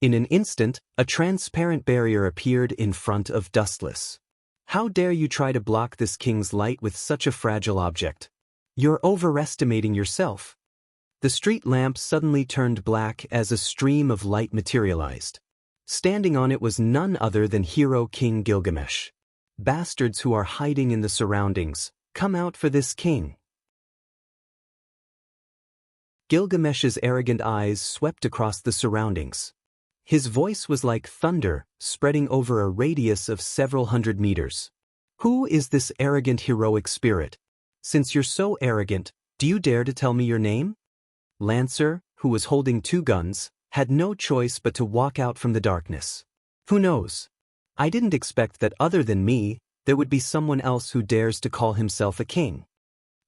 In an instant, a transparent barrier appeared in front of Dustless. How dare you try to block this king's light with such a fragile object? You're overestimating yourself. The street lamp suddenly turned black as a stream of light materialized. Standing on it was none other than Hero King Gilgamesh. Bastards who are hiding in the surroundings, come out for this king. Gilgamesh's arrogant eyes swept across the surroundings. His voice was like thunder, spreading over a radius of several hundred meters. Who is this arrogant heroic spirit? Since you're so arrogant, do you dare to tell me your name? Lancer, who was holding two guns, had no choice but to walk out from the darkness. Who knows? I didn't expect that other than me, there would be someone else who dares to call himself a king.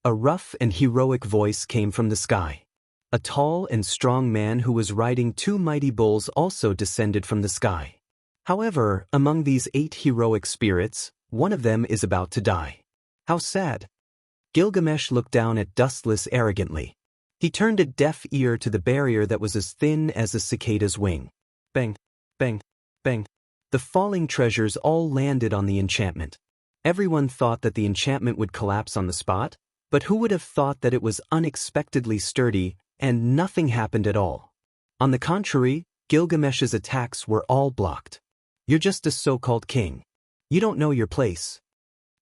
A rough and heroic voice came from the sky. A tall and strong man who was riding two mighty bulls also descended from the sky. However, among these 8 heroic spirits, one of them is about to die. How sad. Gilgamesh looked down at Dustless arrogantly. He turned a deaf ear to the barrier that was as thin as a cicada's wing. Bang, bang, bang. The falling treasures all landed on the enchantment. Everyone thought that the enchantment would collapse on the spot, but who would have thought that it was unexpectedly sturdy, and nothing happened at all. On the contrary, Gilgamesh's attacks were all blocked. You're just a so-called king. You don't know your place.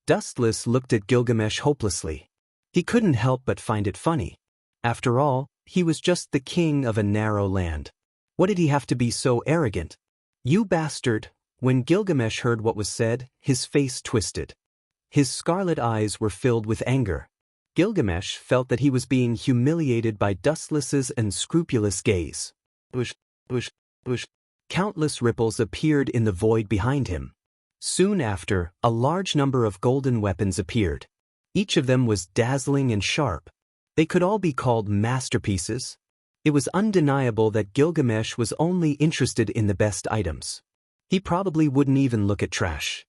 Dustless looked at Gilgamesh hopelessly. He couldn't help but find it funny. After all, he was just the king of a narrow land. What did he have to be so arrogant? You bastard! When Gilgamesh heard what was said, his face twisted. His scarlet eyes were filled with anger. Gilgamesh felt that he was being humiliated by Dustless's unscrupulous gaze. Bush, bush, bush. Countless ripples appeared in the void behind him. Soon after, a large number of golden weapons appeared. Each of them was dazzling and sharp. They could all be called masterpieces. It was undeniable that Gilgamesh was only interested in the best items. He probably wouldn't even look at trash.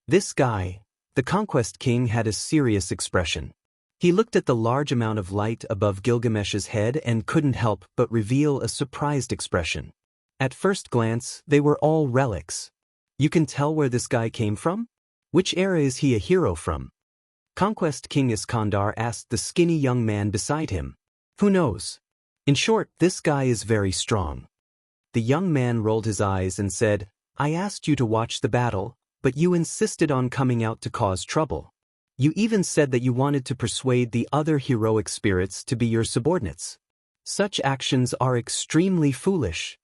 This guy, the Conquest King, had a serious expression. He looked at the large amount of light above Gilgamesh's head and couldn't help but reveal a surprised expression. At first glance, they were all relics. You can tell where this guy came from? Which era is he a hero from? Conquest King Iskandar asked the skinny young man beside him. Who knows? In short, this guy is very strong. The young man rolled his eyes and said, I asked you to watch the battle, but you insisted on coming out to cause trouble. You even said that you wanted to persuade the other heroic spirits to be your subordinates. Such actions are extremely foolish.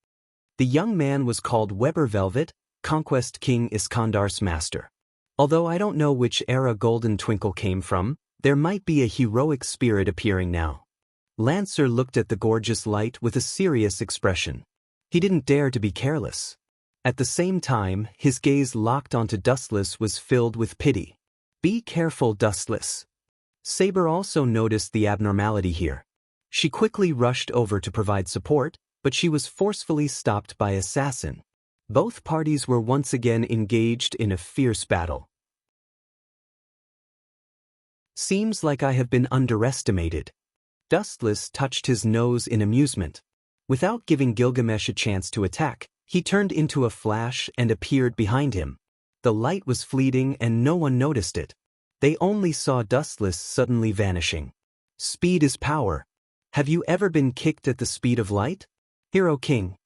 The young man was called Weber Velvet, Conquest King Iskandar's master. Although I don't know which era Golden Twinkle came from, there might be a heroic spirit appearing now. Lancer looked at the gorgeous light with a serious expression. He didn't dare to be careless. At the same time, his gaze locked onto Dustless was filled with pity. Be careful, Dustless. Saber also noticed the abnormality here. She quickly rushed over to provide support, but she was forcefully stopped by Assassin. Both parties were once again engaged in a fierce battle. Seems like I have been underestimated. Dustless touched his nose in amusement. Without giving Gilgamesh a chance to attack, he turned into a flash and appeared behind him. The light was fleeting and no one noticed it. They only saw Dustless suddenly vanishing. Speed is power. Have you ever been kicked at the speed of light? Hero King.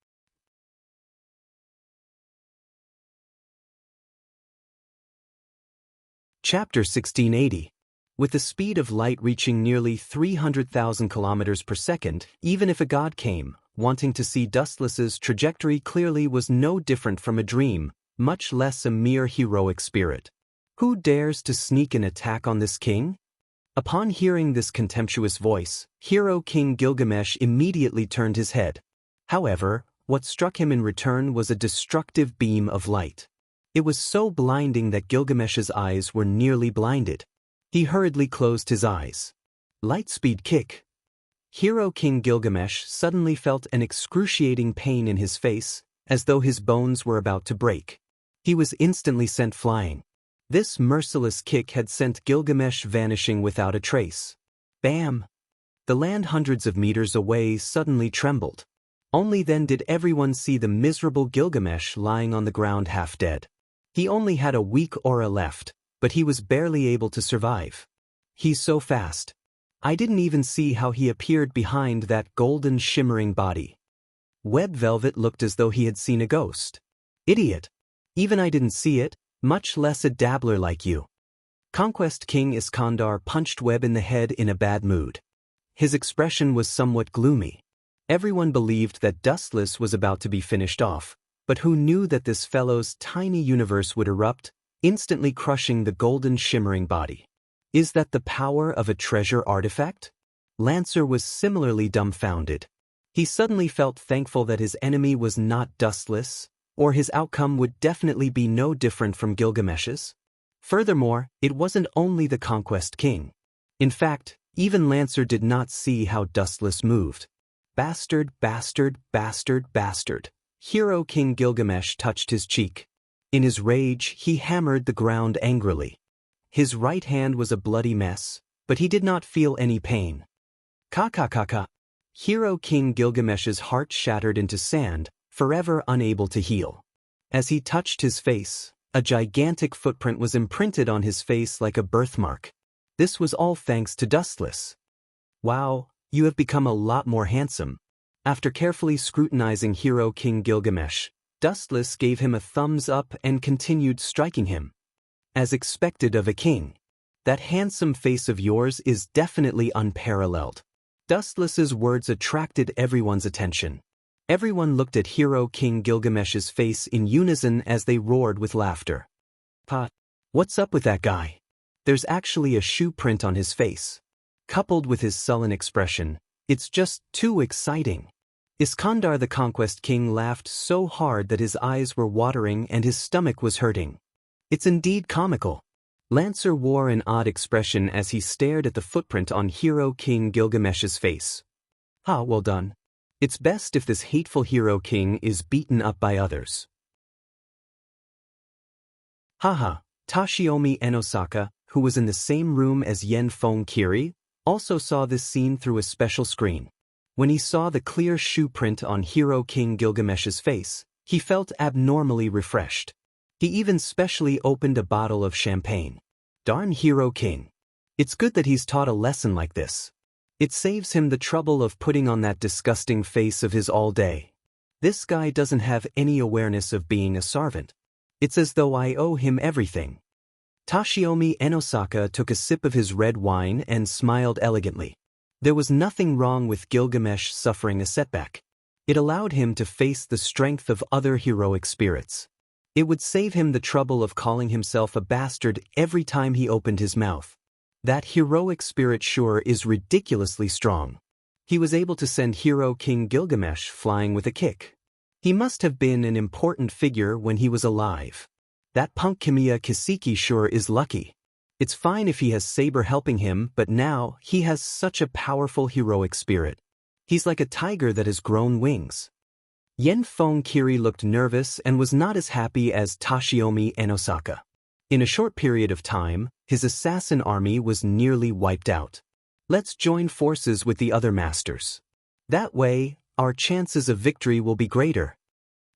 Chapter 1680. With the speed of light reaching nearly 300,000 kilometers per second, even if a god came, wanting to see Dustless's trajectory clearly was no different from a dream, much less a mere heroic spirit. Who dares to sneak an attack on this king? Upon hearing this contemptuous voice, Hero King Gilgamesh immediately turned his head. However, what struck him in return was a destructive beam of light. It was so blinding that Gilgamesh's eyes were nearly blinded. He hurriedly closed his eyes. Lightspeed kick. Hero King Gilgamesh suddenly felt an excruciating pain in his face, as though his bones were about to break. He was instantly sent flying. This merciless kick had sent Gilgamesh vanishing without a trace. Bam! The land hundreds of meters away suddenly trembled. Only then did everyone see the miserable Gilgamesh lying on the ground half dead. He only had a weak aura left, but he was barely able to survive. He's so fast. I didn't even see how he appeared behind that golden shimmering body. Web Velvet looked as though he had seen a ghost. Idiot. Even I didn't see it, much less a dabbler like you. Conquest King Iskandar punched Web in the head in a bad mood. His expression was somewhat gloomy. Everyone believed that Dustless was about to be finished off, but who knew that this fellow's tiny universe would erupt, instantly crushing the golden shimmering body. Is that the power of a treasure artifact? Lancer was similarly dumbfounded. He suddenly felt thankful that his enemy was not Dustless, or his outcome would definitely be no different from Gilgamesh's. Furthermore, it wasn't only the Conquest King. In fact, even Lancer did not see how Dustless moved. Bastard, bastard, bastard, bastard. Hero King Gilgamesh touched his cheek. In his rage, he hammered the ground angrily. His right hand was a bloody mess, but he did not feel any pain. Ka. Hero King Gilgamesh's heart shattered into sand, forever unable to heal. As he touched his face, a gigantic footprint was imprinted on his face like a birthmark. This was all thanks to Dustless. Wow, you have become a lot more handsome. After carefully scrutinizing Hero King Gilgamesh, Dustless gave him a thumbs up and continued striking him. As expected of a king. That handsome face of yours is definitely unparalleled. Dustless's words attracted everyone's attention. Everyone looked at Hero King Gilgamesh's face in unison as they roared with laughter. What's up with that guy? There's actually a shoe print on his face. Coupled with his sullen expression, it's just too exciting. Iskandar the Conquest King laughed so hard that his eyes were watering and his stomach was hurting. It's indeed comical. Lancer wore an odd expression as he stared at the footprint on Hero King Gilgamesh's face. Well done. It's best if this hateful Hero King is beaten up by others. Tashiomi Enosaka, who was in the same room as Yen Fong Kiri, also saw this scene through a special screen. When he saw the clear shoe print on Hero King Gilgamesh's face, he felt abnormally refreshed. He even specially opened a bottle of champagne. Darn Hero King. It's good that he's taught a lesson like this. It saves him the trouble of putting on that disgusting face of his all day. This guy doesn't have any awareness of being a servant. It's as though I owe him everything. Tashiomi Enosaka took a sip of his red wine and smiled elegantly. There was nothing wrong with Gilgamesh suffering a setback. It allowed him to face the strength of other heroic spirits. It would save him the trouble of calling himself a bastard every time he opened his mouth. That heroic spirit sure is ridiculously strong. He was able to send Hero King Gilgamesh flying with a kick. He must have been an important figure when he was alive. That punk Kamiya Kiseki sure is lucky. It's fine if he has Saber helping him, but now he has such a powerful heroic spirit. He's like a tiger that has grown wings. Yen Fong Kiri looked nervous and was not as happy as Tashiomi Enosaka. In a short period of time, His assassin army was nearly wiped out. Let's join forces with the other masters. That way, our chances of victory will be greater.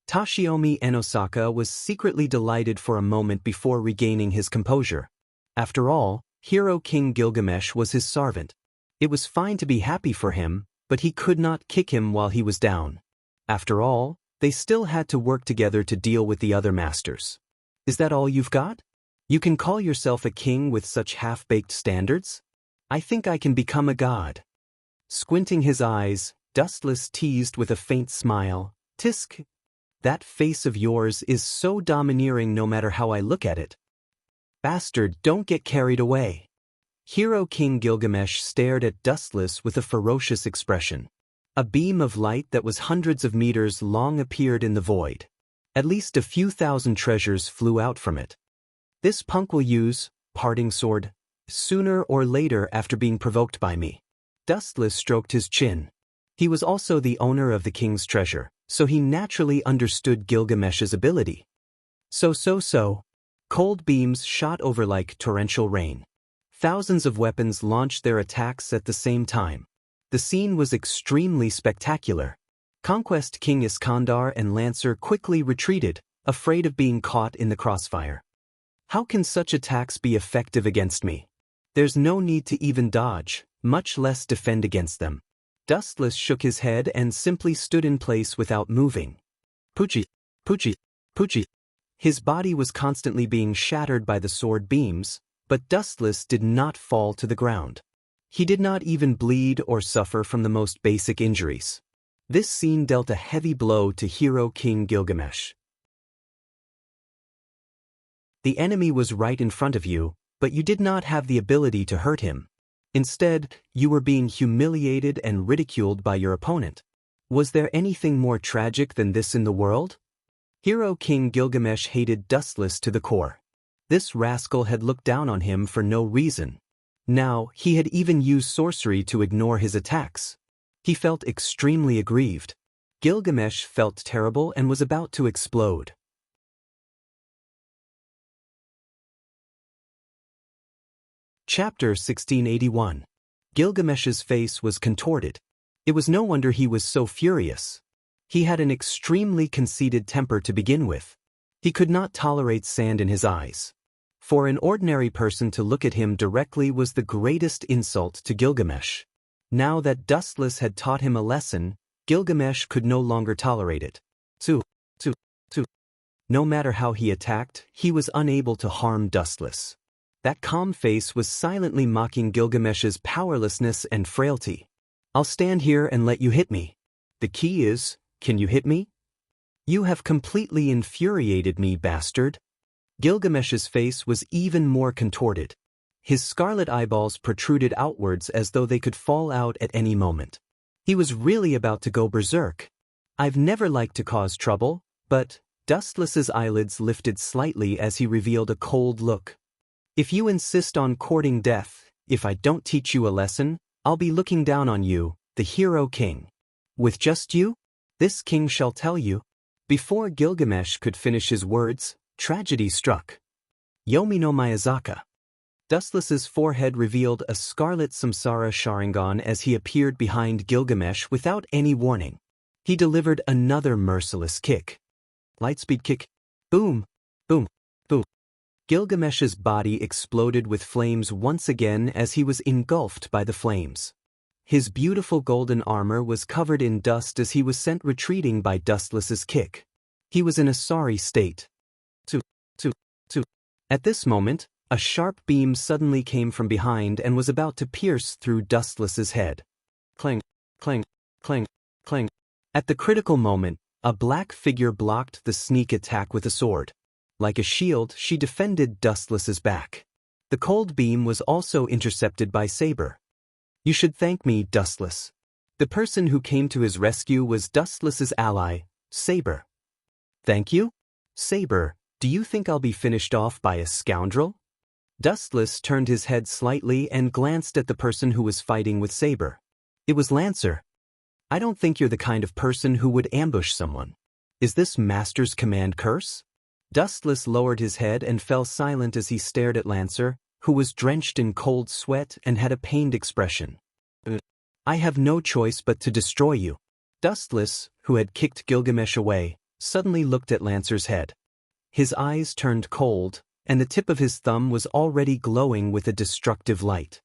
Toshiomi Enosaka was secretly delighted for a moment before regaining his composure. After all, Hero King Gilgamesh was his servant. It was fine to be happy for him, but he could not kick him while he was down. After all, they still had to work together to deal with the other masters. Is that all you've got? You can call yourself a king with such half-baked standards? I think I can become a god. Squinting his eyes, Dustless teased with a faint smile, "Tisk. That face of yours is so domineering no matter how I look at it. Bastard, don't get carried away." Hero King Gilgamesh stared at Dustless with a ferocious expression. A beam of light that was hundreds of meters long appeared in the void. At least a few thousand treasures flew out from it. This punk will use parting sword sooner or later after being provoked by me. Dustless stroked his chin. He was also the owner of the king's treasure, so he naturally understood Gilgamesh's ability. So. Cold beams shot over like torrential rain. Thousands of weapons launched their attacks at the same time. The scene was extremely spectacular. Conquest King Iskandar and Lancer quickly retreated, afraid of being caught in the crossfire. How can such attacks be effective against me? There's no need to even dodge, much less defend against them. Dustless shook his head and simply stood in place without moving. Poochie. His body was constantly being shattered by the sword beams, but Dustless did not fall to the ground. He did not even bleed or suffer from the most basic injuries. This scene dealt a heavy blow to Hero King Gilgamesh. The enemy was right in front of you, but you did not have the ability to hurt him. Instead, you were being humiliated and ridiculed by your opponent. Was there anything more tragic than this in the world? Hero King Gilgamesh hated Dustless to the core. This rascal had looked down on him for no reason. Now, he had even used sorcery to ignore his attacks. He felt extremely aggrieved. Gilgamesh felt terrible and was about to explode. Chapter 1681. Gilgamesh's face was contorted. It was no wonder he was so furious. He had an extremely conceited temper to begin with. He could not tolerate sand in his eyes. For an ordinary person to look at him directly was the greatest insult to Gilgamesh. Now that Dustless had taught him a lesson, Gilgamesh could no longer tolerate it. No matter how he attacked, he was unable to harm Dustless. That calm face was silently mocking Gilgamesh's powerlessness and frailty. "I'll stand here and let you hit me. The key is, can you hit me? You have completely infuriated me, bastard." Gilgamesh's face was even more contorted. His scarlet eyeballs protruded outwards as though they could fall out at any moment. He was really about to go berserk. "I've never liked to cause trouble, but..." Dustless's eyelids lifted slightly as he revealed a cold look. "If you insist on courting death, if I don't teach you a lesson, I'll be looking down on you, the Hero King. With just you? This king shall tell you." Before Gilgamesh could finish his words, tragedy struck. Yomi no Miyazaka. Dustless's forehead revealed a scarlet Samsara Sharingan as he appeared behind Gilgamesh without any warning. He delivered another merciless kick. Lightspeed kick. Boom, boom, boom. Gilgamesh's body exploded with flames once again as he was engulfed by the flames. His beautiful golden armor was covered in dust as he was sent retreating by Dustless's kick. He was in a sorry state. At this moment, a sharp beam suddenly came from behind and was about to pierce through Dustless's head. Clang, clang, clang, clang. At the critical moment, a black figure blocked the sneak attack with a sword. Like a shield, she defended Dustless's back. The cold beam was also intercepted by Saber. "You should thank me, Dustless." The person who came to his rescue was Dustless's ally, Saber. "Thank you? Saber, do you think I'll be finished off by a scoundrel?" Dustless turned his head slightly and glanced at the person who was fighting with Saber. It was Lancer. "I don't think you're the kind of person who would ambush someone. Is this Master's command curse?" Dustless lowered his head and fell silent as he stared at Lancer, who was drenched in cold sweat and had a pained expression. I have no choice but to destroy you. Dustless, who had kicked Gilgamesh away, suddenly looked at Lancer's head. His eyes turned cold, and the tip of his thumb was already glowing with a destructive light.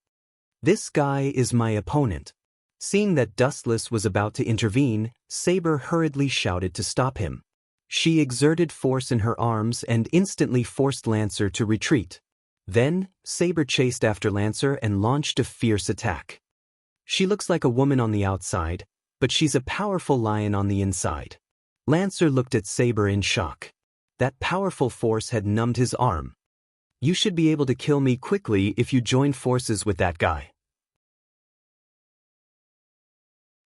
This guy is my opponent. Seeing that Dustless was about to intervene, Saber hurriedly shouted to stop him. She exerted force in her arms and instantly forced Lancer to retreat. Then, Saber chased after Lancer and launched a fierce attack. She looks like a woman on the outside, but she's a powerful lion on the inside. Lancer looked at Saber in shock. That powerful force had numbed his arm. You should be able to kill me quickly if you join forces with that guy.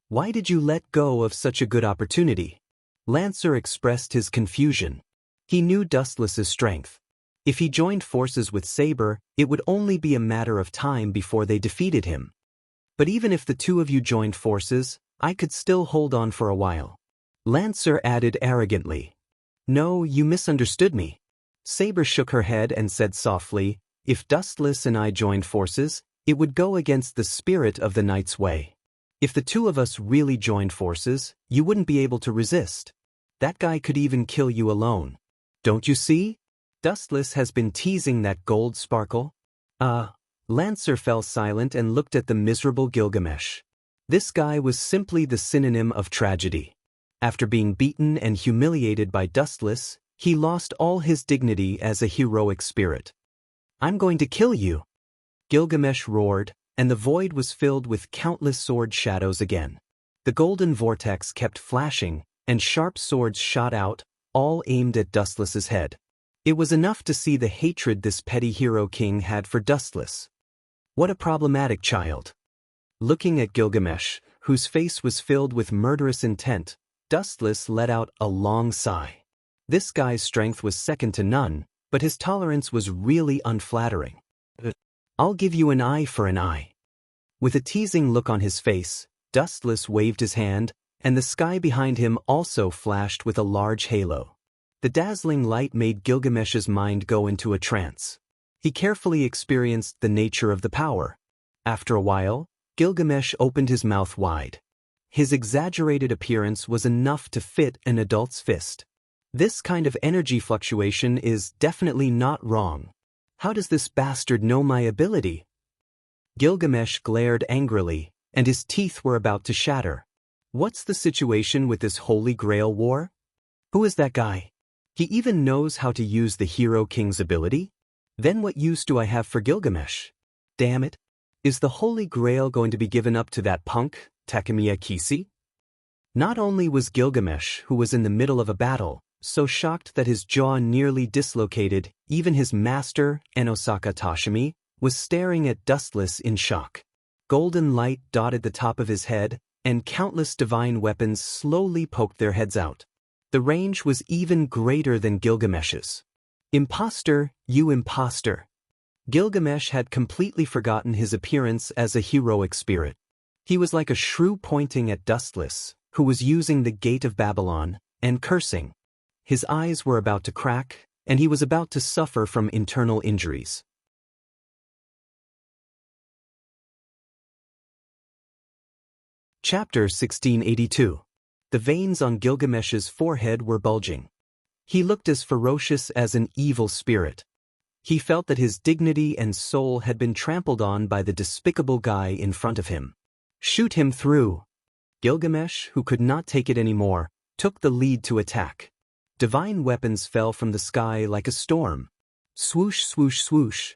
Why did you let go of such a good opportunity? Lancer expressed his confusion. He knew Dustless's strength. If he joined forces with Saber, it would only be a matter of time before they defeated him. But even if the two of you joined forces, I could still hold on for a while. Lancer added arrogantly. No, you misunderstood me. Saber shook her head and said softly, if Dustless and I joined forces, it would go against the spirit of the Knight's Way. If the two of us really joined forces, you wouldn't be able to resist. That guy could even kill you alone. Don't you see? Dustless has been teasing that gold sparkle. Lancer fell silent and looked at the miserable Gilgamesh. This guy was simply the synonym of tragedy. After being beaten and humiliated by Dustless, he lost all his dignity as a heroic spirit. I'm going to kill you! Gilgamesh roared, and the void was filled with countless sword shadows again. The golden vortex kept flashing, and sharp swords shot out, all aimed at Dustless's head. It was enough to see the hatred this petty hero king had for Dustless. What a problematic child. Looking at Gilgamesh, whose face was filled with murderous intent, Dustless let out a long sigh. This guy's strength was second to none, but his tolerance was really unflattering. I'll give you an eye for an eye. With a teasing look on his face, Dustless waved his hand, and the sky behind him also flashed with a large halo. The dazzling light made Gilgamesh's mind go into a trance. He carefully experienced the nature of the power. After a while, Gilgamesh opened his mouth wide. His exaggerated appearance was enough to fit an adult's fist. This kind of energy fluctuation is definitely not wrong. How does this bastard know my ability? Gilgamesh glared angrily, and his teeth were about to shatter. What's the situation with this Holy Grail war? Who is that guy? He even knows how to use the Hero King's ability? Then what use do I have for Gilgamesh? Damn it. Is the Holy Grail going to be given up to that punk, Takemiya Kisi? Not only was Gilgamesh, who was in the middle of a battle, so shocked that his jaw nearly dislocated, even his master, Enosaka Tashimi, was staring at Dustless in shock. Golden light dotted the top of his head, and countless divine weapons slowly poked their heads out. The range was even greater than Gilgamesh's. Imposter, you imposter. Gilgamesh had completely forgotten his appearance as a heroic spirit. He was like a shrew pointing at Dustless, who was using the Gate of Babylon, and cursing. His eyes were about to crack, and he was about to suffer from internal injuries. Chapter 1682. The veins on Gilgamesh's forehead were bulging. He looked as ferocious as an evil spirit. He felt that his dignity and soul had been trampled on by the despicable guy in front of him. Shoot him through! Gilgamesh, who could not take it anymore, took the lead to attack. Divine weapons fell from the sky like a storm. Swoosh, swoosh, swoosh.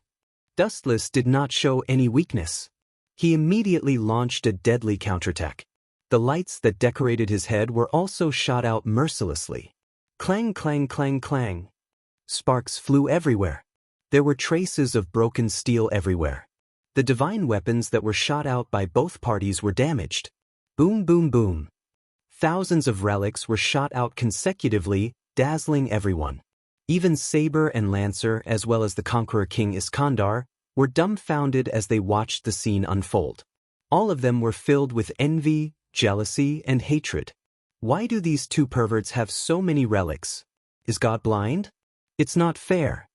Dustless did not show any weakness. He immediately launched a deadly counterattack. The lights that decorated his head were also shot out mercilessly. Clang, clang, clang, clang. Sparks flew everywhere. There were traces of broken steel everywhere. The divine weapons that were shot out by both parties were damaged. Boom, boom, boom. Thousands of relics were shot out consecutively, dazzling everyone. Even Saber and Lancer, as well as the Conqueror King Iskandar, were dumbfounded as they watched the scene unfold. All of them were filled with envy, jealousy, and hatred. Why do these two perverts have so many relics? Is God blind? It's not fair.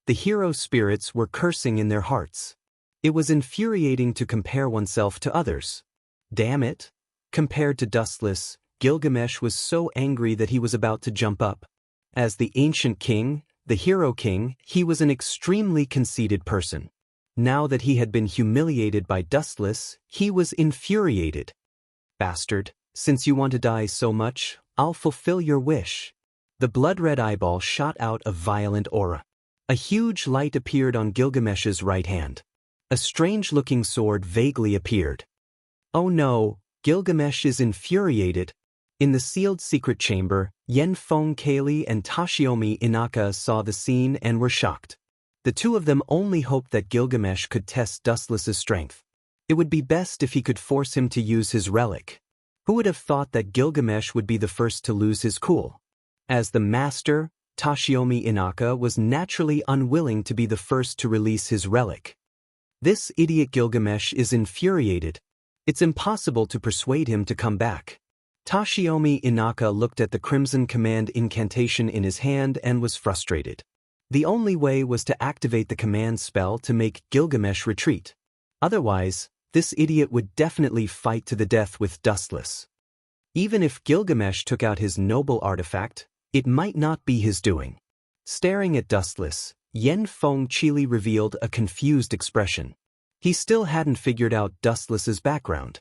the hero spirits were cursing in their hearts. It was infuriating to compare oneself to others. Damn it! Compared to Dustless, Gilgamesh was so angry that he was about to jump up. As the ancient king, the hero king, he was an extremely conceited person. Now that he had been humiliated by Dustless, he was infuriated. Bastard, since you want to die so much, I'll fulfill your wish. The blood-red eyeball shot out a violent aura. A huge light appeared on Gilgamesh's right hand. A strange-looking sword vaguely appeared. Oh no, Gilgamesh is infuriated. In the sealed secret chamber, Yenfeng Kali and Tashiomi Inaka saw the scene and were shocked. The two of them only hoped that Gilgamesh could test Dustless's strength. It would be best if he could force him to use his relic. Who would have thought that Gilgamesh would be the first to lose his cool? As the master, Tashiomi Inaka was naturally unwilling to be the first to release his relic. This idiot Gilgamesh is infuriated. It's impossible to persuade him to come back. Tashiomi Inaka looked at the Crimson Command incantation in his hand and was frustrated. The only way was to activate the command spell to make Gilgamesh retreat. Otherwise, this idiot would definitely fight to the death with Dustless. Even if Gilgamesh took out his noble artifact, it might not be his doing. Staring at Dustless, Yenfeng Chili revealed a confused expression. He still hadn't figured out Dustless's background.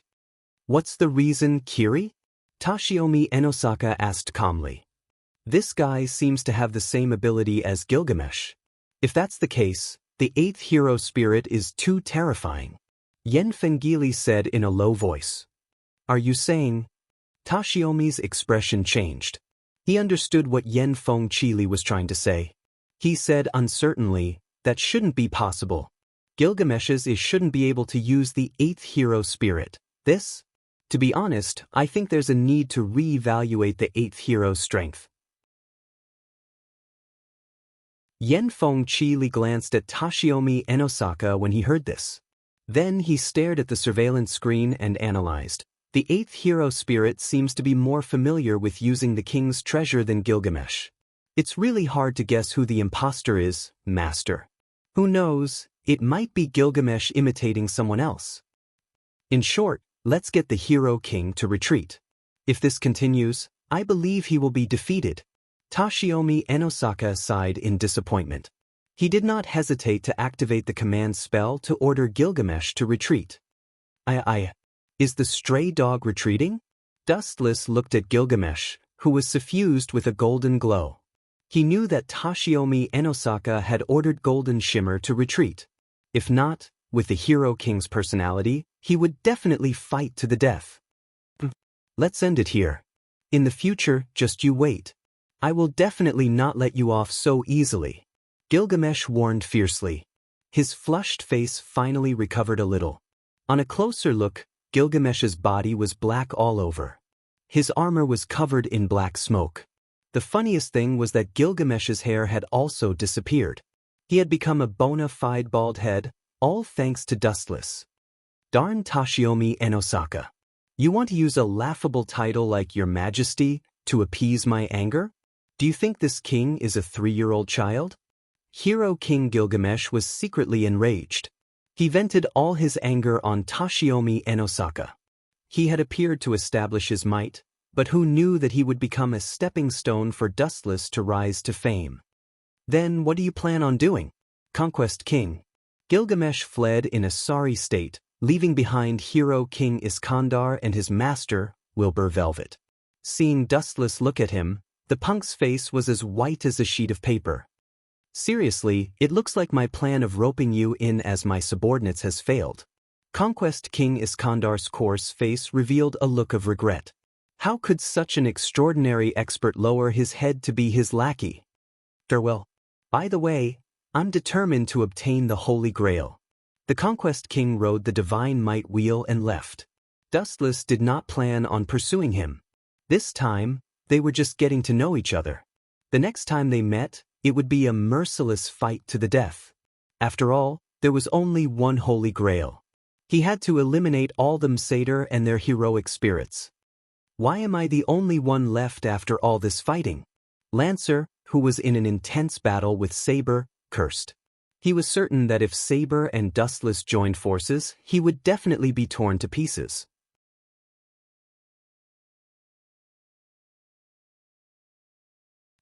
What's the reason, Kiri? Tashiomi Enosaka asked calmly. This guy seems to have the same ability as Gilgamesh. If that's the case, the eighth hero spirit is too terrifying. Yenfengili said in a low voice. Are you saying? Tashiomi's expression changed. He understood what Yenfeng Chili was trying to say. He said uncertainly, that shouldn't be possible. Gilgamesh's shouldn't be able to use the eighth hero spirit. This? To be honest, I think there's a need to re-evaluate the eighth hero's strength. Yenfeng Chili glanced at Tashiomi Enosaka when he heard this. Then he stared at the surveillance screen and analyzed. The eighth hero spirit seems to be more familiar with using the king's treasure than Gilgamesh. It's really hard to guess who the imposter is, master. Who knows, it might be Gilgamesh imitating someone else. In short, let's get the hero king to retreat. If this continues, I believe he will be defeated. Tashiomi Enosaka sighed in disappointment. He did not hesitate to activate the command spell to order Gilgamesh to retreat. Is the stray dog retreating? Dustless looked at Gilgamesh, who was suffused with a golden glow. He knew that Tashiomi Enosaka had ordered Golden Shimmer to retreat. If not, with the Hero King's personality, he would definitely fight to the death. Let's end it here. In the future, just you wait. I will definitely not let you off so easily. Gilgamesh warned fiercely. His flushed face finally recovered a little. On a closer look, Gilgamesh's body was black all over. His armor was covered in black smoke. The funniest thing was that Gilgamesh's hair had also disappeared. He had become a bona fide bald head, all thanks to Dustless. Darn Tashiomi Enosaka. You want to use a laughable title like Your Majesty to appease my anger? Do you think this king is a 3-year-old child? Hero King Gilgamesh was secretly enraged. He vented all his anger on Tashiomi Enosaka. He had appeared to establish his might, but who knew that he would become a stepping stone for Dustless to rise to fame? Then what do you plan on doing? Conquest King. Gilgamesh fled in a sorry state, leaving behind Hero King Iskandar and his master, Wilbur Velvet. Seeing Dustless look at him, the punk's face was as white as a sheet of paper. Seriously, it looks like my plan of roping you in as my subordinates has failed. Conquest King Iskandar's coarse face revealed a look of regret. How could such an extraordinary expert lower his head to be his lackey? Farewell. By the way, I'm determined to obtain the Holy Grail. The Conquest King rode the Divine Might wheel and left. Dustless did not plan on pursuing him. This time, they were just getting to know each other. The next time they met, it would be a merciless fight to the death. After all, there was only one Holy Grail. He had to eliminate all the Msader and their heroic spirits. Why am I the only one left after all this fighting? Lancer, who was in an intense battle with Saber, cursed. He was certain that if Saber and Dustless joined forces, he would definitely be torn to pieces.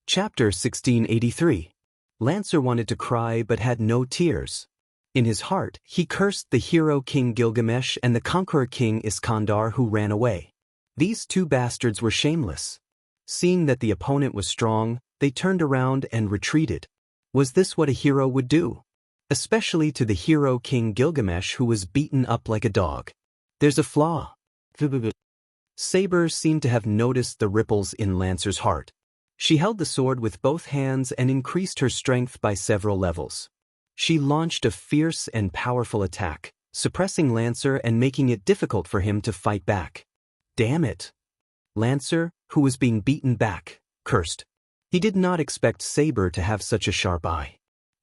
Chapter 1683. Lancer wanted to cry but had no tears. In his heart, he cursed the hero King Gilgamesh and the conqueror King Iskandar who ran away. These two bastards were shameless. Seeing that the opponent was strong, they turned around and retreated. Was this what a hero would do? Especially to the hero King Gilgamesh who was beaten up like a dog. There's a flaw. Saber seemed to have noticed the ripples in Lancer's heart. She held the sword with both hands and increased her strength by several levels. She launched a fierce and powerful attack, suppressing Lancer and making it difficult for him to fight back. Damn it! Lancer, who was being beaten back, cursed. He did not expect Saber to have such a sharp eye.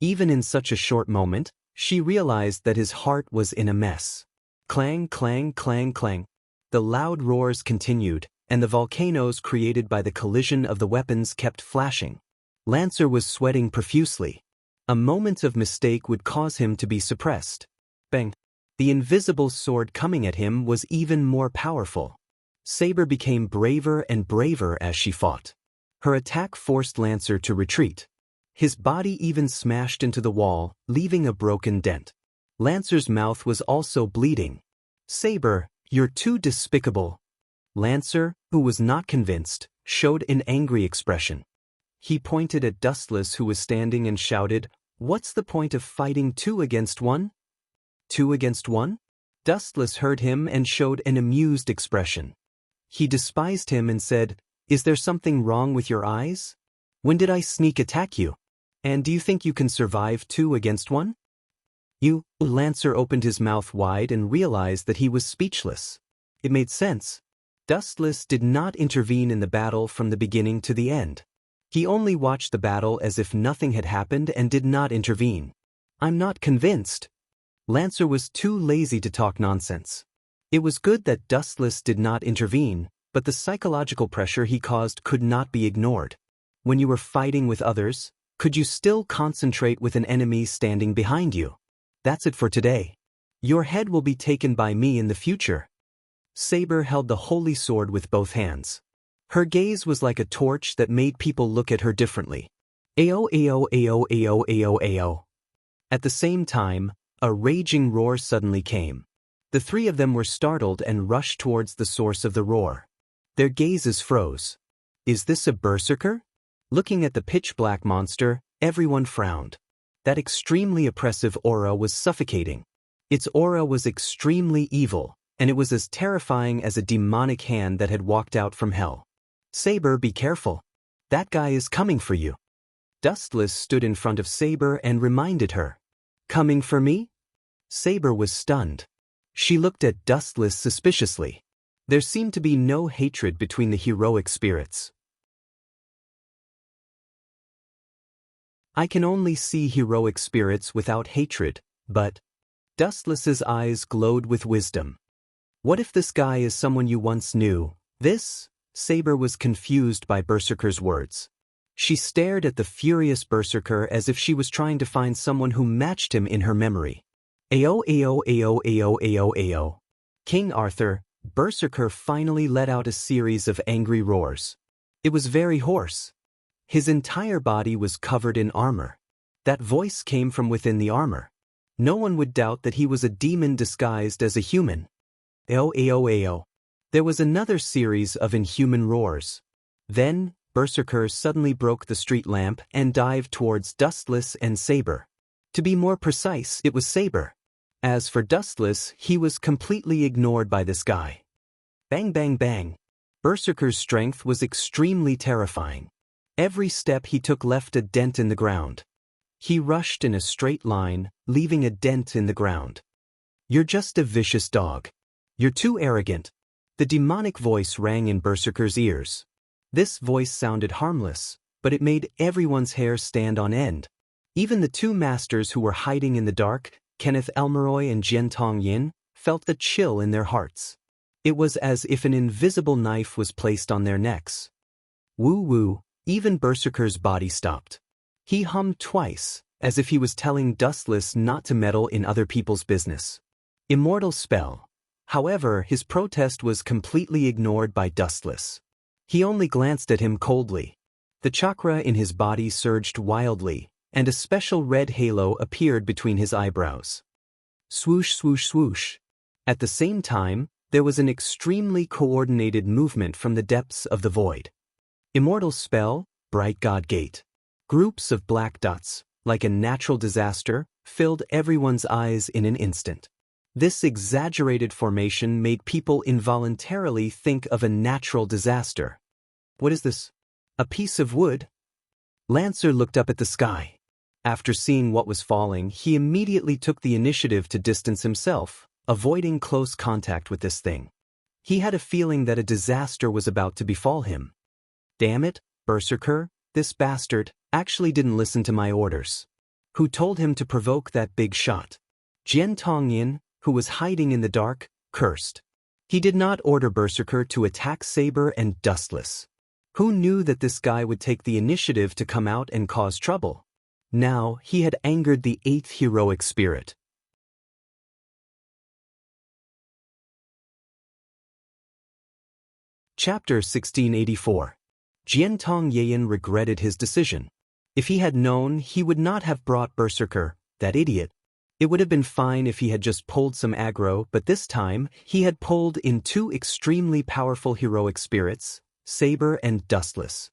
Even in such a short moment, she realized that his heart was in a mess. Clang, clang, clang, clang. The loud roars continued, and the volcanoes created by the collision of the weapons kept flashing. Lancer was sweating profusely. A moment of mistake would cause him to be suppressed. Bang! The invisible sword coming at him was even more powerful. Saber became braver and braver as she fought. Her attack forced Lancer to retreat. His body even smashed into the wall, leaving a broken dent. Lancer's mouth was also bleeding. Saber, you're too despicable. Lancer, who was not convinced, showed an angry expression. He pointed at Dustless who was standing and shouted, "What's the point of fighting 2 against 1? 2 against 1? Dustless heard him and showed an amused expression. He despised him and said, "Is there something wrong with your eyes? When did I sneak attack you? And do you think you can survive 2 against 1? You?" Lancer opened his mouth wide and realized that he was speechless. It made sense. Dustless did not intervene in the battle from the beginning to the end. He only watched the battle as if nothing had happened and did not intervene. I'm not convinced. Lancer was too lazy to talk nonsense. It was good that Dustless did not intervene, but the psychological pressure he caused could not be ignored. When you were fighting with others, could you still concentrate with an enemy standing behind you? That's it for today. Your head will be taken by me in the future. Saber held the holy sword with both hands. Her gaze was like a torch that made people look at her differently. Ao ao ao ao ao ao. At the same time, a raging roar suddenly came. The three of them were startled and rushed towards the source of the roar. Their gazes froze. Is this a berserker? Looking at the pitch-black monster, everyone frowned. That extremely oppressive aura was suffocating. Its aura was extremely evil, and it was as terrifying as a demonic hand that had walked out from hell. Saber, be careful. That guy is coming for you. Dustless stood in front of Saber and reminded her. Coming for me? Saber was stunned. She looked at Dustless suspiciously. There seemed to be no hatred between the heroic spirits. I can only see heroic spirits without hatred, but... Dustless's eyes glowed with wisdom. What if this guy is someone you once knew? This? Saber was confused by Berserker's words. She stared at the furious Berserker as if she was trying to find someone who matched him in her memory. Ao ao ao ao ao ao. King Arthur, Berserker finally let out a series of angry roars. It was very hoarse. His entire body was covered in armor. That voice came from within the armor. No one would doubt that he was a demon disguised as a human. Ao ao ao. There was another series of inhuman roars. Then, Berserker suddenly broke the street lamp and dived towards Dustless and Saber. To be more precise, it was Saber. As for Dustless, he was completely ignored by this guy. Bang bang bang. Berserker's strength was extremely terrifying. Every step he took left a dent in the ground. He rushed in a straight line, leaving a dent in the ground. You're just a vicious dog. You're too arrogant. The demonic voice rang in Berserker's ears. This voice sounded harmless, but it made everyone's hair stand on end. Even the two masters who were hiding in the dark, Kenneth Elmeroy and Jian Tongyin, felt the chill in their hearts. It was as if an invisible knife was placed on their necks. Woo woo, even Berserker's body stopped. He hummed twice, as if he was telling Dustless not to meddle in other people's business. Immortal spell. However, his protest was completely ignored by Dustless. He only glanced at him coldly. The chakra in his body surged wildly, and a special red halo appeared between his eyebrows. Swoosh, swoosh, swoosh. At the same time, there was an extremely coordinated movement from the depths of the void. Immortal spell, Bright God Gate. Groups of black dots, like a natural disaster, filled everyone's eyes in an instant. This exaggerated formation made people involuntarily think of a natural disaster. What is this? A piece of wood? Lancer looked up at the sky. After seeing what was falling, he immediately took the initiative to distance himself, avoiding close contact with this thing. He had a feeling that a disaster was about to befall him. Damn it, Berserker, this bastard actually didn't listen to my orders. Who told him to provoke that big shot? Jian Tongyin, who was hiding in the dark, cursed. He did not order Berserker to attack Saber and Dustless. Who knew that this guy would take the initiative to come out and cause trouble? Now, he had angered the 8th heroic spirit. Chapter 1684. Jian Tongyin regretted his decision. If he had known, he would not have brought Berserker, that idiot. It would have been fine if he had just pulled some aggro, but this time, he had pulled in 2 extremely powerful heroic spirits, Saber and Dustless.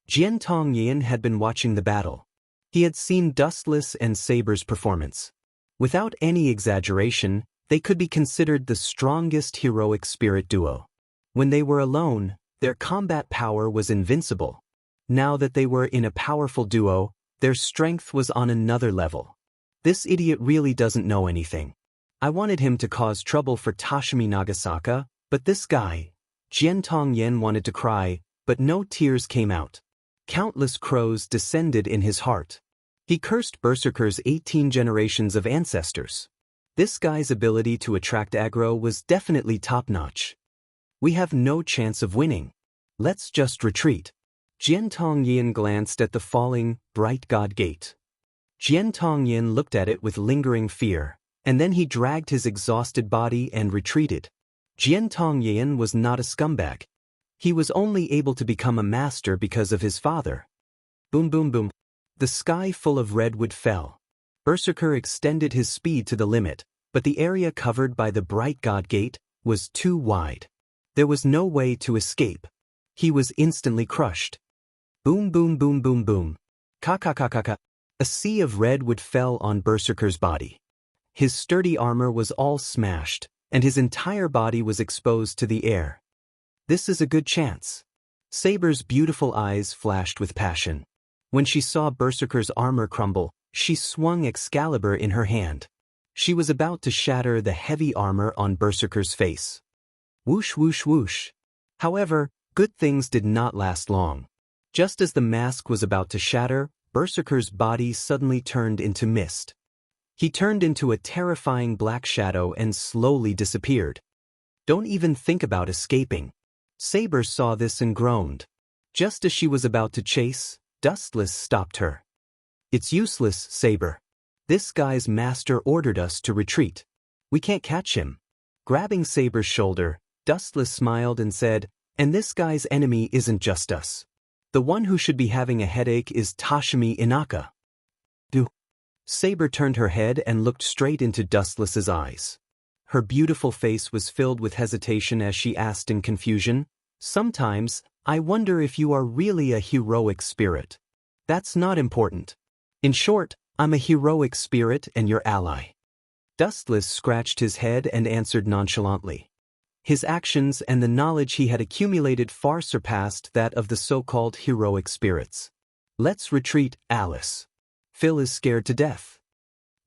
Jian Tongyin had been watching the battle. He had seen Dustless and Saber's performance. Without any exaggeration, they could be considered the strongest heroic spirit duo. When they were alone, their combat power was invincible. Now that they were in a powerful duo, their strength was on another level. This idiot really doesn't know anything. I wanted him to cause trouble for Tashimi Nagasaka, but this guy, Jian Tongyin wanted to cry, but no tears came out. Countless crows descended in his heart. He cursed Berserker's 18 generations of ancestors. This guy's ability to attract aggro was definitely top-notch. We have no chance of winning. Let's just retreat. Jian Tongyin glanced at the falling, Bright God Gate. Jian Tongyin looked at it with lingering fear, and then he dragged his exhausted body and retreated. Jian Tongyin was not a scumbag. He was only able to become a master because of his father. Boom boom boom. The sky full of redwood fell. Berserker extended his speed to the limit, but the area covered by the Bright God Gate was too wide. There was no way to escape. He was instantly crushed. Boom boom boom boom boom. Ka-ka-ka-ka-ka. A sea of redwood fell on Berserker's body. His sturdy armor was all smashed, and his entire body was exposed to the air. This is a good chance. Saber's beautiful eyes flashed with passion. When she saw Berserker's armor crumble, she swung Excalibur in her hand. She was about to shatter the heavy armor on Berserker's face. Whoosh whoosh whoosh. However, good things did not last long. Just as the mask was about to shatter, Berserker's body suddenly turned into mist. He turned into a terrifying black shadow and slowly disappeared. Don't even think about escaping. Saber saw this and groaned. Just as she was about to chase, Dustless stopped her. It's useless, Saber. This guy's master ordered us to retreat. We can't catch him. Grabbing Saber's shoulder, Dustless smiled and said, and this guy's enemy isn't just us. The one who should be having a headache is Tashimi Inaka. Saber turned her head and looked straight into Dustless's eyes. Her beautiful face was filled with hesitation as she asked in confusion, sometimes, I wonder if you are really a heroic spirit. That's not important. In short, I'm a heroic spirit and your ally. Dustless scratched his head and answered nonchalantly. His actions and the knowledge he had accumulated far surpassed that of the so-called heroic spirits. Let's retreat, Alice. Phil is scared to death.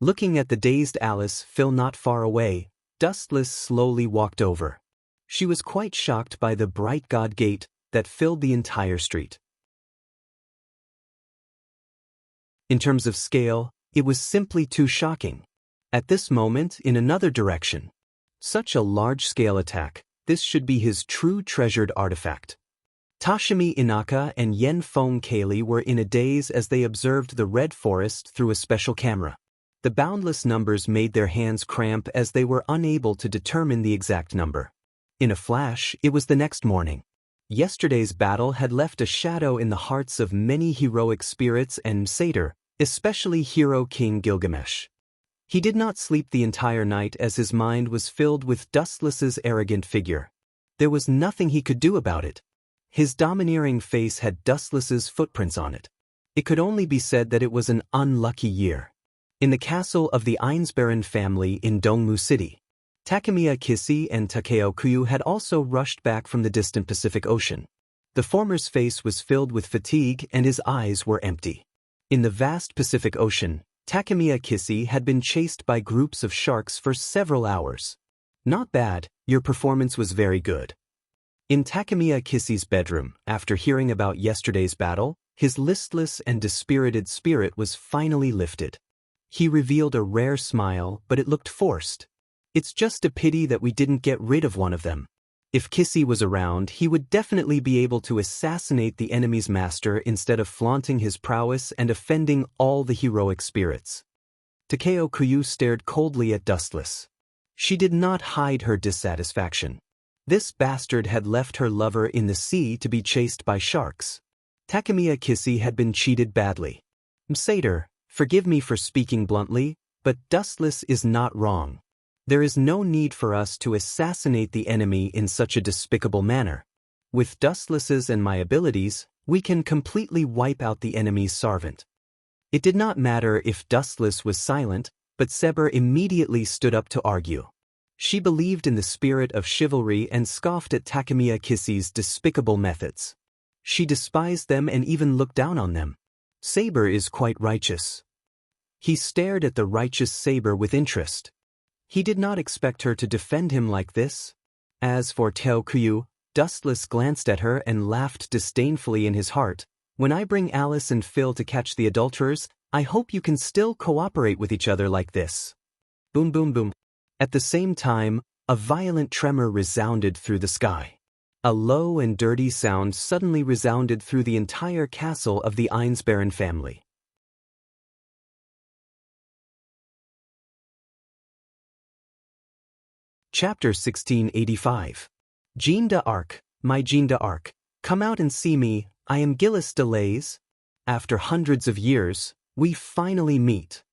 Looking at the dazed Alice, Phil not far away, Dustless slowly walked over. She was quite shocked by the Bright God Gate that filled the entire street. In terms of scale, it was simply too shocking. At this moment, in another direction. Such a large-scale attack, this should be his true treasured artifact. Toshimi Inaka and Yen Fong Kaylee were in a daze as they observed the red forest through a special camera. The boundless numbers made their hands cramp as they were unable to determine the exact number. In a flash, it was the next morning. Yesterday's battle had left a shadow in the hearts of many heroic spirits and satyr, especially Hero King Gilgamesh. He did not sleep the entire night as his mind was filled with Dustless's arrogant figure. There was nothing he could do about it. His domineering face had Dustless's footprints on it. It could only be said that it was an unlucky year. In the castle of the Einsbaron family in Dongmu City, Takemiya Kisi and Takeo Kuyu had also rushed back from the distant Pacific Ocean. The former's face was filled with fatigue and his eyes were empty. In the vast Pacific Ocean, Takemiya Kisi had been chased by groups of sharks for several hours. Not bad, your performance was very good. In Takemiya Kisi's bedroom, after hearing about yesterday's battle, his listless and dispirited spirit was finally lifted. He revealed a rare smile, but it looked forced. It's just a pity that we didn't get rid of one of them. If Kisi was around, he would definitely be able to assassinate the enemy's master instead of flaunting his prowess and offending all the heroic spirits. Takeo Kuyu stared coldly at Dustless. She did not hide her dissatisfaction. This bastard had left her lover in the sea to be chased by sharks. Takemiya Kisi had been cheated badly. Satyr, forgive me for speaking bluntly, but Dustless is not wrong. There is no need for us to assassinate the enemy in such a despicable manner. With Dustless's and my abilities, we can completely wipe out the enemy's servant. It did not matter if Dustless was silent, but Seber immediately stood up to argue. She believed in the spirit of chivalry and scoffed at Takemiya Kisi's despicable methods. She despised them and even looked down on them. Saber is quite righteous. He stared at the righteous Saber with interest. He did not expect her to defend him like this. As for Teo Kuyu, Dustless glanced at her and laughed disdainfully in his heart. When I bring Alice and Phil to catch the adulterers, I hope you can still cooperate with each other like this. Boom boom boom. At the same time, a violent tremor resounded through the sky. A low and dirty sound suddenly resounded through the entire castle of the Einsbaron family. Chapter 1685. Jeanne d'Arc, my Jeanne d'Arc, come out and see me, I am Gilles Deleuze. After hundreds of years, we finally meet.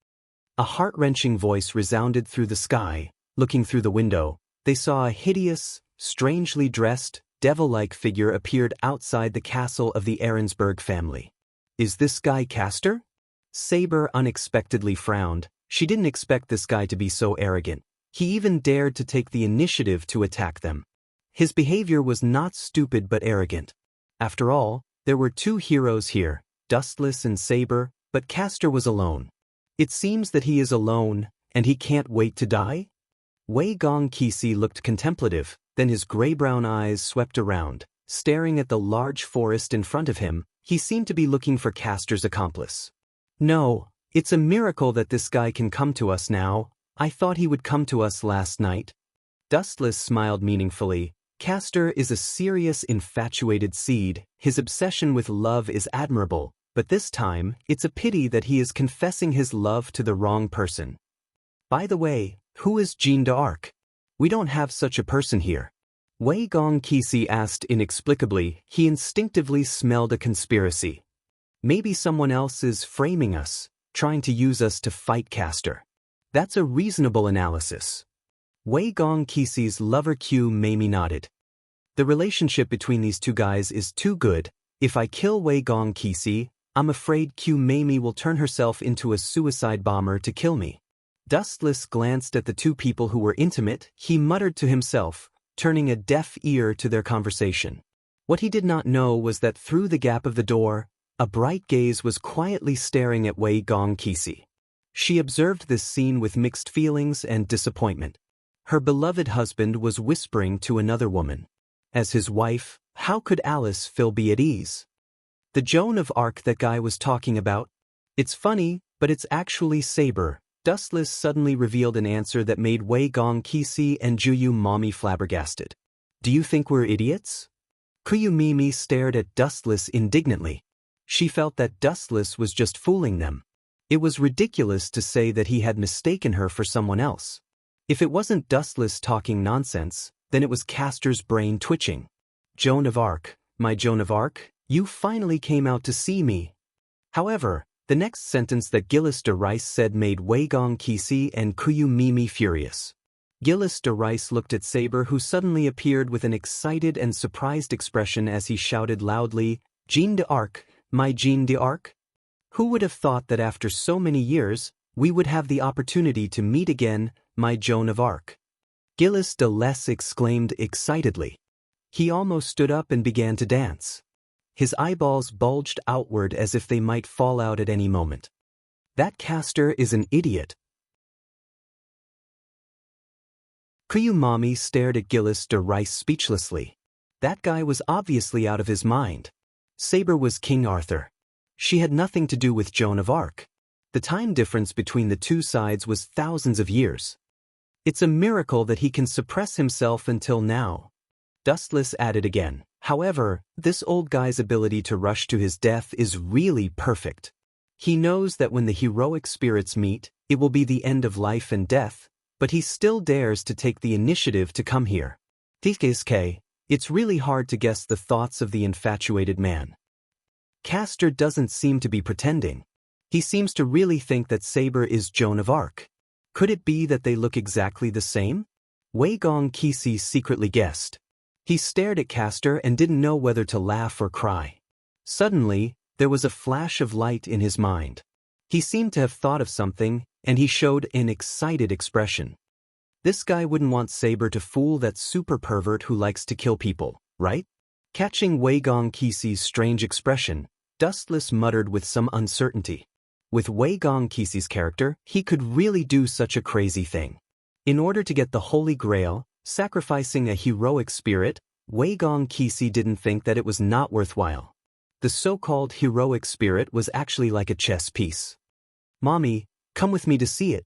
A heart-wrenching voice resounded through the sky. Looking through the window, they saw a hideous, strangely dressed, devil-like figure appeared outside the castle of the Ahrensberg family. Is this guy Castor? Saber unexpectedly frowned. She didn't expect this guy to be so arrogant. He even dared to take the initiative to attack them. His behavior was not stupid but arrogant. After all, there were two heroes here, Dustless and Saber, but Castor was alone. It seems that he is alone, and he can't wait to die? Wei Gong Kisi looked contemplative, then his gray-brown eyes swept around. Staring at the large forest in front of him, he seemed to be looking for Castor's accomplice. No, it's a miracle that this guy can come to us now. I thought he would come to us last night. Dustless smiled meaningfully. Castor is a serious, infatuated seed. His obsession with love is admirable, but this time, it's a pity that he is confessing his love to the wrong person. By the way, who is Jeanne d'Arc? We don't have such a person here. Wei Gong Kisi asked inexplicably. He instinctively smelled a conspiracy. Maybe someone else is framing us, trying to use us to fight Castor. That's a reasonable analysis. Wei Gong Kisi's lover Q Mamie nodded. The relationship between these two guys is too good. If I kill Wei Gong Kisi, I'm afraid Q Mamie will turn herself into a suicide bomber to kill me. Dustless glanced at the two people who were intimate. He muttered to himself, turning a deaf ear to their conversation. What he did not know was that through the gap of the door, a bright gaze was quietly staring at Wei Gong Kisi. She observed this scene with mixed feelings and disappointment. Her beloved husband was whispering to another woman. As his wife, how could Alice Phil be at ease? The Joan of Arc that guy was talking about? It's funny, but it's actually Saber. Dustless suddenly revealed an answer that made Wei Gong Kisi and Juyu Mommy flabbergasted. Do you think we're idiots? Kuyumimi stared at Dustless indignantly. She felt that Dustless was just fooling them. It was ridiculous to say that he had mistaken her for someone else. If it wasn't Dustless talking nonsense, then it was Castor's brain twitching. Joan of Arc, my Joan of Arc, you finally came out to see me. However, the next sentence that Gillis de Rice said made Weigong Kisi and Kuyumimi furious. Gillis de Rice looked at Saber, who suddenly appeared with an excited and surprised expression as he shouted loudly, Jeanne d'Arc, my Jeanne d'Arc? Who would have thought that after so many years, we would have the opportunity to meet again, my Joan of Arc? Gillis de Les exclaimed excitedly. He almost stood up and began to dance. His eyeballs bulged outward as if they might fall out at any moment. That Castor is an idiot. Kuyumami stared at Gillis de Rice speechlessly. That guy was obviously out of his mind. Saber was King Arthur. She had nothing to do with Joan of Arc. The time difference between the two sides was thousands of years. It's a miracle that he can suppress himself until now. Dustless added again. However, this old guy's ability to rush to his death is really perfect. He knows that when the heroic spirits meet, it will be the end of life and death, but he still dares to take the initiative to come here. TKSK, it's really hard to guess the thoughts of the infatuated man. Castor doesn't seem to be pretending. He seems to really think that Saber is Joan of Arc. Could it be that they look exactly the same? Weigong Kisi secretly guessed. He stared at Castor and didn't know whether to laugh or cry. Suddenly, there was a flash of light in his mind. He seemed to have thought of something, and he showed an excited expression. This guy wouldn't want Saber to fool that super pervert who likes to kill people, right? Catching Weigong Kisi's strange expression, Dustless muttered with some uncertainty. With Weigong Kisi's character, he could really do such a crazy thing. In order to get the Holy Grail, sacrificing a heroic spirit, Weigong Kisi didn't think that it was not worthwhile. The so-called heroic spirit was actually like a chess piece. Mommy, come with me to see it.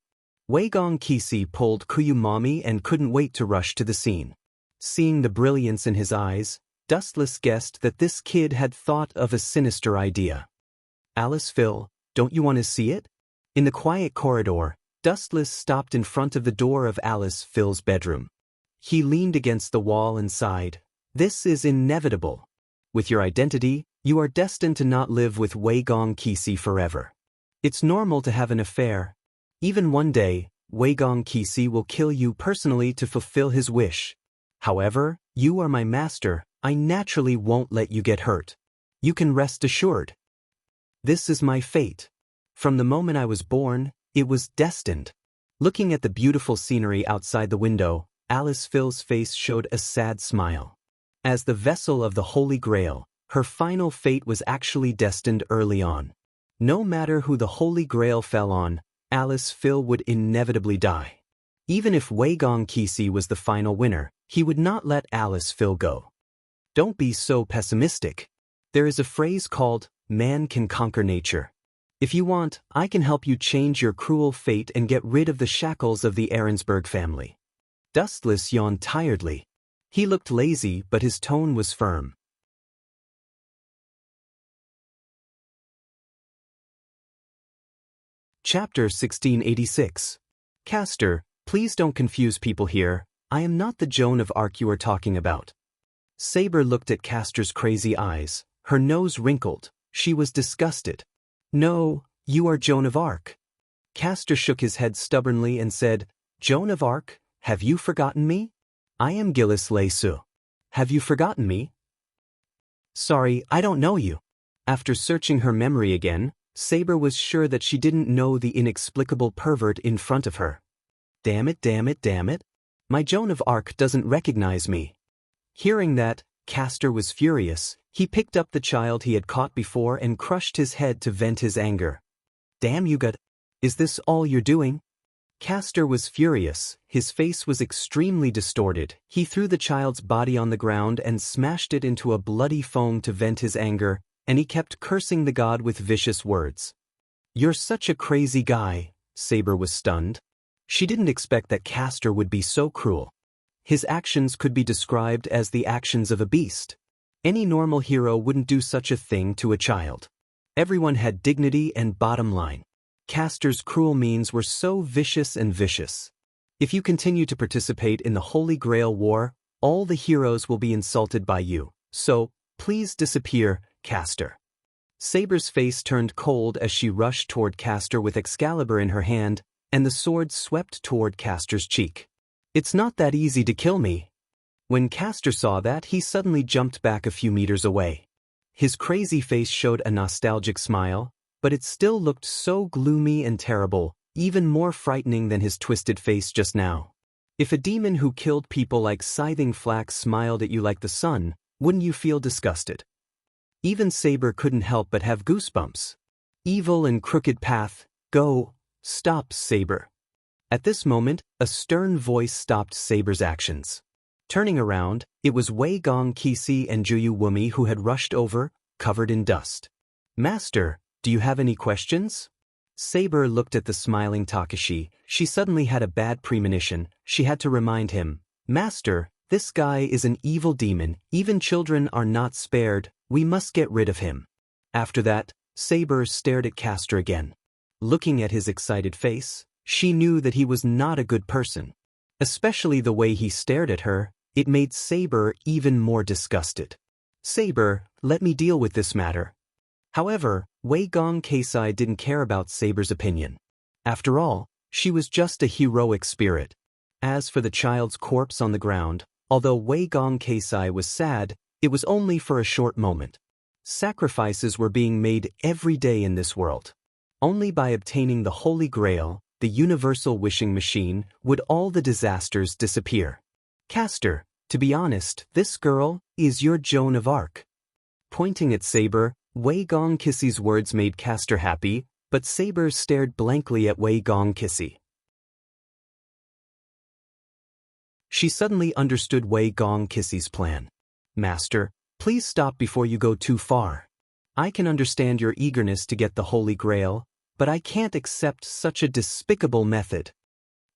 Weigong Kisi pulled Kuyumami and couldn't wait to rush to the scene. Seeing the brilliance in his eyes, Dustless guessed that this kid had thought of a sinister idea. Alice, Phil, don't you want to see it? In the quiet corridor, Dustless stopped in front of the door of Alice, Phil's bedroom. He leaned against the wall and sighed. This is inevitable. With your identity, you are destined to not live with Weigong Kisi forever. It's normal to have an affair. Even one day, Weigong Kisi will kill you personally to fulfill his wish. However, you are my master, I naturally won't let you get hurt. You can rest assured. This is my fate. From the moment I was born, it was destined. Looking at the beautiful scenery outside the window, Alice Phil's face showed a sad smile. As the vessel of the Holy Grail, her final fate was actually destined early on. No matter who the Holy Grail fell on, Alice Phil would inevitably die. Even if Weigong Kisi was the final winner, he would not let Alice Phil go. Don't be so pessimistic. There is a phrase called, man can conquer nature. If you want, I can help you change your cruel fate and get rid of the shackles of the Ahrensberg family. Dustless yawned tiredly. He looked lazy, but his tone was firm. Chapter 1686. Castor, please don't confuse people here. I am not the Joan of Arc you are talking about. Saber looked at Castor's crazy eyes. Her nose wrinkled. She was disgusted. No, you are Joan of Arc. Castor shook his head stubbornly and said, Joan of Arc, have you forgotten me? I am Gillis Leisu. Have you forgotten me? Sorry, I don't know you. After searching her memory again, Saber was sure that she didn't know the inexplicable pervert in front of her. Damn it, damn it, damn it. My Joan of Arc doesn't recognize me. Hearing that, Castor was furious. He picked up the child he had caught before and crushed his head to vent his anger. Damn you gut. Is this all you're doing? Castor was furious. His face was extremely distorted. He threw the child's body on the ground and smashed it into a bloody foam to vent his anger, and he kept cursing the god with vicious words. You're such a crazy guy. Saber was stunned. She didn't expect that Castor would be so cruel. His actions could be described as the actions of a beast. Any normal hero wouldn't do such a thing to a child. Everyone had dignity and bottom line. Castor's cruel means were so vicious and vicious. If you continue to participate in the Holy Grail War, all the heroes will be insulted by you. So, please disappear, Castor. Saber's face turned cold as she rushed toward Castor with Excalibur in her hand, and the sword swept toward Castor's cheek. It's not that easy to kill me. When Castor saw that, he suddenly jumped back a few meters away. His crazy face showed a nostalgic smile, but it still looked so gloomy and terrible, even more frightening than his twisted face just now. If a demon who killed people like Scything Flax smiled at you like the sun, wouldn't you feel disgusted? Even Saber couldn't help but have goosebumps. Evil and crooked path, go, stop, Saber. At this moment, a stern voice stopped Saber's actions. Turning around, it was Wei Gong Kisi and Juyu Wumi who had rushed over, covered in dust. Master, do you have any questions? Saber looked at the smiling Takashi. She suddenly had a bad premonition. She had to remind him, Master, this guy is an evil demon. Even children are not spared. We must get rid of him. After that, Saber stared at Castor again. Looking at his excited face, she knew that he was not a good person. Especially the way he stared at her, it made Saber even more disgusted. Saber, let me deal with this matter. However, Wei Gong Keisai didn't care about Saber's opinion. After all, she was just a heroic spirit. As for the child's corpse on the ground, although Wei Gong Keisai was sad, it was only for a short moment. Sacrifices were being made every day in this world. Only by obtaining the Holy Grail, the universal wishing machine, would all the disasters disappear. Castor, to be honest, this girl is your Joan of Arc. Pointing at Saber, Wei Gong Kisi's words made Castor happy, but Saber stared blankly at Wei Gong Kisi. She suddenly understood Wei Gong Kisi's plan. Master, please stop before you go too far. I can understand your eagerness to get the Holy Grail, but I can't accept such a despicable method.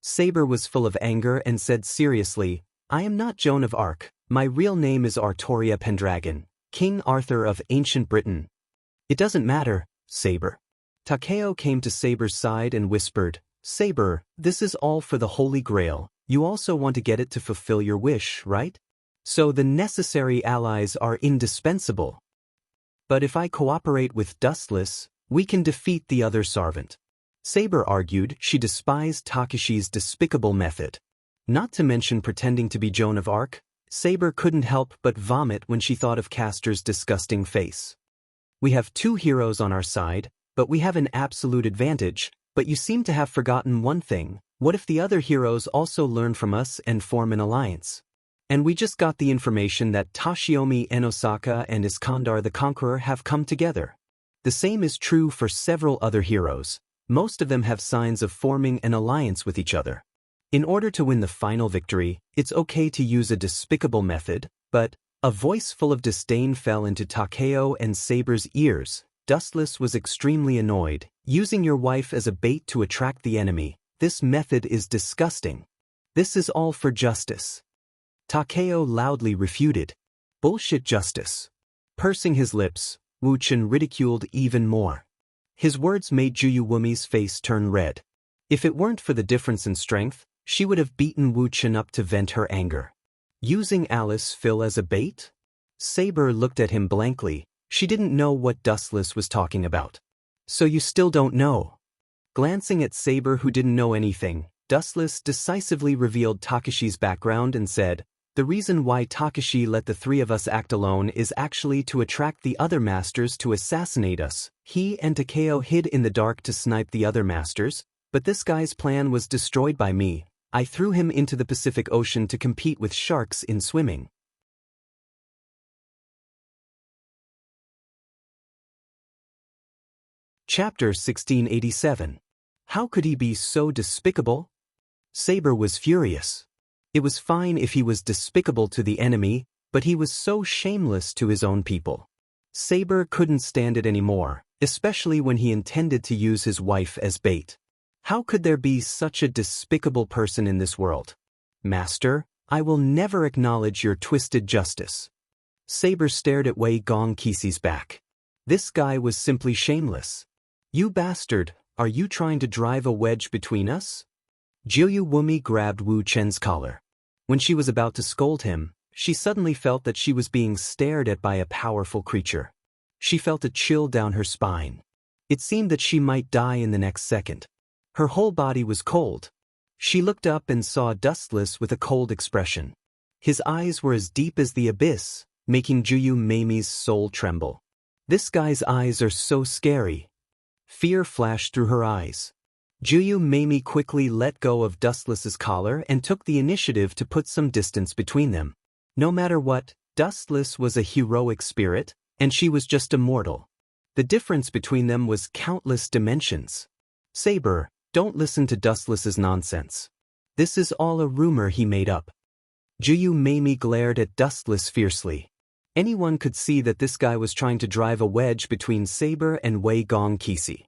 Saber was full of anger and said seriously, I am not Joan of Arc. My real name is Artoria Pendragon, King Arthur of ancient Britain. It doesn't matter, Saber. Takeo came to Saber's side and whispered, Saber, this is all for the Holy Grail. You also want to get it to fulfill your wish, right? So the necessary allies are indispensable. But if I cooperate with Dustless, we can defeat the other servant. Saber argued she despised Takashi's despicable method. Not to mention pretending to be Joan of Arc, Saber couldn't help but vomit when she thought of Castor's disgusting face. We have two heroes on our side, but we have an absolute advantage, but you seem to have forgotten one thing. What if the other heroes also learn from us and form an alliance? And we just got the information that Toshiomi Enosaka and Iskandar the Conqueror have come together. The same is true for several other heroes. Most of them have signs of forming an alliance with each other. In order to win the final victory, it's okay to use a despicable method, but a voice full of disdain fell into Takeo and Saber's ears. Dustless was extremely annoyed. Using your wife as a bait to attract the enemy. This method is disgusting. This is all for justice. Takeo loudly refuted. Bullshit justice. Pursing his lips, Wu Chen ridiculed even more. His words made Juyu Wumi's face turn red. If it weren't for the difference in strength, she would have beaten Wu Chen up to vent her anger. Using Alice Phil as a bait? Saber looked at him blankly. She didn't know what Dustless was talking about. So you still don't know? Glancing at Saber, who didn't know anything, Dustless decisively revealed Takashi's background and said, the reason why Takashi let the three of us act alone is actually to attract the other masters to assassinate us. He and Takeo hid in the dark to snipe the other masters, but this guy's plan was destroyed by me. I threw him into the Pacific Ocean to compete with sharks in swimming. Chapter 1687. How could he be so despicable? Saber was furious. It was fine if he was despicable to the enemy, but he was so shameless to his own people. Saber couldn't stand it anymore, especially when he intended to use his wife as bait. How could there be such a despicable person in this world? Master, I will never acknowledge your twisted justice. Saber stared at Wei Gong Kisi's back. This guy was simply shameless. You bastard, are you trying to drive a wedge between us? Jiu Wumi grabbed Wu Chen's collar. When she was about to scold him, she suddenly felt that she was being stared at by a powerful creature. She felt a chill down her spine. It seemed that she might die in the next second. Her whole body was cold. She looked up and saw Dustless with a cold expression. His eyes were as deep as the abyss, making Juyu Mamie's soul tremble. This guy's eyes are so scary. Fear flashed through her eyes. Juyu Mamie quickly let go of Dustless's collar and took the initiative to put some distance between them. No matter what, Dustless was a heroic spirit, and she was just a mortal. The difference between them was countless dimensions. Saber, don't listen to Dustless's nonsense. This is all a rumor he made up. Juyu Mamie glared at Dustless fiercely. Anyone could see that this guy was trying to drive a wedge between Saber and Wei Gong Kisi.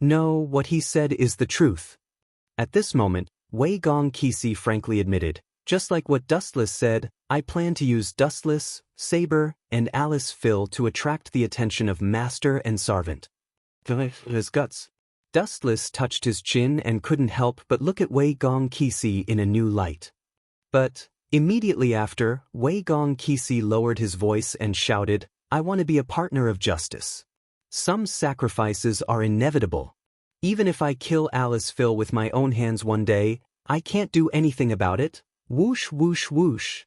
No, what he said is the truth. At this moment, Wei Gong Kisi frankly admitted, just like what Dustless said, I plan to use Dustless, Saber, and Alice Phil to attract the attention of Master and Servant. His guts. Dustless touched his chin and couldn't help but look at Wei Gong Kisi in a new light. But immediately after, Wei Gong Kisi lowered his voice and shouted, I want to be a partner of justice. Some sacrifices are inevitable. Even if I kill Alice Phil with my own hands one day, I can't do anything about it. Whoosh whoosh whoosh.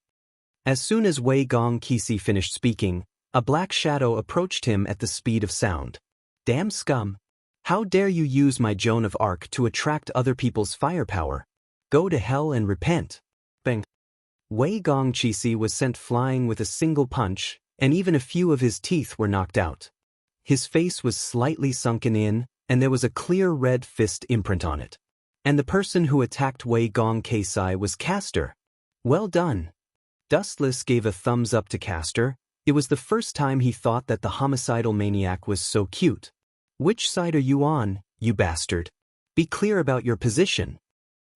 As soon as Wei Gong Kisi finished speaking, a black shadow approached him at the speed of sound. Damn scum. How dare you use my Joan of Arc to attract other people's firepower? Go to hell and repent. Bang. Wei Gong Kisi was sent flying with a single punch, and even a few of his teeth were knocked out. His face was slightly sunken in, and there was a clear red fist imprint on it. And the person who attacked Wei Gong Kisi was Castor. Well done. Dustless gave a thumbs up to Castor. It was the first time he thought that the homicidal maniac was so cute. Which side are you on, you bastard? Be clear about your position.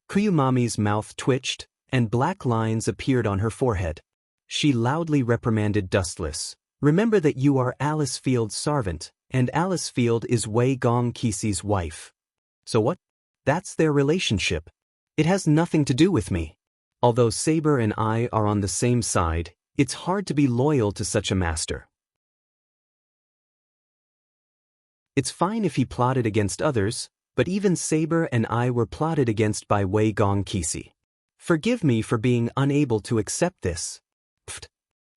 Kuyumami's mouth twitched, and black lines appeared on her forehead. She loudly reprimanded Dustless. Remember that you are Alice Field's servant, and Alice Field is Wei Gong Kisi's wife. So what? That's their relationship. It has nothing to do with me. Although Saber and I are on the same side, it's hard to be loyal to such a master. It's fine if he plotted against others, but even Saber and I were plotted against by Wei Gong Kisi. Forgive me for being unable to accept this. Pfft.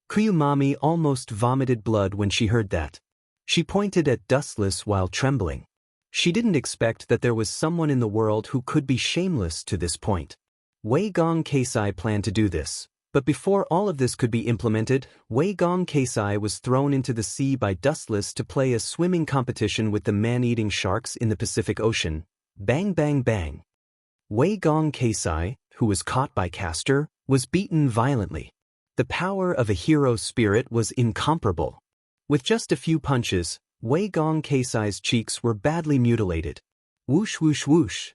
Kuyumami almost vomited blood when she heard that. She pointed at Dustless while trembling. She didn't expect that there was someone in the world who could be shameless to this point. Wei Gong Kisi planned to do this, but before all of this could be implemented, Wei Gong Kisi was thrown into the sea by Dustless to play a swimming competition with the man-eating sharks in the Pacific Ocean. Bang bang bang. Wei Gong Kisi, who was caught by Castor, was beaten violently. The power of a hero spirit was incomparable. With just a few punches, Wei Gong Kisi's cheeks were badly mutilated. Whoosh whoosh whoosh.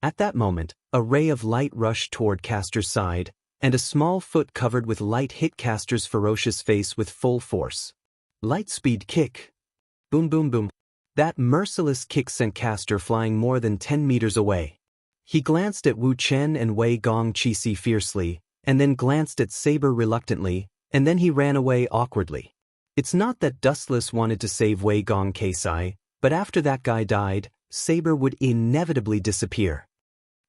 At that moment, a ray of light rushed toward Castor's side, and a small foot covered with light hit Castor's ferocious face with full force. Lightspeed kick. Boom boom boom. That merciless kick sent Castor flying more than 10 meters away. He glanced at Wu Chen and Wei Gong Kisi fiercely, and then glanced at Saber reluctantly, and then he ran away awkwardly. It's not that Dustless wanted to save Wei Gong Kisi, but after that guy died, Saber would inevitably disappear.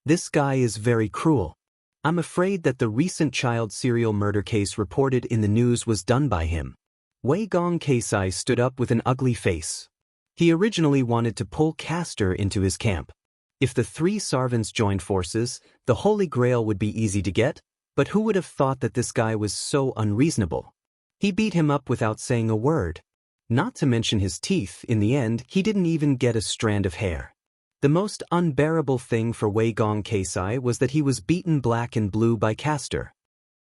This guy is very cruel. I'm afraid that the recent child serial murder case reported in the news was done by him. Wei Gong Kisi stood up with an ugly face. He originally wanted to pull Castor into his camp. If the three servants joined forces, the Holy Grail would be easy to get, but who would have thought that this guy was so unreasonable? He beat him up without saying a word. Not to mention his teeth, in the end, he didn't even get a strand of hair. The most unbearable thing for Wei Gong Kisi was that he was beaten black and blue by Castor.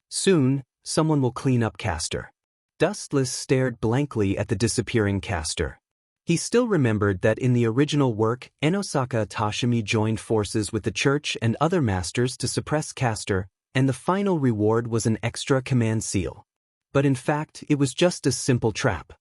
Soon, someone will clean up Castor. Dustless stared blankly at the disappearing Castor. He still remembered that in the original work, Enosaka Tashimi joined forces with the church and other masters to suppress Castor, and the final reward was an extra command seal. but in fact it was just a simple trap.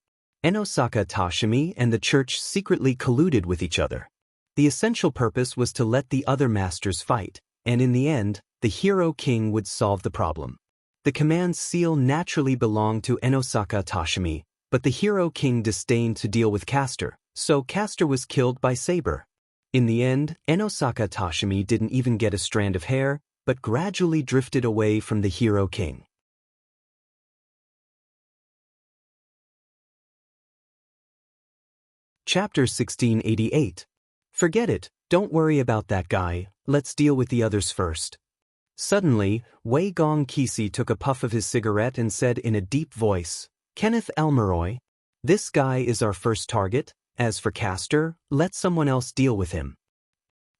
Enosaka Tashimi and the church secretly colluded with each other. The essential purpose was to let the other masters fight, and in the end, the hero king would solve the problem. The command seal naturally belonged to Enosaka Tashimi, but the hero king disdained to deal with Castor, so Castor was killed by Saber. In the end, Enosaka Tashimi didn't even get a strand of hair, but gradually drifted away from the hero king. Chapter 1688. Forget it, don't worry about that guy, let's deal with the others first. Suddenly, Wei Gong Kisi took a puff of his cigarette and said in a deep voice, Kenneth Elmeroy, this guy is our first target. As for Castor, let someone else deal with him.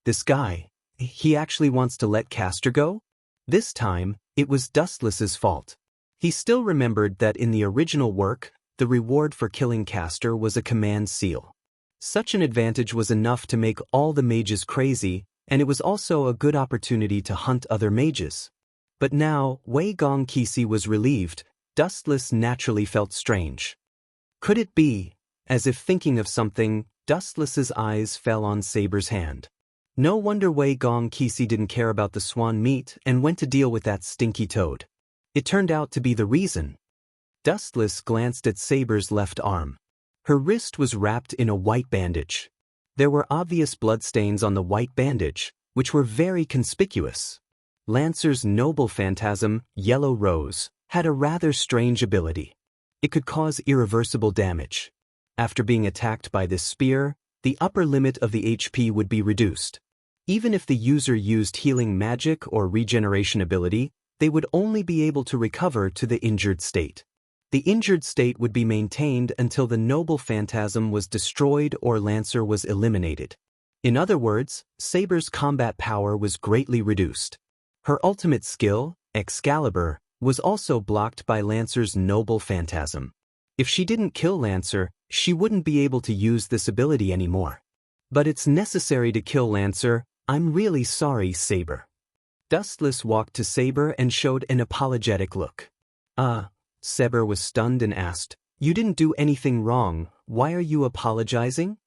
This guy, he actually wants to let Castor go? This time, it was Dustless's fault. He still remembered that in the original work, the reward for killing Castor was a command seal. Such an advantage was enough to make all the mages crazy, and it was also a good opportunity to hunt other mages. But now, Wei Gong Kisi was relieved. Dustless naturally felt strange. Could it be? As if thinking of something, Dustless's eyes fell on Saber's hand. No wonder Wei Gong Kisi didn't care about the swan meat and went to deal with that stinky toad. It turned out to be the reason. Dustless glanced at Saber's left arm. Her wrist was wrapped in a white bandage. There were obvious bloodstains on the white bandage, which were very conspicuous. Lancer's noble phantasm, Yellow Rose, had a rather strange ability. It could cause irreversible damage. After being attacked by this spear, the upper limit of the HP would be reduced. Even if the user used healing magic or regeneration ability, they would only be able to recover to the injured state. The injured state would be maintained until the noble phantasm was destroyed or Lancer was eliminated. In other words, Saber's combat power was greatly reduced. Her ultimate skill, Excalibur, was also blocked by Lancer's noble phantasm. If she didn't kill Lancer, she wouldn't be able to use this ability anymore. But it's necessary to kill Lancer. I'm really sorry, Saber. Dustless walked to Saber and showed an apologetic look. Saber was stunned and asked, You didn't do anything wrong, why are you apologizing?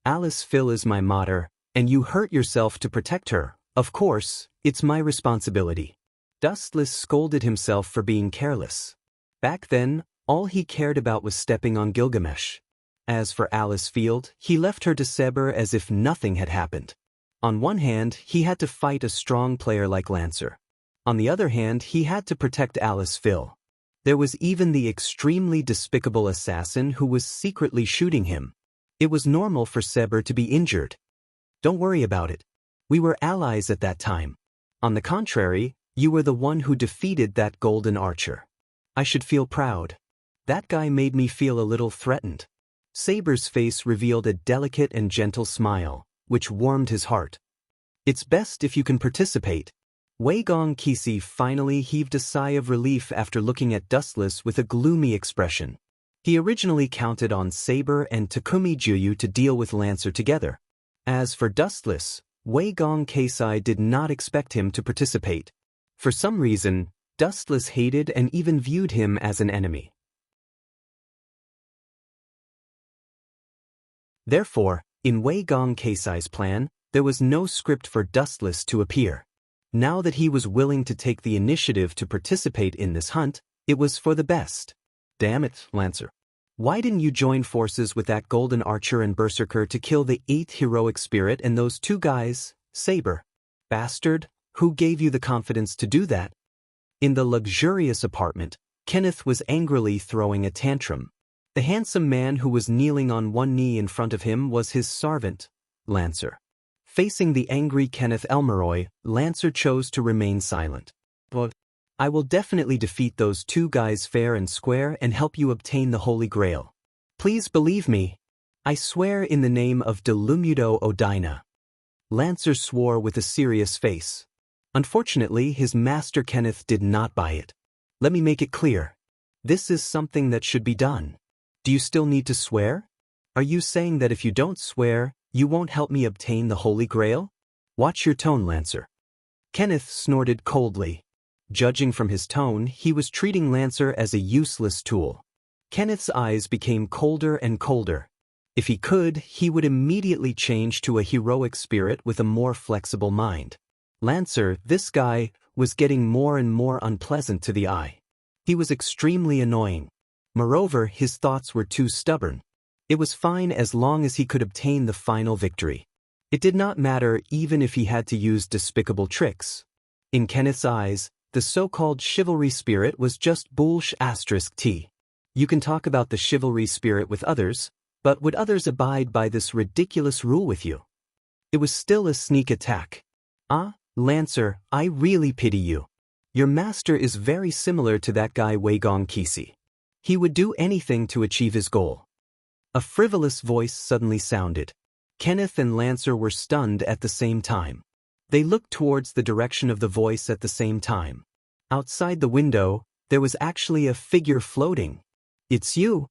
Alice Phil is my mater, and you hurt yourself to protect her. Of course, it's my responsibility. Dustless scolded himself for being careless. Back then, all he cared about was stepping on Gilgamesh. As for Alice Field, he left her to Saber as if nothing had happened. On one hand, he had to fight a strong player like Lancer. On the other hand, he had to protect Alice Phil. There was even the extremely despicable assassin who was secretly shooting him. It was normal for Saber to be injured. Don't worry about it. We were allies at that time. On the contrary, you were the one who defeated that golden archer. I should feel proud. That guy made me feel a little threatened. Saber's face revealed a delicate and gentle smile, which warmed his heart. It's best if you can participate. Wei Gong Kisi finally heaved a sigh of relief after looking at Dustless with a gloomy expression. He originally counted on Saber and Takumi Juyu to deal with Lancer together. As for Dustless, Wei Gong Kisi did not expect him to participate. For some reason, Dustless hated and even viewed him as an enemy. Therefore, in Wei Gong Kisi's plan, there was no script for Dustless to appear. Now that he was willing to take the initiative to participate in this hunt, it was for the best. Damn it, Lancer. Why didn't you join forces with that golden archer and berserker to kill the 8th heroic spirit and those two guys, Saber? Bastard, who gave you the confidence to do that? In the luxurious apartment, Kenneth was angrily throwing a tantrum. The handsome man who was kneeling on one knee in front of him was his servant, Lancer. Facing the angry Kenneth Elmeroy, Lancer chose to remain silent. But I will definitely defeat those two guys fair and square and help you obtain the Holy Grail. Please believe me. I swear in the name of Delumudo Odina. Lancer swore with a serious face. Unfortunately, his master Kenneth did not buy it. Let me make it clear. This is something that should be done. Do you still need to swear? Are you saying that if you don't swear, you won't help me obtain the Holy Grail? Watch your tone, Lancer. Kenneth snorted coldly. Judging from his tone, he was treating Lancer as a useless tool. Kenneth's eyes became colder and colder. If he could, he would immediately change to a heroic spirit with a more flexible mind. Lancer, this guy, was getting more and more unpleasant to the eye. He was extremely annoying. Moreover, his thoughts were too stubborn. It was fine as long as he could obtain the final victory. It did not matter even if he had to use despicable tricks. In Kenneth's eyes, the so-called chivalry spirit was just bullsh*t. You can talk about the chivalry spirit with others, but would others abide by this ridiculous rule with you? It was still a sneak attack. Ah, Lancer, I really pity you. Your master is very similar to that guy Weigong Kisi. He would do anything to achieve his goal. A frivolous voice suddenly sounded. Kenneth and Lancer were stunned at the same time. They looked towards the direction of the voice at the same time. Outside the window, there was actually a figure floating. It's you.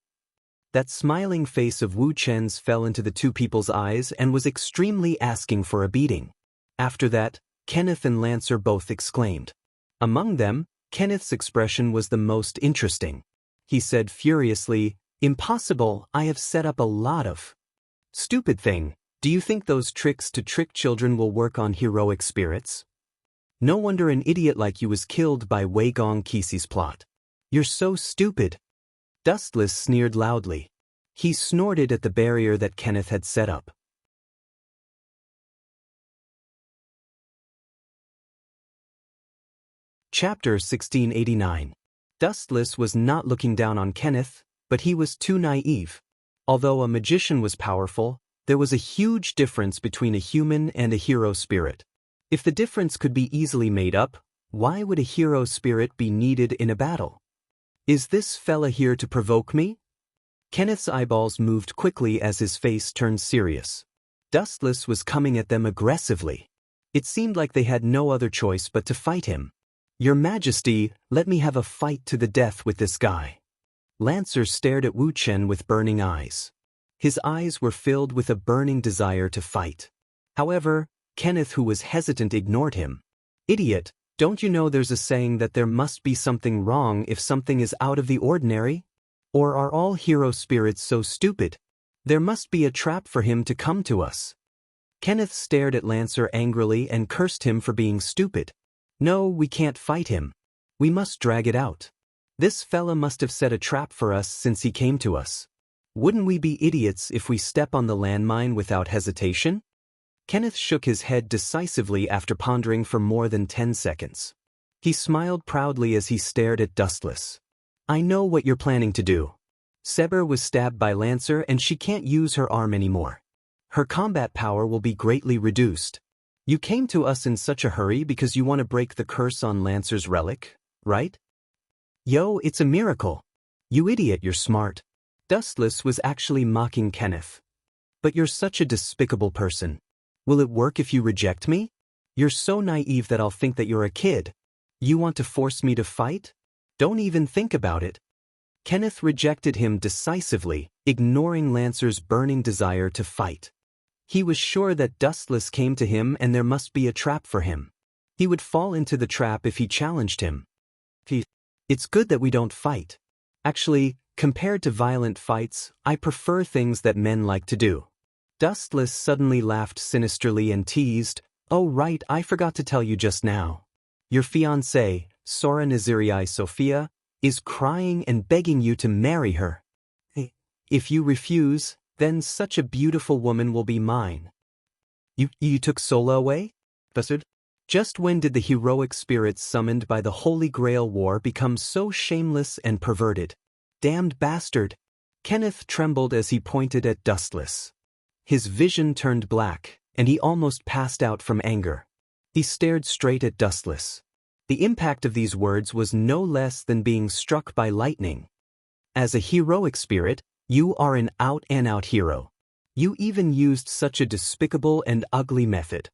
That smiling face of Wu Chen's fell into the two people's eyes and was extremely asking for a beating. After that, Kenneth and Lancer both exclaimed. Among them, Kenneth's expression was the most interesting. He said furiously, "Impossible, I have set up a lot of..." "Stupid thing, do you think those tricks to trick children will work on heroic spirits? No wonder an idiot like you was killed by Weigong Kisi's plot. You're so stupid." Dustless sneered loudly. He snorted at the barrier that Kenneth had set up. Chapter 1689. Dustless was not looking down on Kenneth, but he was too naive. Although a magician was powerful, there was a huge difference between a human and a hero spirit. If the difference could be easily made up, why would a hero spirit be needed in a battle? Is this fella here to provoke me? Kenneth's eyeballs moved quickly as his face turned serious. Dustless was coming at them aggressively. It seemed like they had no other choice but to fight him. "Your Majesty, let me have a fight to the death with this guy." Lancer stared at Wu Chen with burning eyes. His eyes were filled with a burning desire to fight. However, Kenneth, who was hesitant, ignored him. "Idiot, don't you know there's a saying that there must be something wrong if something is out of the ordinary? Or are all hero spirits so stupid? There must be a trap for him to come to us." Kenneth stared at Lancer angrily and cursed him for being stupid. "No, we can't fight him. We must drag it out. This fella must have set a trap for us since he came to us. Wouldn't we be idiots if we step on the landmine without hesitation?" Kenneth shook his head decisively after pondering for more than 10 seconds. He smiled proudly as he stared at Dustless. "I know what you're planning to do. Saber was stabbed by Lancer and she can't use her arm anymore. Her combat power will be greatly reduced. You came to us in such a hurry because you want to break the curse on Lancer's relic, right? Yo, it's a miracle. You idiot, you're smart." Dustless was actually mocking Kenneth. "But you're such a despicable person. Will it work if you reject me? You're so naive that I'll think that you're a kid. You want to force me to fight? Don't even think about it." Kenneth rejected him decisively, ignoring Lancer's burning desire to fight. He was sure that Dustless came to him and there must be a trap for him. He would fall into the trap if he challenged him. It's good that we don't fight. Actually, compared to violent fights, I prefer things that men like to do." Dustless suddenly laughed sinisterly and teased, "Oh right, I forgot to tell you just now. Your fiancée, Sora Nazirii Sophia, is crying and begging you to marry her. If you refuse, then such a beautiful woman will be mine." You took Sola away? Buzzard? Just when did the heroic spirits summoned by the Holy Grail War become so shameless and perverted? Damned bastard! Kenneth trembled as he pointed at Dustless. His vision turned black, and he almost passed out from anger. He stared straight at Dustless. The impact of these words was no less than being struck by lightning. As a heroic spirit, you are an out-and-out hero. You even used such a despicable and ugly method.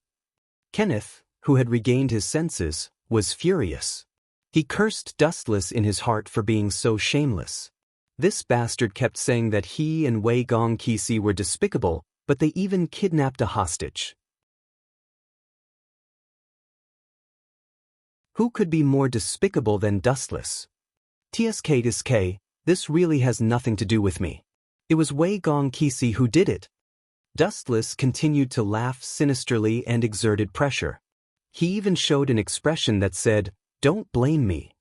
Kenneth, who had regained his senses, was furious. He cursed Dustless in his heart for being so shameless. This bastard kept saying that he and Weigong Kisi were despicable, but they even kidnapped a hostage. Who could be more despicable than Dustless? TSK, this really has nothing to do with me. It was Wei Gong Qixi who did it. Dustless continued to laugh sinisterly and exerted pressure. He even showed an expression that said, "Don't blame me."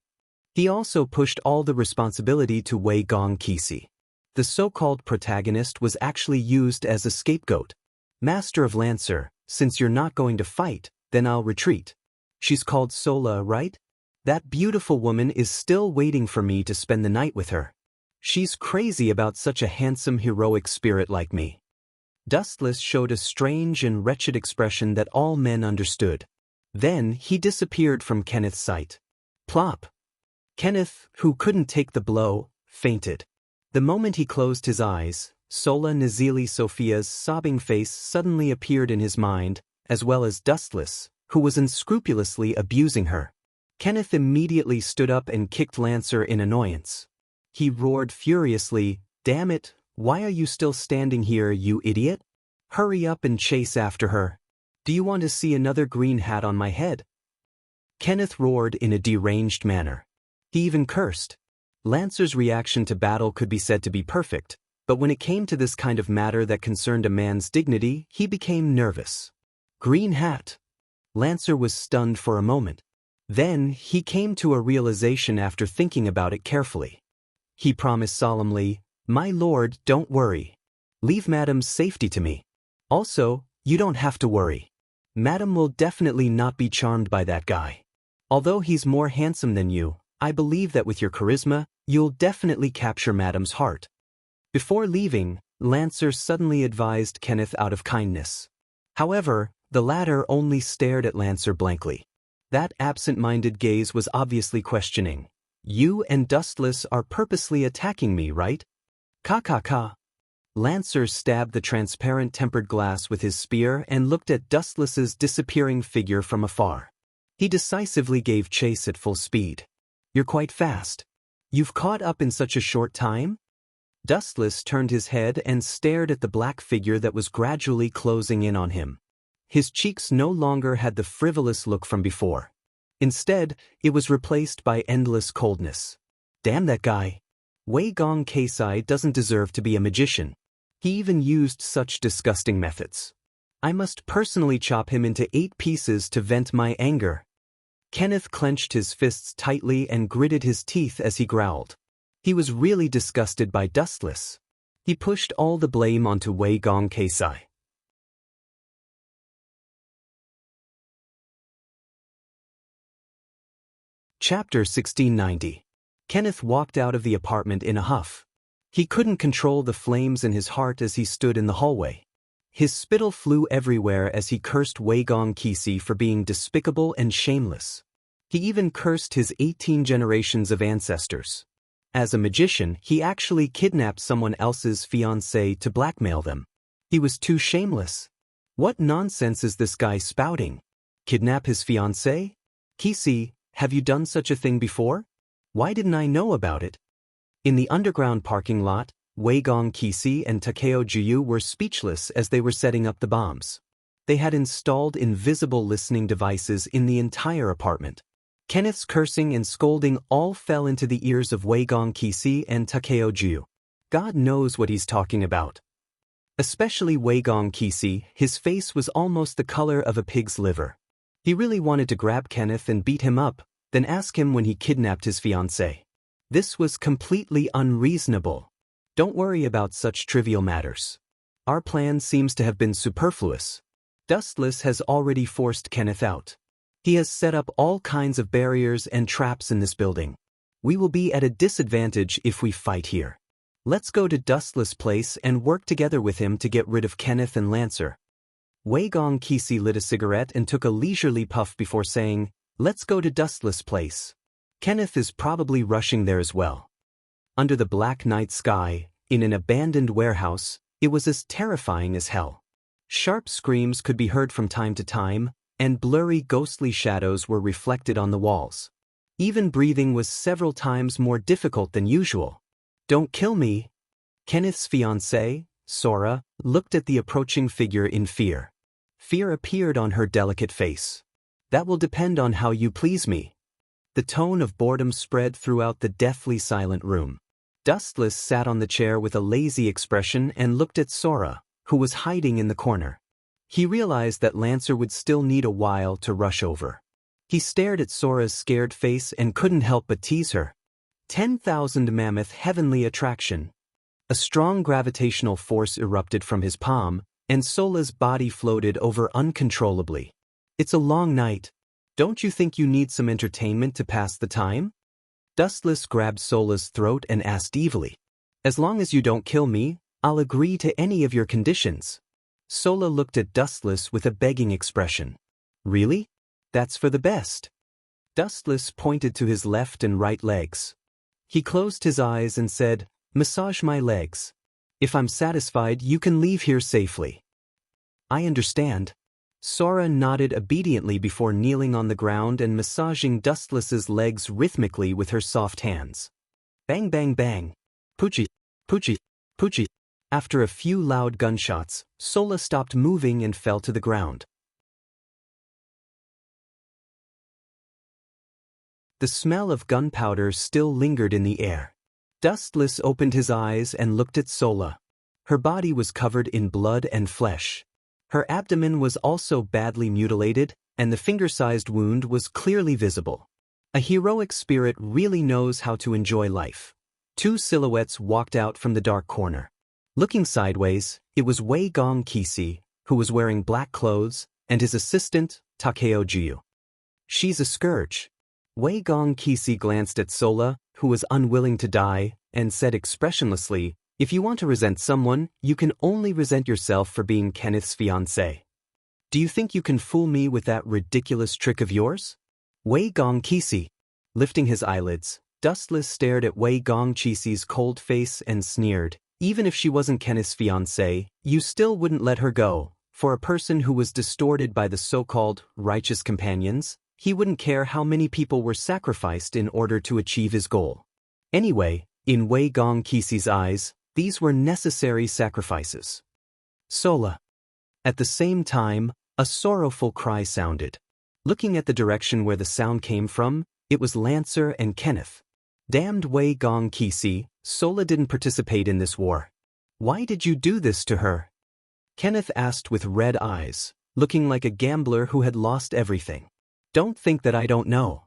He also pushed all the responsibility to Wei Gong Qixi. The so-called protagonist was actually used as a scapegoat. "Master of Lancer, since you're not going to fight, then I'll retreat. She's called Sola, right? That beautiful woman is still waiting for me to spend the night with her. She's crazy about such a handsome heroic spirit like me." Dustless showed a strange and wretched expression that all men understood. Then he disappeared from Kenneth's sight. Plop! Kenneth, who couldn't take the blow, fainted. The moment he closed his eyes, Sola Nazili Sophia's sobbing face suddenly appeared in his mind, as well as Dustless, who was unscrupulously abusing her. Kenneth immediately stood up and kicked Lancer in annoyance. He roared furiously, "Damn it, why are you still standing here, you idiot? Hurry up and chase after her. Do you want to see another green hat on my head?" Kenneth roared in a deranged manner. He even cursed. Lancer's reaction to battle could be said to be perfect, but when it came to this kind of matter that concerned a man's dignity, he became nervous. Green hat. Lancer was stunned for a moment. Then he came to a realization after thinking about it carefully. He promised solemnly, "My lord, don't worry. Leave Madame's safety to me. Also, you don't have to worry. Madame will definitely not be charmed by that guy. Although he's more handsome than you, I believe that with your charisma, you'll definitely capture Madame's heart." Before leaving, Lancer suddenly advised Kenneth out of kindness. However, the latter only stared at Lancer blankly. That absent-minded gaze was obviously questioning. "You and Dustless are purposely attacking me, right?" "Ka." Lancer stabbed the transparent tempered glass with his spear and looked at Dustless's disappearing figure from afar. He decisively gave chase at full speed. "You're quite fast. You've caught up in such a short time?" Dustless turned his head and stared at the black figure that was gradually closing in on him. His cheeks no longer had the frivolous look from before. Instead, it was replaced by endless coldness. "Damn that guy. Wei Gong Qixi doesn't deserve to be a magician. He even used such disgusting methods. I must personally chop him into 8 pieces to vent my anger." Kenneth clenched his fists tightly and gritted his teeth as he growled. He was really disgusted by Dustless. He pushed all the blame onto Wei Gong Qixi. Chapter 1690. Kenneth walked out of the apartment in a huff. He couldn't control the flames in his heart as he stood in the hallway. His spittle flew everywhere as he cursed Wei Gong Qixi for being despicable and shameless. He even cursed his 18 generations of ancestors. As a magician, he actually kidnapped someone else's fiancée to blackmail them. He was too shameless. What nonsense is this guy spouting? Kidnap his fiancée? Qixi, have you done such a thing before? Why didn't I know about it? In the underground parking lot, Wei Gong Qixi and Takeo Juyu were speechless as they were setting up the bombs. They had installed invisible listening devices in the entire apartment. Kenneth's cursing and scolding all fell into the ears of Wei Gong Qixi and Takeo Juyu. God knows what he's talking about. Especially Wei Gong Qixi, his face was almost the color of a pig's liver. He really wanted to grab Kenneth and beat him up, then ask him when he kidnapped his fiancée. This was completely unreasonable. Don't worry about such trivial matters. Our plan seems to have been superfluous. Dustless has already forced Kenneth out. He has set up all kinds of barriers and traps in this building. We will be at a disadvantage if we fight here. Let's go to Dustless' place and work together with him to get rid of Kenneth and Lancer. Wei Gong Qixi lit a cigarette and took a leisurely puff before saying, "Let's go to Dustless' place. Kenneth is probably rushing there as well." Under the black night sky, in an abandoned warehouse, it was as terrifying as hell. Sharp screams could be heard from time to time, and blurry ghostly shadows were reflected on the walls. Even breathing was several times more difficult than usual. "Don't kill me." Kenneth's fiancée, Sora, looked at the approaching figure in fear. Fear appeared on her delicate face. "That will depend on how you please me. The tone of boredom spread throughout the deathly silent room. Dustless sat on the chair with a lazy expression and looked at Sora, who was hiding in the corner. He realized that Lancer would still need a while to rush over. He stared at Sora's scared face and couldn't help but tease her. 10,000 mammoth heavenly attraction. A strong gravitational force erupted from his palm, and Sola's body floated over uncontrollably. It's a long night. Don't you think you need some entertainment to pass the time? Dustless grabbed Sola's throat and asked evilly. As long as you don't kill me, I'll agree to any of your conditions. Sola looked at Dustless with a begging expression. Really? That's for the best. Dustless pointed to his left and right legs. He closed his eyes and said, Massage my legs. If I'm satisfied, you can leave here safely. I understand. Sora nodded obediently before kneeling on the ground and massaging Dustless's legs rhythmically with her soft hands. Bang bang bang. Poochie, poochie, poochie. After a few loud gunshots, Sola stopped moving and fell to the ground. The smell of gunpowder still lingered in the air. Dustless opened his eyes and looked at Sola. Her body was covered in blood and flesh. Her abdomen was also badly mutilated, and the finger-sized wound was clearly visible. A heroic spirit really knows how to enjoy life. Two silhouettes walked out from the dark corner. Looking sideways, it was Wei Gong Kisi, who was wearing black clothes, and his assistant, Takeo Jiu. She's a scourge. Wei Gong Kisi glanced at Sola, who was unwilling to die, and said expressionlessly, If you want to resent someone, you can only resent yourself for being Kenneth's fiancé. Do you think you can fool me with that ridiculous trick of yours? Wei Gong Kisi. Lifting his eyelids, Dustless stared at Wei Gong Kisi's cold face and sneered. Even if she wasn't Kenneth's fiancé, you still wouldn't let her go. For a person who was distorted by the so-called righteous companions, he wouldn't care how many people were sacrificed in order to achieve his goal. Anyway, in Wei Gong Kisi's eyes, these were necessary sacrifices. Sola. At the same time, a sorrowful cry sounded. Looking at the direction where the sound came from, it was Lancer and Kenneth. Damned Wei Gong Kisi, Sola didn't participate in this war. Why did you do this to her? Kenneth asked with red eyes, looking like a gambler who had lost everything. Don't think that I don't know.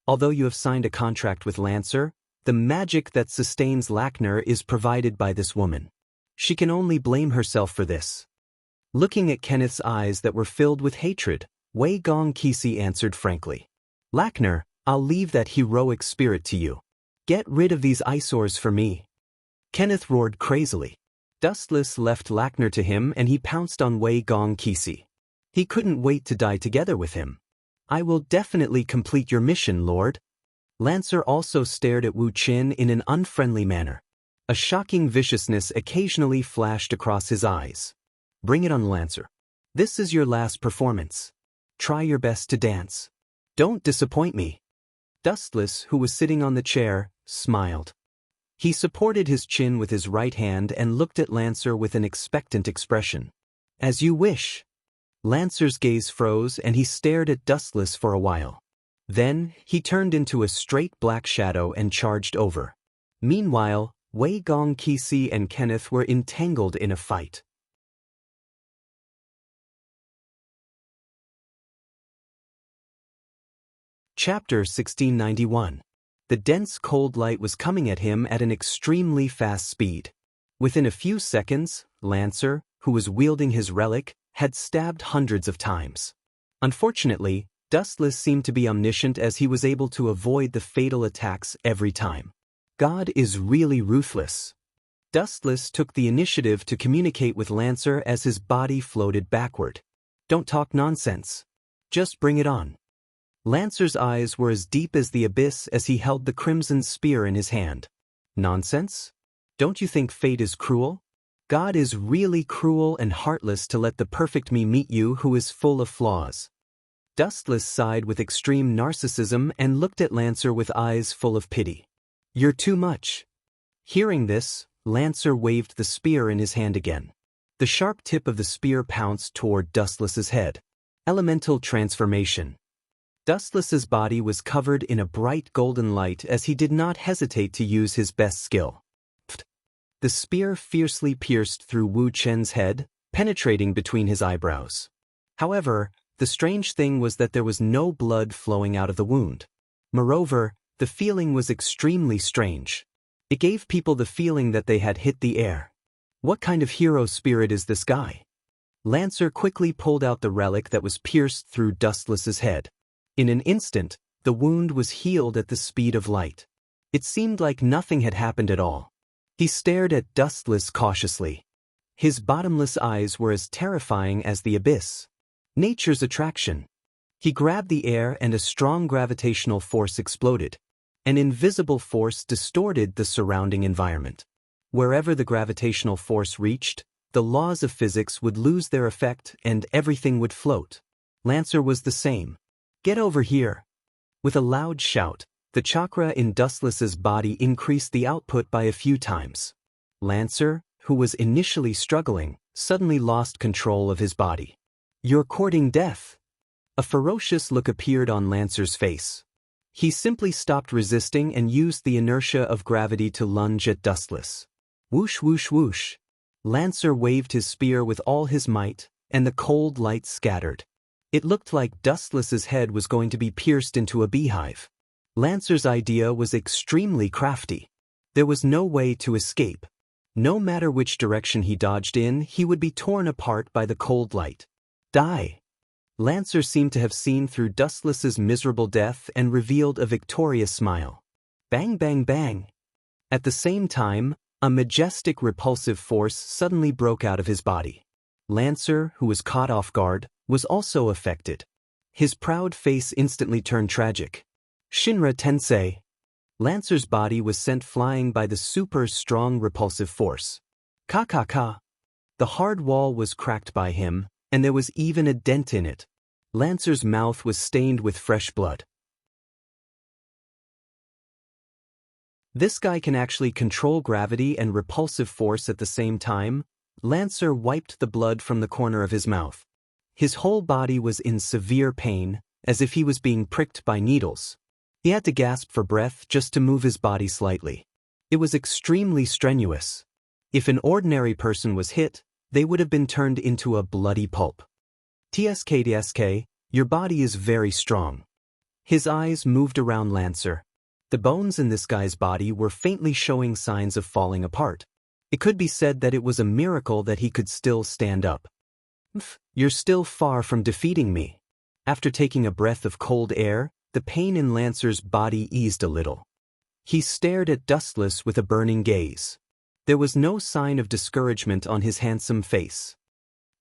Although you have signed a contract with Lancer, the magic that sustains Lackner is provided by this woman. She can only blame herself for this. Looking at Kenneth's eyes that were filled with hatred, Wei Gong Kisi answered frankly. Lackner, I'll leave that heroic spirit to you. Get rid of these eyesores for me. Kenneth roared crazily. Dustless left Lackner to him and he pounced on Wei Gong Kisi. He couldn't wait to die together with him. I will definitely complete your mission, Lord. Lancer also stared at Wu Qin in an unfriendly manner. A shocking viciousness occasionally flashed across his eyes. Bring it on, Lancer. This is your last performance. Try your best to dance. Don't disappoint me. Dustless, who was sitting on the chair, smiled. He supported his chin with his right hand and looked at Lancer with an expectant expression. As you wish. Lancer's gaze froze and he stared at Dustless for a while. Then, he turned into a straight black shadow and charged over. Meanwhile, Wei Gong Kisi and Kenneth were entangled in a fight. Chapter 1691. The dense cold light was coming at him at an extremely fast speed. Within a few seconds, Lancer, who was wielding his relic, had stabbed hundreds of times. Unfortunately, Dustless seemed to be omniscient as he was able to avoid the fatal attacks every time. God is really ruthless. Dustless took the initiative to communicate with Lancer as his body floated backward. Don't talk nonsense. Just bring it on. Lancer's eyes were as deep as the abyss as he held the crimson spear in his hand. Nonsense? Don't you think fate is cruel? God is really cruel and heartless to let the perfect me meet you who is full of flaws. Dustless sighed with extreme narcissism and looked at Lancer with eyes full of pity. You're too much. Hearing this, Lancer waved the spear in his hand again. The sharp tip of the spear pounced toward Dustless's head. Elemental transformation. Dustless's body was covered in a bright golden light as he did not hesitate to use his best skill. The spear fiercely pierced through Wu Chen's head, penetrating between his eyebrows. However, the strange thing was that there was no blood flowing out of the wound. Moreover, the feeling was extremely strange. It gave people the feeling that they had hit the air. What kind of hero spirit is this guy? Lancer quickly pulled out the relic that was pierced through Dustless's head. In an instant, the wound was healed at the speed of light. It seemed like nothing had happened at all. He stared at Dustless cautiously. His bottomless eyes were as terrifying as the abyss. Nature's attraction. He grabbed the air and a strong gravitational force exploded. An invisible force distorted the surrounding environment. Wherever the gravitational force reached, the laws of physics would lose their effect and everything would float. Lancer was the same. "Get over here." With a loud shout, the chakra in Dustless's body increased the output by a few times. Lancer, who was initially struggling, suddenly lost control of his body. "You're courting death." A ferocious look appeared on Lancer's face. He simply stopped resisting and used the inertia of gravity to lunge at Dustless. Whoosh whoosh whoosh. Lancer waved his spear with all his might, and the cold light scattered. It looked like Dustless's head was going to be pierced into a beehive. Lancer's idea was extremely crafty. There was no way to escape. No matter which direction he dodged in, he would be torn apart by the cold light. Die. Lancer seemed to have seen through Dustless's miserable death and revealed a victorious smile. Bang bang bang. At the same time, a majestic repulsive force suddenly broke out of his body. Lancer, who was caught off guard, was also affected. His proud face instantly turned tragic. Shinra Tensei. Lancer's body was sent flying by the super strong repulsive force. Ka ka ka. The hard wall was cracked by him, and there was even a dent in it. Lancer's mouth was stained with fresh blood. This guy can actually control gravity and repulsive force at the same time. Lancer wiped the blood from the corner of his mouth. His whole body was in severe pain, as if he was being pricked by needles. He had to gasp for breath just to move his body slightly. It was extremely strenuous. If an ordinary person was hit, they would have been turned into a bloody pulp. TSK, your body is very strong. His eyes moved around Lancer. The bones in this guy's body were faintly showing signs of falling apart. It could be said that it was a miracle that he could still stand up. You're still far from defeating me. After taking a breath of cold air, the pain in Lancer's body eased a little. He stared at Dustless with a burning gaze. There was no sign of discouragement on his handsome face.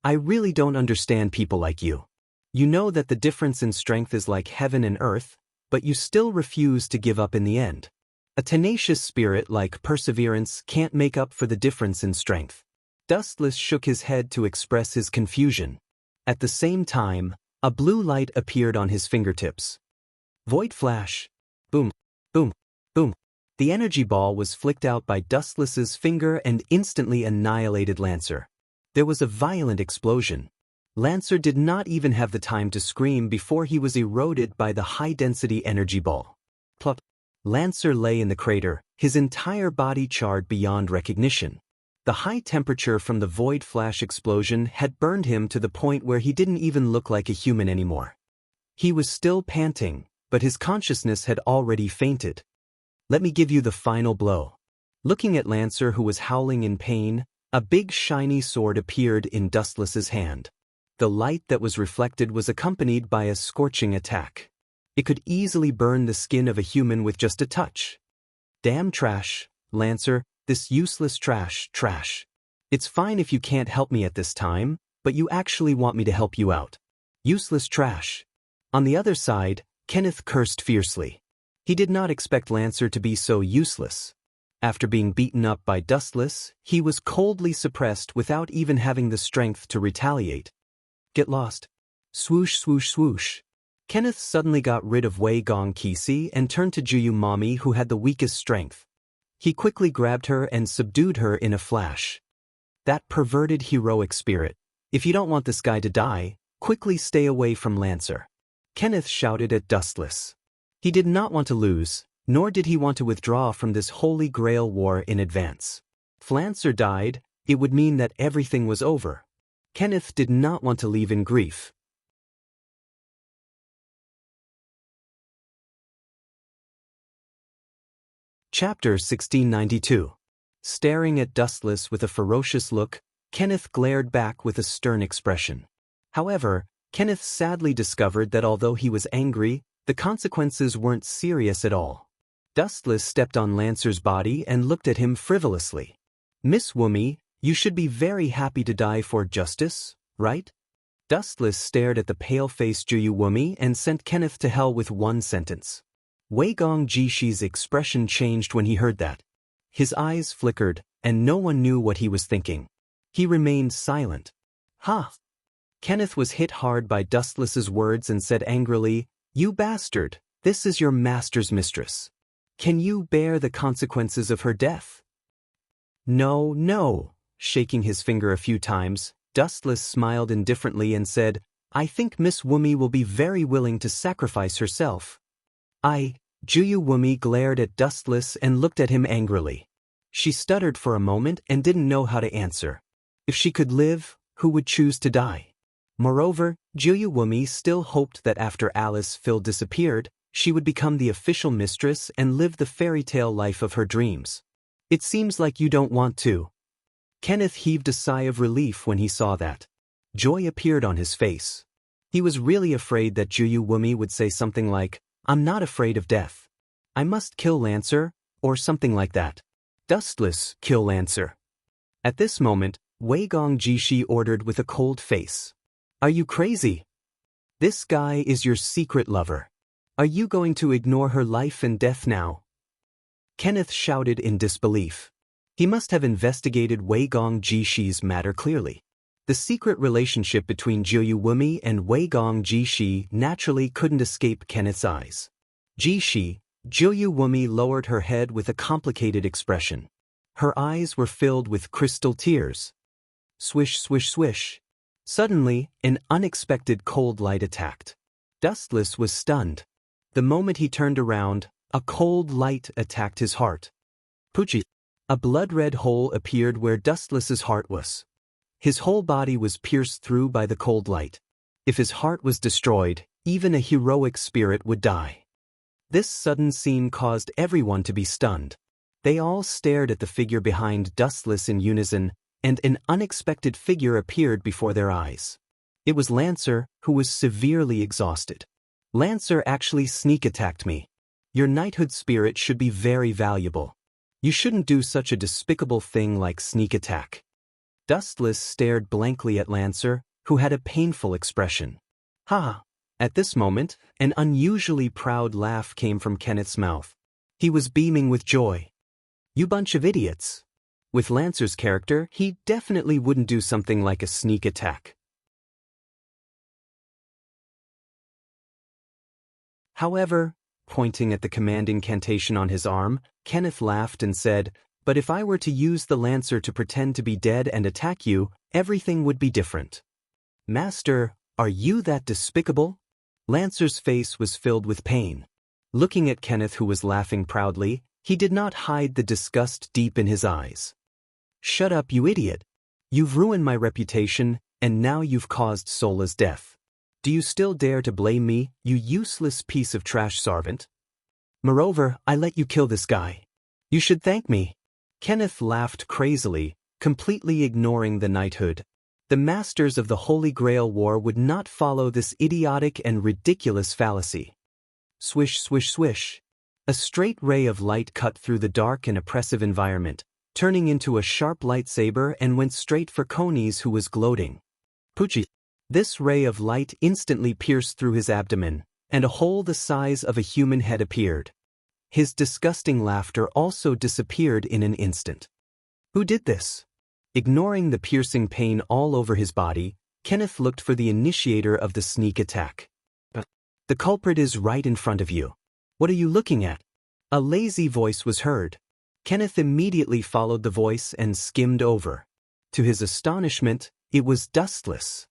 "I really don't understand people like you. You know that the difference in strength is like heaven and earth, but you still refuse to give up in the end. A tenacious spirit like perseverance can't make up for the difference in strength." Dustless shook his head to express his confusion. At the same time, a blue light appeared on his fingertips. Void flash. Boom, boom, boom. The energy ball was flicked out by Dustless's finger and instantly annihilated Lancer. There was a violent explosion. Lancer did not even have the time to scream before he was eroded by the high-density energy ball. Plop. Lancer lay in the crater, his entire body charred beyond recognition. The high temperature from the void flash explosion had burned him to the point where he didn't even look like a human anymore. He was still panting, but his consciousness had already fainted. "Let me give you the final blow." Looking at Lancer, who was howling in pain, a big shiny sword appeared in Dustless's hand. The light that was reflected was accompanied by a scorching attack. It could easily burn the skin of a human with just a touch. "Damn trash, Lancer, this useless trash. It's fine if you can't help me at this time, but you actually want me to help you out. Useless trash." On the other side, Kenneth cursed fiercely. He did not expect Lancer to be so useless. After being beaten up by Dustless, he was coldly suppressed without even having the strength to retaliate. "Get lost." Swoosh swoosh swoosh. Kenneth suddenly got rid of Wei Gong Kisi and turned to Juyu Mami, who had the weakest strength. He quickly grabbed her and subdued her in a flash. That perverted heroic spirit. If you don't want this guy to die, quickly stay away from Lancer. Kenneth shouted at Dustless. He did not want to lose, nor did he want to withdraw from this Holy Grail war in advance. If Lancer died, it would mean that everything was over. Kenneth did not want to leave in grief. Chapter 1692. Staring at Dustless with a ferocious look, Kenneth glared back with a stern expression. However, Kenneth sadly discovered that although he was angry, the consequences weren't serious at all. Dustless stepped on Lancer's body and looked at him frivolously. "Miss Woomy, you should be very happy to die for justice, right?" Dustless stared at the pale-faced Juyu Woomy and sent Kenneth to hell with one sentence. Wei Gong Jishi's expression changed when he heard that. His eyes flickered, and no one knew what he was thinking. He remained silent. "Ha!" Kenneth was hit hard by Dustless's words and said angrily, "You bastard, this is your master's mistress. Can you bear the consequences of her death?" "No, no." Shaking his finger a few times, Dustless smiled indifferently and said, "I think Miss Woomy will be very willing to sacrifice herself." Juyu Woomy glared at Dustless and looked at him angrily. She stuttered for a moment and didn't know how to answer. If she could live, who would choose to die? Moreover, Juyu Woomy still hoped that after Alice Phil disappeared, she would become the official mistress and live the fairy tale life of her dreams. "It seems like you don't want to." Kenneth heaved a sigh of relief when he saw that. Joy appeared on his face. He was really afraid that Juyu Woomy would say something like, "I'm not afraid of death. I must kill Lancer," or something like that. "Dustless, kill Lancer." At this moment, Wei Gong Jishi ordered with a cold face. "Are you crazy? This guy is your secret lover. Are you going to ignore her life and death now?" Kenneth shouted in disbelief. He must have investigated Wei Gong Jishi's matter clearly. The secret relationship between Juyu Woomy and Wei Gong Jishi naturally couldn't escape Kenneth's eyes. Jishi, Juyu Woomy lowered her head with a complicated expression. Her eyes were filled with crystal tears. Swish, swish, swish. Suddenly, an unexpected cold light attacked. Dustless was stunned. The moment he turned around, a cold light attacked his heart. Poochie. A blood-red hole appeared where Dustless's heart was. His whole body was pierced through by the cold light. If his heart was destroyed, even a heroic spirit would die. This sudden scene caused everyone to be stunned. They all stared at the figure behind Dustless in unison, and an unexpected figure appeared before their eyes. It was Lancer, who was severely exhausted. "Lancer actually sneak-attacked me. Your knighthood spirit should be very valuable. You shouldn't do such a despicable thing like sneak attack." Dustless stared blankly at Lancer, who had a painful expression. "Ha!" At this moment, an unusually proud laugh came from Kenneth's mouth. He was beaming with joy. "You bunch of idiots." With Lancer's character, he definitely wouldn't do something like a sneak attack. However, pointing at the command incantation on his arm, Kenneth laughed and said, "But if I were to use the Lancer to pretend to be dead and attack you, everything would be different." "Master, are you that despicable?" Lancer's face was filled with pain. Looking at Kenneth, who was laughing proudly, he did not hide the disgust deep in his eyes. "Shut up, you idiot. You've ruined my reputation, and now you've caused Sola's death. Do you still dare to blame me, you useless piece of trash servant? Moreover, I let you kill this guy. You should thank me." Kenneth laughed crazily, completely ignoring the knighthood. The masters of the Holy Grail War would not follow this idiotic and ridiculous fallacy. Swish, swish, swish. A straight ray of light cut through the dark and oppressive environment, turning into a sharp lightsaber and went straight for Koni's, who was gloating. Poochie. This ray of light instantly pierced through his abdomen, and a hole the size of a human head appeared. His disgusting laughter also disappeared in an instant. Who did this? Ignoring the piercing pain all over his body, Kenneth looked for the initiator of the sneak attack. "The culprit is right in front of you. What are you looking at?" A lazy voice was heard. Kenneth immediately followed the voice and skimmed over. To his astonishment, it was Dustless.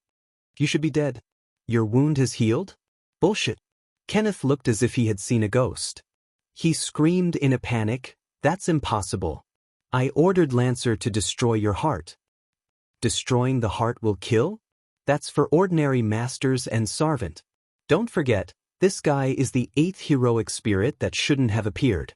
"You should be dead. Your wound has healed?" Bullshit. Kenneth looked as if he had seen a ghost. He screamed in a panic, "That's impossible. I ordered Lancer to destroy your heart." Destroying the heart will kill? That's for ordinary masters and servant. Don't forget, this guy is the 8th heroic spirit that shouldn't have appeared.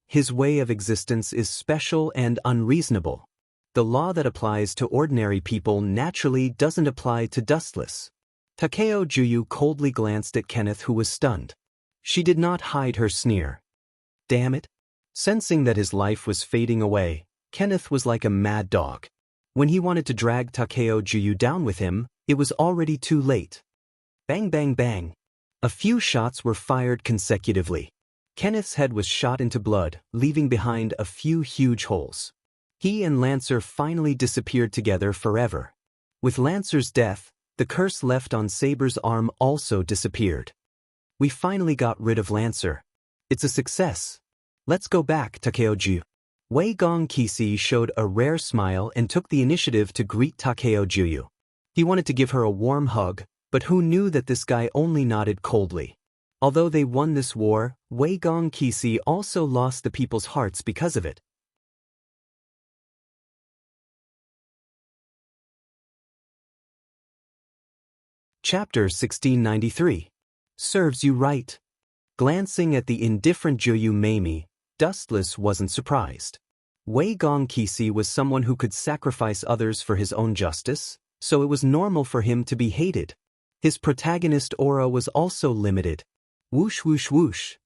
His way of existence is special and unreasonable. The law that applies to ordinary people naturally doesn't apply to Dustless. Takeo Juyu coldly glanced at Kenneth, who was stunned. She did not hide her sneer. Damn it. Sensing that his life was fading away, Kenneth was like a mad dog. When he wanted to drag Takeo Juyu down with him, it was already too late. Bang bang bang. A few shots were fired consecutively. Kenneth's head was shot into blood, leaving behind a few huge holes. He and Lancer finally disappeared together forever. With Lancer's death, the curse left on Saber's arm also disappeared. We finally got rid of Lancer. It's a success. Let's go back, Takeo Juyu. Wei Gong Kisi showed a rare smile and took the initiative to greet Takeo Juyu. He wanted to give her a warm hug, but who knew that this guy only nodded coldly. Although they won this war, Wei Gong Kisi also lost the people's hearts because of it. Chapter 1693. Serves you right. Glancing at the indifferent Juyu Meimi, Dustless wasn't surprised. Wei Gong Kisi was someone who could sacrifice others for his own justice, so it was normal for him to be hated. His protagonist aura was also limited. Whoosh whoosh whoosh.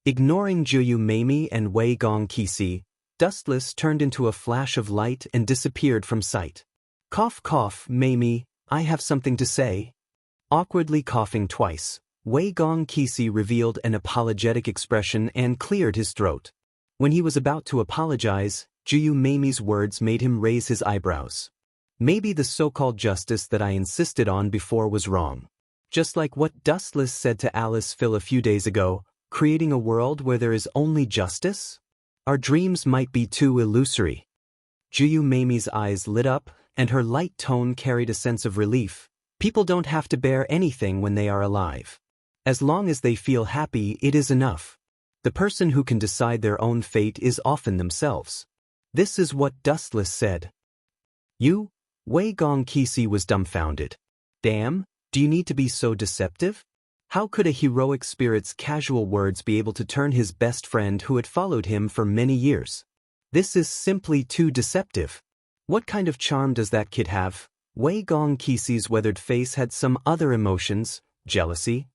Ignoring Juyu Meimi and Wei Gong Kisi, Dustless turned into a flash of light and disappeared from sight. Cough cough, Meimi, I have something to say. Awkwardly coughing twice, Wei Gong Kisi revealed an apologetic expression and cleared his throat. When he was about to apologize, Juyu Meimi's words made him raise his eyebrows. Maybe the so-called justice that I insisted on before was wrong. Just like what Dustless said to Alice Phil a few days ago, creating a world where there is only justice? Our dreams might be too illusory. Juyu Meimi's eyes lit up, and her light tone carried a sense of relief. People don't have to bear anything when they are alive. As long as they feel happy, it is enough. The person who can decide their own fate is often themselves. This is what Dustless said. You? Wei Gong Kisi was dumbfounded. Damn, do you need to be so deceptive? How could a heroic spirit's casual words be able to turn his best friend who had followed him for many years? This is simply too deceptive. What kind of charm does that kid have? Wei Gong Kisi's weathered face had some other emotions, jealousy.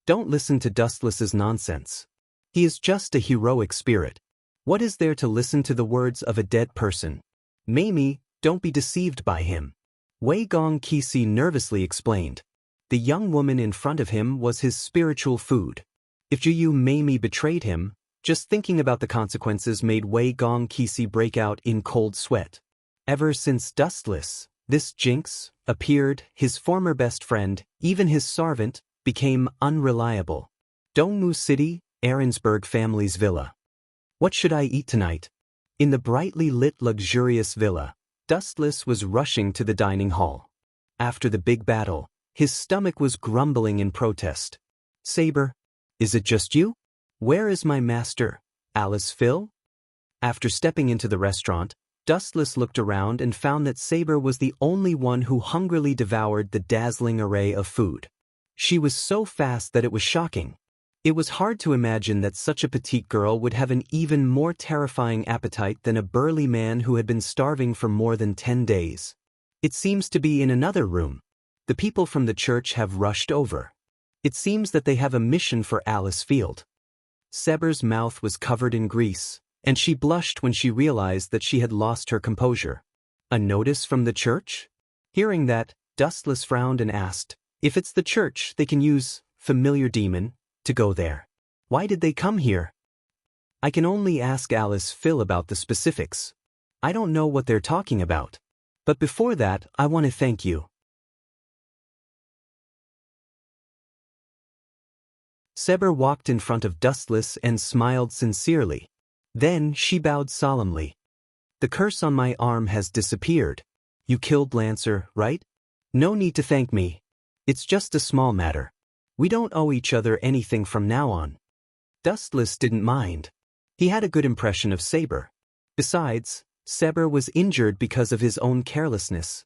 Don't listen to Dustless's nonsense. He is just a heroic spirit. What is there to listen to the words of a dead person? Meimi, don't be deceived by him. Wei Gong Kisi nervously explained. The young woman in front of him was his spiritual food. If Juyu Meimi betrayed him, just thinking about the consequences made Wei Gong Kisi break out in cold sweat. Ever since Dustless, this jinx, appeared, his former best friend, even his servant, became unreliable. Dongmu City, Ahrensburg family's villa. What should I eat tonight? In the brightly lit luxurious villa, Dustless was rushing to the dining hall. After the big battle, his stomach was grumbling in protest. Saber, is it just you? Where is my master, Alice Phil? After stepping into the restaurant, Dustless looked around and found that Saber was the only one who hungrily devoured the dazzling array of food. She was so fast that it was shocking. It was hard to imagine that such a petite girl would have an even more terrifying appetite than a burly man who had been starving for more than 10 days. It seems to be in another room. The people from the church have rushed over. It seems that they have a mission for Alice Field. Saber's mouth was covered in grease, and she blushed when she realized that she had lost her composure. A notice from the church? Hearing that, Dustless frowned and asked, if it's the church, they can use familiar demon to go there. Why did they come here? I can only ask Alice Phil about the specifics. I don't know what they're talking about. But before that, I want to thank you. Saber walked in front of Dustless and smiled sincerely. Then she bowed solemnly. The curse on my arm has disappeared. You killed Lancer, right? No need to thank me. It's just a small matter. We don't owe each other anything from now on. Dustless didn't mind. He had a good impression of Saber. Besides, Saber was injured because of his own carelessness.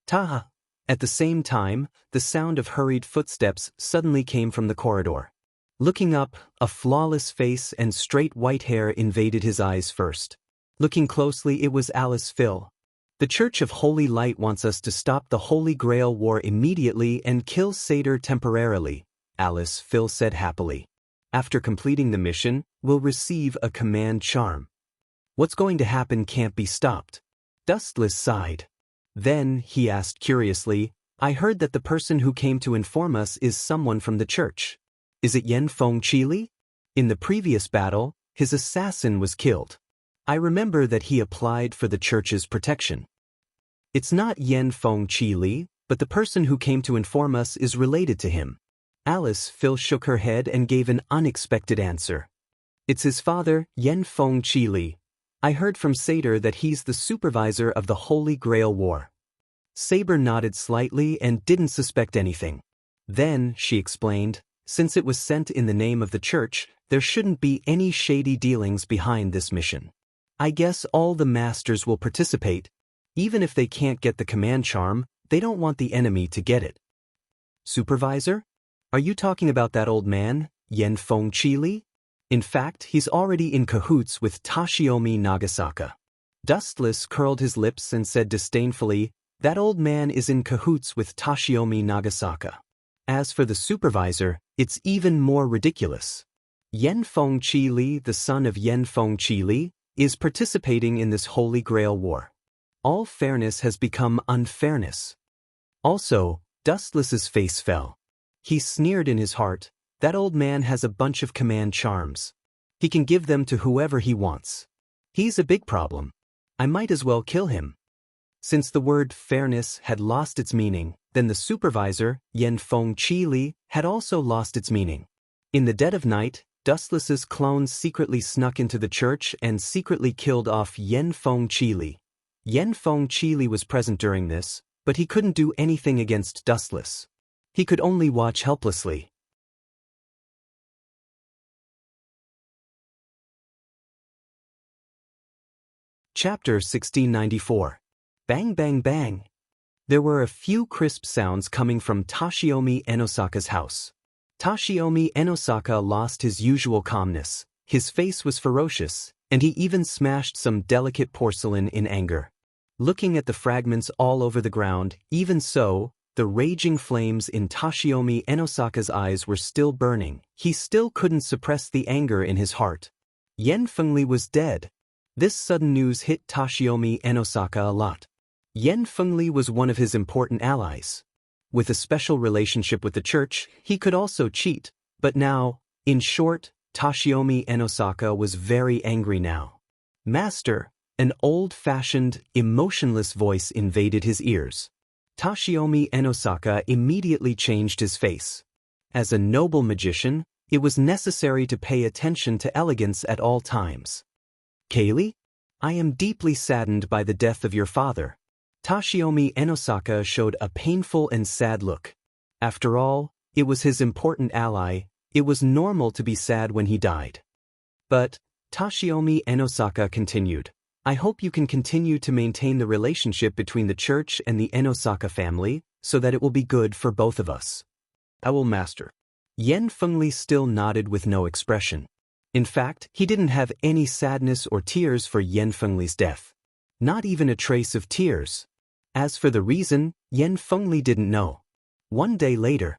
Taha! At the same time, the sound of hurried footsteps suddenly came from the corridor. Looking up, a flawless face and straight white hair invaded his eyes first. Looking closely, it was Alice Phil. The Church of Holy Light wants us to stop the Holy Grail War immediately and kill Seder temporarily, Alice Phil said happily. After completing the mission, we'll receive a command charm. What's going to happen can't be stopped. Dustless sighed. Then, he asked curiously, I heard that the person who came to inform us is someone from the church. Is it Yen Feng Qili? In the previous battle, his assassin was killed. I remember that he applied for the church's protection. It's not Yen Feng Qili, but the person who came to inform us is related to him. Alice Phil shook her head and gave an unexpected answer. It's his father, Yen Feng Qili. I heard from Seder that he's the supervisor of the Holy Grail War. Saber nodded slightly and didn't suspect anything. Then, she explained, since it was sent in the name of the church, there shouldn't be any shady dealings behind this mission. I guess all the masters will participate. Even if they can't get the command charm, they don't want the enemy to get it. Supervisor? Are you talking about that old man, Yen Feng Qili? In fact, he's already in cahoots with Toshiomi Nagasaka. Dustless curled his lips and said disdainfully, that old man is in cahoots with Toshiomi Nagasaka. As for the supervisor, it's even more ridiculous. Yen Feng Qili, the son of Yen Feng Qili, is participating in this Holy Grail War. All fairness has become unfairness. Also, Dustless's face fell. He sneered in his heart, that old man has a bunch of command charms. He can give them to whoever he wants. He's a big problem. I might as well kill him. Since the word fairness had lost its meaning, then the supervisor, Yen Feng Qili, had also lost its meaning. In the dead of night, Dustless's clones secretly snuck into the church and secretly killed off Yen Feng Qili. Yen Feng Qili was present during this, but he couldn't do anything against Dustless. He could only watch helplessly. Chapter 1694. Bang Bang Bang. There were a few crisp sounds coming from Toshiomi Enosaka's house. Toshiomi Enosaka lost his usual calmness. His face was ferocious, and he even smashed some delicate porcelain in anger. Looking at the fragments all over the ground, even so, the raging flames in Toshiomi Enosaka's eyes were still burning. He still couldn't suppress the anger in his heart. Yen Fengli was dead. This sudden news hit Toshiomi Enosaka a lot. Yen Fengli was one of his important allies. With a special relationship with the church, he could also cheat, but now, in short, Toshiomi Enosaka was very angry now. Master, an old-fashioned, emotionless voice invaded his ears. Toshiomi Enosaka immediately changed his face. As a noble magician, it was necessary to pay attention to elegance at all times. Kaylee? I am deeply saddened by the death of your father. Toshiomi Enosaka showed a painful and sad look. After all, it was his important ally. It was normal to be sad when he died. But, Toshiomi Enosaka continued, I hope you can continue to maintain the relationship between the church and the Enosaka family, so that it will be good for both of us. I will, master. Yen Fengli still nodded with no expression. In fact, he didn't have any sadness or tears for Yen Fengli's death. Not even a trace of tears. As for the reason, Yen Fengli didn't know. One day later.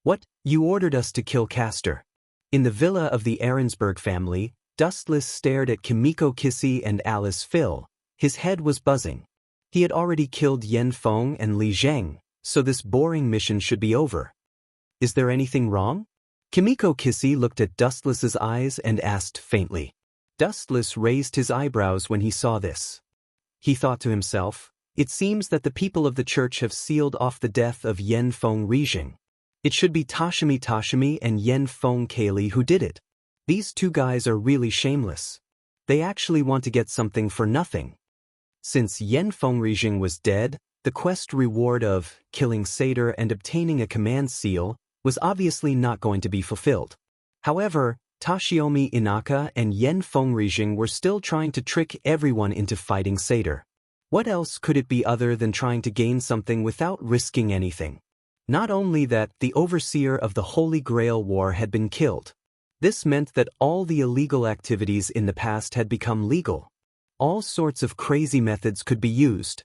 What? You ordered us to kill Castor. In the villa of the Ahrensberg family, Dustless stared at Kimiko Kissy and Alice Phil. His head was buzzing. He had already killed Yen Feng and Li Zheng, so this boring mission should be over. Is there anything wrong? Kimiko Kissy looked at Dustless's eyes and asked faintly. Dustless raised his eyebrows when he saw this. He thought to himself, it seems that the people of the church have sealed off the death of Yen Feng Rizheng. It should be Toshimi and Yen Feng Kaylee who did it. These two guys are really shameless. They actually want to get something for nothing. Since Yen Feng Rizheng was dead, the quest reward of killing Seder and obtaining a command seal was obviously not going to be fulfilled. However, Toshiomi Inaka and Yen Fengrijing were still trying to trick everyone into fighting Seider. What else could it be other than trying to gain something without risking anything? Not only that, the overseer of the Holy Grail War had been killed. This meant that all the illegal activities in the past had become legal. All sorts of crazy methods could be used.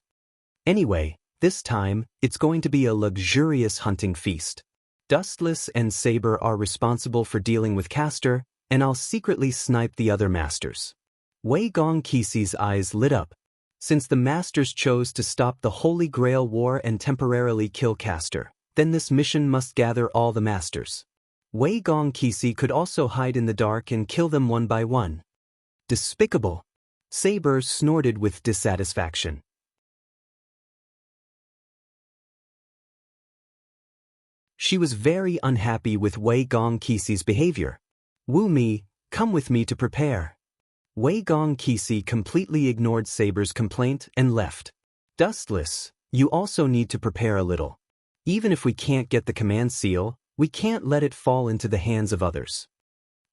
Anyway, this time, it's going to be a luxurious hunting feast. Dustless and Saber are responsible for dealing with Castor, and I'll secretly snipe the other masters. Wei Gong Kisi's eyes lit up. Since the masters chose to stop the Holy Grail War and temporarily kill Castor, then this mission must gather all the masters. Wei Gong Kisi could also hide in the dark and kill them one by one. Despicable! Saber snorted with dissatisfaction. She was very unhappy with Wei Gong Kisi's behavior. Wu Mi, come with me to prepare. Wei Gong Kisi completely ignored Saber's complaint and left. Dustless, you also need to prepare a little. Even if we can't get the command seal, we can't let it fall into the hands of others.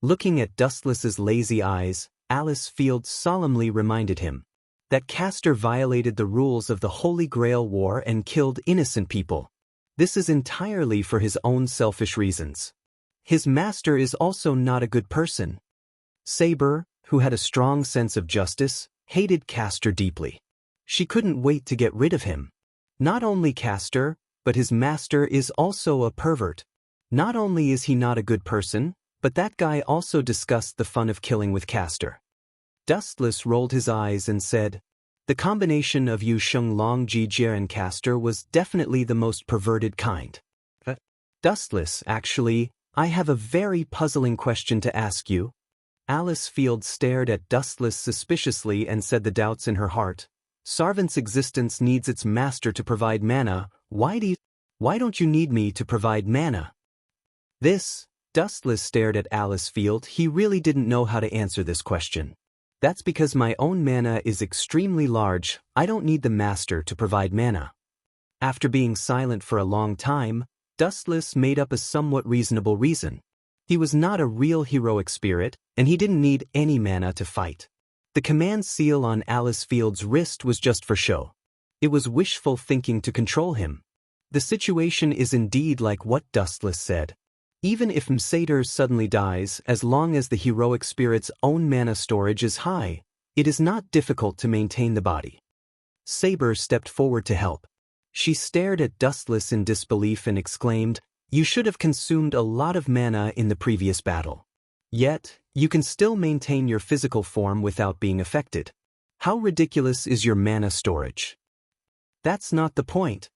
Looking at Dustless's lazy eyes, Alice Field solemnly reminded him that Castor violated the rules of the Holy Grail War and killed innocent people. This is entirely for his own selfish reasons. His master is also not a good person. Saber, who had a strong sense of justice, hated Castor deeply. She couldn't wait to get rid of him. Not only Castor, but his master is also a pervert. Not only is he not a good person, but that guy also discussed the fun of killing with Castor. Dustless rolled his eyes and said, the combination of Yu Sheng Long Jijie and Castor was definitely the most perverted kind. Dustless, actually, I have a very puzzling question to ask you. Alice Field stared at Dustless suspiciously and said the doubts in her heart. Sarvant's existence needs its master to provide mana. Why don't you need me to provide mana? Dustless stared at Alice Field. He really didn't know how to answer this question. That's because my own mana is extremely large. I don't need the master to provide mana. After being silent for a long time, Dustless made up a somewhat reasonable reason. He was not a real heroic spirit, and he didn't need any mana to fight. The command seal on Alice Field's wrist was just for show. It was wishful thinking to control him. The situation is indeed like what Dustless said. Even if Msader suddenly dies, as long as the heroic spirit's own mana storage is high, it is not difficult to maintain the body. Saber stepped forward to help. She stared at Dustless in disbelief and exclaimed, you should have consumed a lot of mana in the previous battle. Yet, you can still maintain your physical form without being affected. How ridiculous is your mana storage? That's not the point.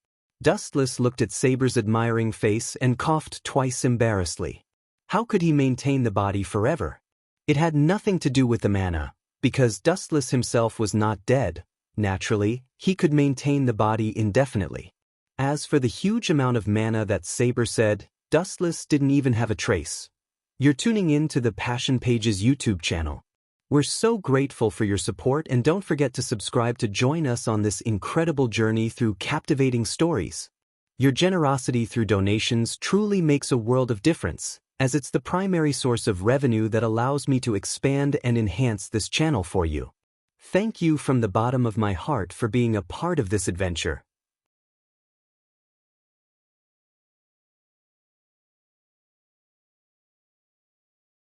Dustless looked at Saber's admiring face and coughed twice embarrassedly. How could he maintain the body forever? It had nothing to do with the mana, because Dustless himself was not dead. Naturally, he could maintain the body indefinitely. As for the huge amount of mana that Saber said, Dustless didn't even have a trace. You're tuning in to the Passion Pages YouTube channel. We're so grateful for your support, and don't forget to subscribe to join us on this incredible journey through captivating stories. Your generosity through donations truly makes a world of difference, as it's the primary source of revenue that allows me to expand and enhance this channel for you. Thank you from the bottom of my heart for being a part of this adventure.